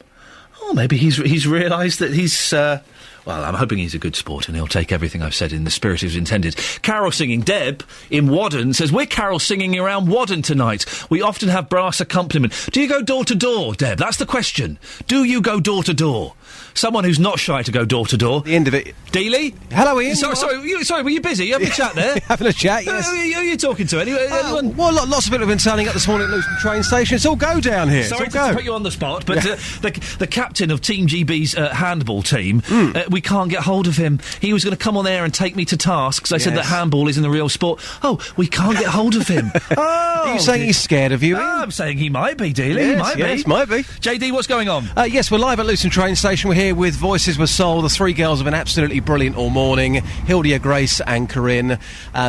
Oh, maybe he's realised that he's... well, I'm hoping he's a good sport and he'll take everything I've said in the spirit it was intended. Carol singing. Deb in Wadden says, we're carol singing around Wadden tonight. We often have brass accompaniment. Do you go door to door, Deb? That's the question. Do you go door to door? Someone who's not shy to go door to door. The end of it. Dealey? Hello, Ian. Sorry, were you busy? You having a chat there? Having a chat, yes. Who are you talking to? Anyone? Well, lots of people have been turning up this morning at Luton train station. It's all go down here. Sorry to put you on the spot, but the captain of Team GB's handball team, we can't get hold of him. He was going to come on air and take me to task because I said that handball isn't a real sport. Oh, we can't get hold of him. Are you saying he's scared of you, Ian? I'm saying he might be, Dealey. Yes, might be. JD, what's going on? Yes, we're live at Luton train station. We're here with Voices with Soul. The three girls have been absolutely brilliant all morning. Hildia, Grace and Corinne.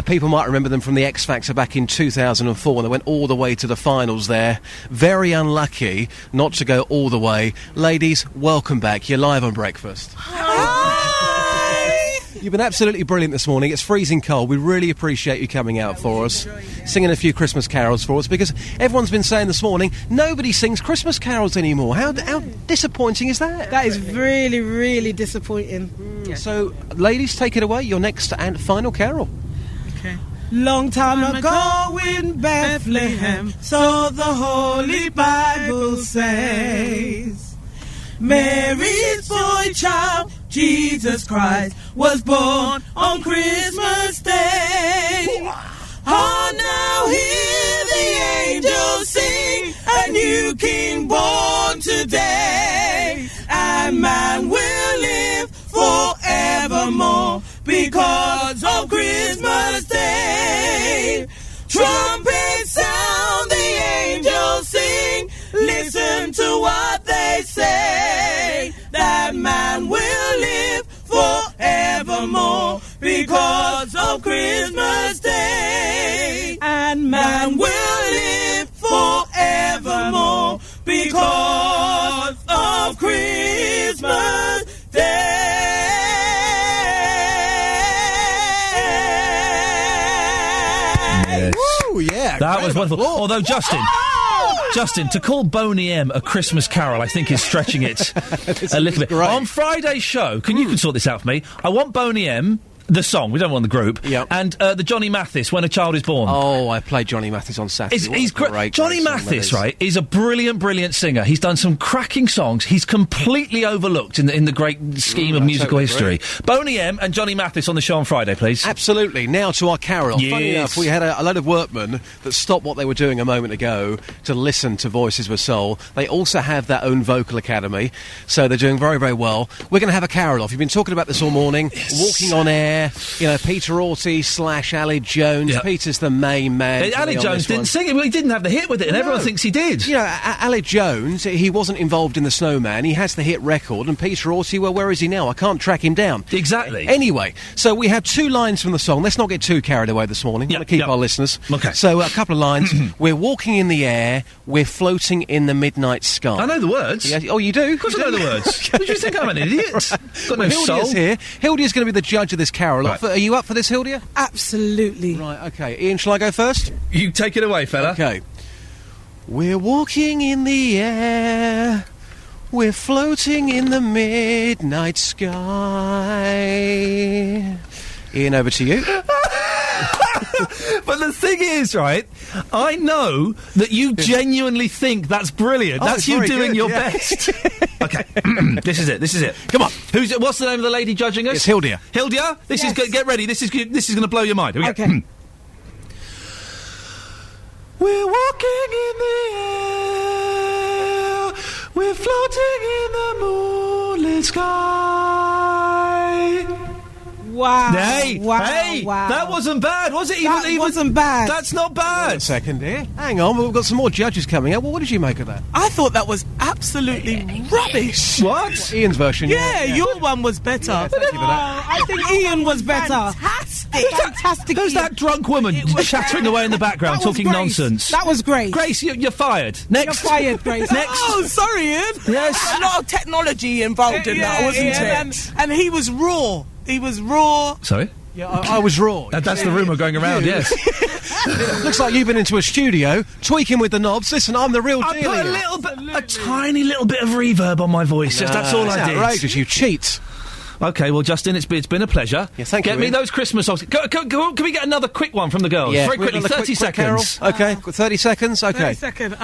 People might remember them from the X Factor back in 2004 when they went all the way to the finals there. Very unlucky not to go all the way. Ladies, welcome back. You're live on Breakfast. You've been absolutely brilliant this morning. It's freezing cold. We really appreciate you coming out for us, singing a few Christmas carols for us, because everyone's been saying this morning, nobody sings Christmas carols anymore. How disappointing is that? That is really, really disappointing. Yeah. So, ladies, take it away. Your next and final carol. Okay. Long time ago in Bethlehem, so the Holy Bible says, Mary's boy child, Jesus Christ, was born on Christmas Day. Oh, now hear the angels sing, a new king born today. And man will live forevermore because of Christmas Day. Trumpets sound, the angels sing, listen to what they say. That man will live forevermore because of Christmas Day. And man will live forevermore because of Christmas Day. Yes. Woo, yeah. That was wonderful. Although, Justin, to call Boney M a Christmas carol, I think is stretching it a little bit. Great. On Friday's show, you can sort this out for me. I want Boney M The song, we don't want the group. Yep. And the Johnny Mathis, When a Child is Born. Oh, I played Johnny Mathis on Saturday. He's great. Johnny Mathis, right, is a brilliant singer. He's done some cracking songs. He's completely overlooked in the great scheme of musical history. Boney M and Johnny Mathis on the show on Friday, please. Absolutely. Now to our carol. Yes. Funny enough, we had a load of workmen that stopped what they were doing a moment ago to listen to Voices with Soul. They also have their own vocal academy, so they're doing very, very well. We're going to have a carol off. You've been talking about this all morning. Yes. Walking on Air, Peter Orty / Ali Jones. Yep. Peter's the main man. Ali Jones didn't sing it. Well, he didn't have the hit with it, and everyone thinks he did. Ali Jones, he wasn't involved in the Snowman. He has the hit record, and Peter Orty, well, where is he now? I can't track him down. Exactly. Anyway, so we have 2 lines from the song. Let's not get too carried away this morning. We want to keep our listeners. Okay. So a couple of lines. We're walking in the air. We're floating in the midnight sky. I know the words. Yeah. Oh, you do? Of course I know the words. What do you think I'm an idiot? Right. Got no Hildia's soul. here. Hildia's going to be the judge of this carol. Right. Are you up for this, Hildia? Absolutely. Right, okay. Ian, shall I go first? You take it away, fella. Okay. We're walking in the air. We're floating in the midnight sky. Ian, over to you. But the thing is, right, I know that you genuinely think that's brilliant. That's you doing your best. Okay, this is it. Come on. What's the name of the lady judging us? It's Hildia. Hildia? This is good. Get ready. This is going to blow your mind. Okay. We're walking in the air. We're floating in the moonlit sky. Wow. Hey, that wasn't bad, was it? That wasn't bad. That's not bad. Wait a second here. Hang on, we've got some more judges coming up. Well, what did you make of that? I thought that was absolutely rubbish. What? Ian's version. Yeah, your one was better. Yeah, thank you for that. I think Ian was better. Fantastic. Who's that drunk woman chattering away in the background, talking nonsense? That was great. Grace, you're fired. Next. You're fired, Grace. Next. Oh, sorry, Ian. Yes. A lot of technology involved in that, wasn't it? And he was raw. He was raw. Sorry? Yeah, I was raw. That's the rumour going around, yes. Looks like you've been into a studio, tweaking with the knobs. Listen, I'm the real deal. I put a tiny little bit of reverb on my voice. That's all I did. Outrageous, you cheat. Okay, well, Justin, it's been a pleasure. Yeah, thank you. Get me those Christmas songs. Can we get another quick one from the girls? Yeah. Very quickly, 30 seconds. Okay, 30 seconds, okay. 30 seconds,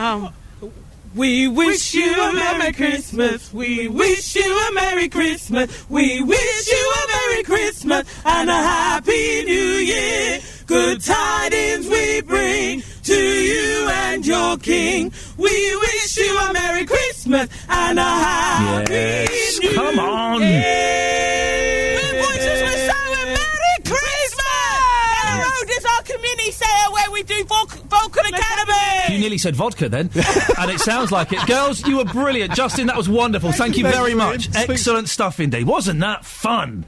we wish you a Merry Christmas. We wish you a Merry Christmas. We wish you a Merry Christmas and a Happy New Year. Good tidings we bring to you and your King. We wish you a Merry Christmas and a Happy New Year. Come on. Good Voices with Soul and Merry Christmas. Hello, this is our community centre where we do Vocal Academy. You nearly said vodka then, and it sounds like it. Girls, you were brilliant. Justin, that was wonderful. Thank you very much. Excellent stuff indeed. Wasn't that fun?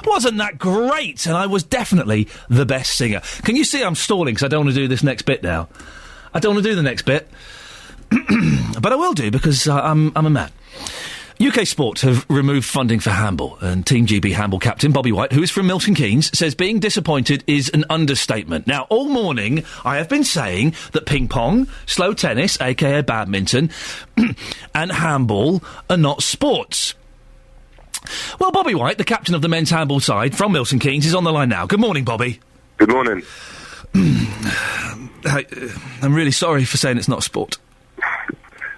Wasn't that great? And I was definitely the best singer. Can you see I'm stalling because I don't want to do this next bit now? I don't want to do the next bit. But I will do because I'm a man. UK Sport have removed funding for handball, and Team GB handball captain Bobby White, who is from Milton Keynes, says being disappointed is an understatement. Now, all morning I have been saying that ping pong, slow tennis, aka badminton, and handball are not sports. Well, Bobby White, the captain of the men's handball side from Milton Keynes, is on the line now. Good morning, Bobby. Good morning. I'm really sorry for saying it's not a sport.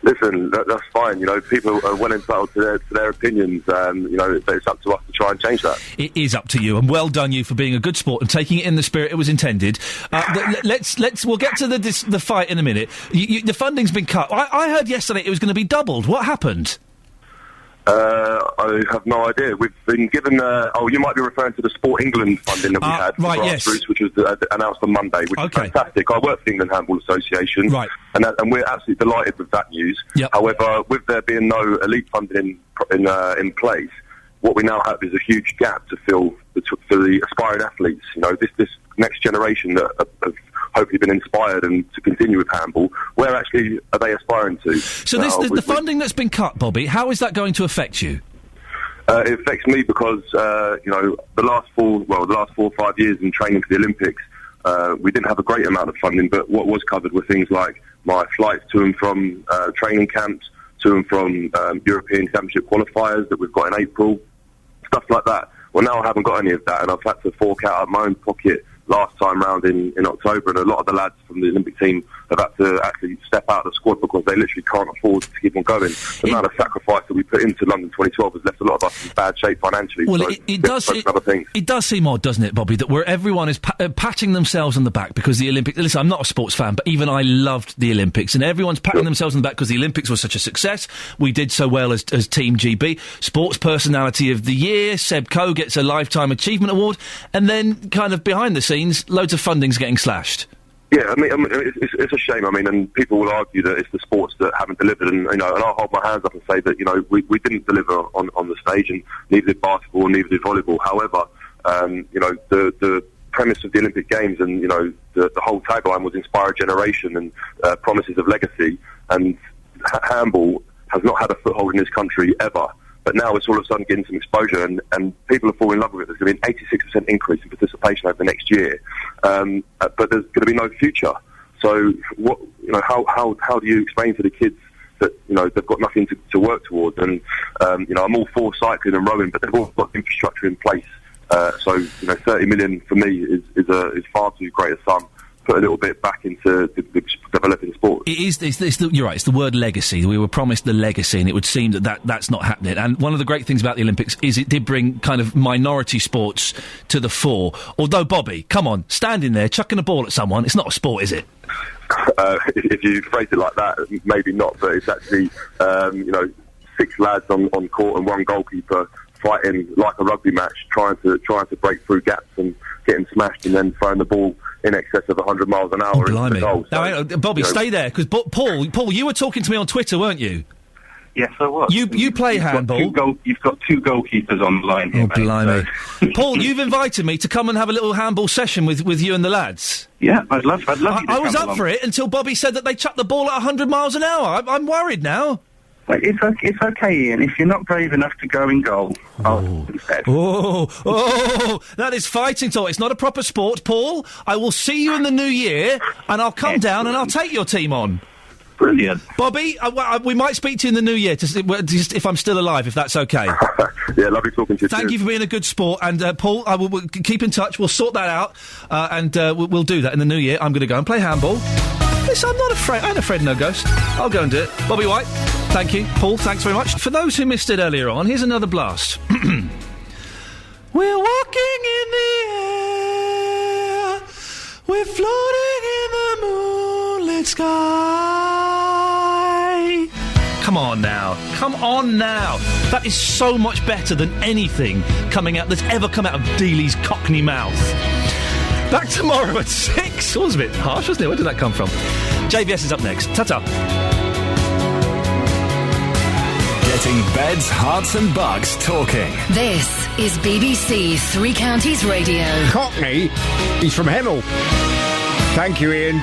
Listen, that's fine. You know, people are well entitled to their opinions. You know, it's up to us to try and change that. It is up to you, and well done you for being a good sport and taking it in the spirit it was intended. We'll get to the fight in a minute. The funding's been cut. I heard yesterday it was going to be doubled. What happened? I have no idea. We've been given... you might be referring to the Sport England funding that we had for grassroots, which was announced on Monday, which is fantastic. I work for the England Handball Association, and we're absolutely delighted with that news. Yep. However, with there being no elite funding in place, what we now have is a huge gap to fill for the aspiring athletes. You know, this next generation that have hopefully been inspired and to continue with handball, where actually are they aspiring to? So the funding that's been cut, Bobby, how is that going to affect you? It affects me because, you know, the last 4 or 5 years in training for the Olympics, we didn't have a great amount of funding, but what was covered were things like my flights to and from training camps, to and from European Championship qualifiers that we've got in April, stuff like that. Well, now I haven't got any of that, and I've had to fork out of my own pocket last time round in October, and a lot of the lads from the Olympic team have had to actually step out of the squad because they literally can't afford to keep on going. The amount of sacrifice that we put into London 2012 has left a lot of us in bad shape financially. Well, so it does seem odd, doesn't it, Bobby, that where everyone is patting themselves on the back because the Olympics... Listen, I'm not a sports fan, but even I loved the Olympics, and everyone's patting themselves on the back because the Olympics was such a success. We did so well as Team GB. Sports Personality of the Year, Seb Coe gets a Lifetime Achievement Award, and then, kind of behind the scenes, loads of funding's getting slashed. Yeah, I mean it's a shame. I mean, and people will argue that it's the sports that haven't delivered, and and I'll hold my hands up and say that we didn't deliver on the stage, and neither did basketball, and neither did volleyball. However, the premise of the Olympic Games and the whole tagline was inspire a generation and promises of legacy, and handball has not had a foothold in this country ever. But now it's all of a sudden getting some exposure, and people are falling in love with it. There's going to be an 86% increase in participation over the next year, but there's going to be no future. So, how do you explain to the kids that they've got nothing to work towards? And I'm all for cycling and rowing, but they've all got infrastructure in place. So 30 million for me is far too great a sum. Put a little bit back into developing sport. You're right, it's the word legacy. We were promised the legacy, and it would seem that's not happening. And one of the great things about the Olympics is it did bring kind of minority sports to the fore. Although, Bobby, come on, standing there, chucking a ball at someone, it's not a sport, is it? If you phrase it like that, maybe not, but it's actually, 6 lads on court and 1 goalkeeper fighting like a rugby match, trying to break through gaps and getting smashed, and then throwing the ball in excess of 100 miles an hour into the goal. So, Bobby, stay there, because Paul, you were talking to me on Twitter, weren't you? Yes, I was. You play handball. You've got 2 goalkeepers on the line here, mate. Blimey. So. Paul, you've invited me to come and have a little handball session with you and the lads. Yeah, I'd love you to I was come up along. for it until Bobby said that they chucked the ball at 100 miles an hour. I'm worried now. It's okay, Ian. If you're not brave enough to go in goal, instead. That is fighting talk. It's not a proper sport, Paul. I will see you in the new year, and I'll come down and I'll take your team on. Brilliant. Bobby, we might speak to you in the new year, just if I'm still alive, if that's okay. Yeah, lovely talking to you. Thank you for being a good sport. And, Paul, we'll keep in touch. We'll sort that out, and we'll do that in the new year. I'm going to go and play handball. Listen, I'm not afraid. I ain't afraid of no ghost. I'll go and do it. Bobby White, thank you. Paul, thanks very much. For those who missed it earlier on, here's another blast. We're walking in the air. We're floating in the moonlit sky. Come on now. Come on now. That is so much better than anything that's ever come out of Dealey's cockney mouth. Back tomorrow at 6. That was a bit harsh, wasn't it? Where did that come from? JVS is up next. Ta-ta. Getting beds, hearts and bucks talking. This is BBC Three Counties Radio. Cockney? He's from Hemel. Thank you, Ian.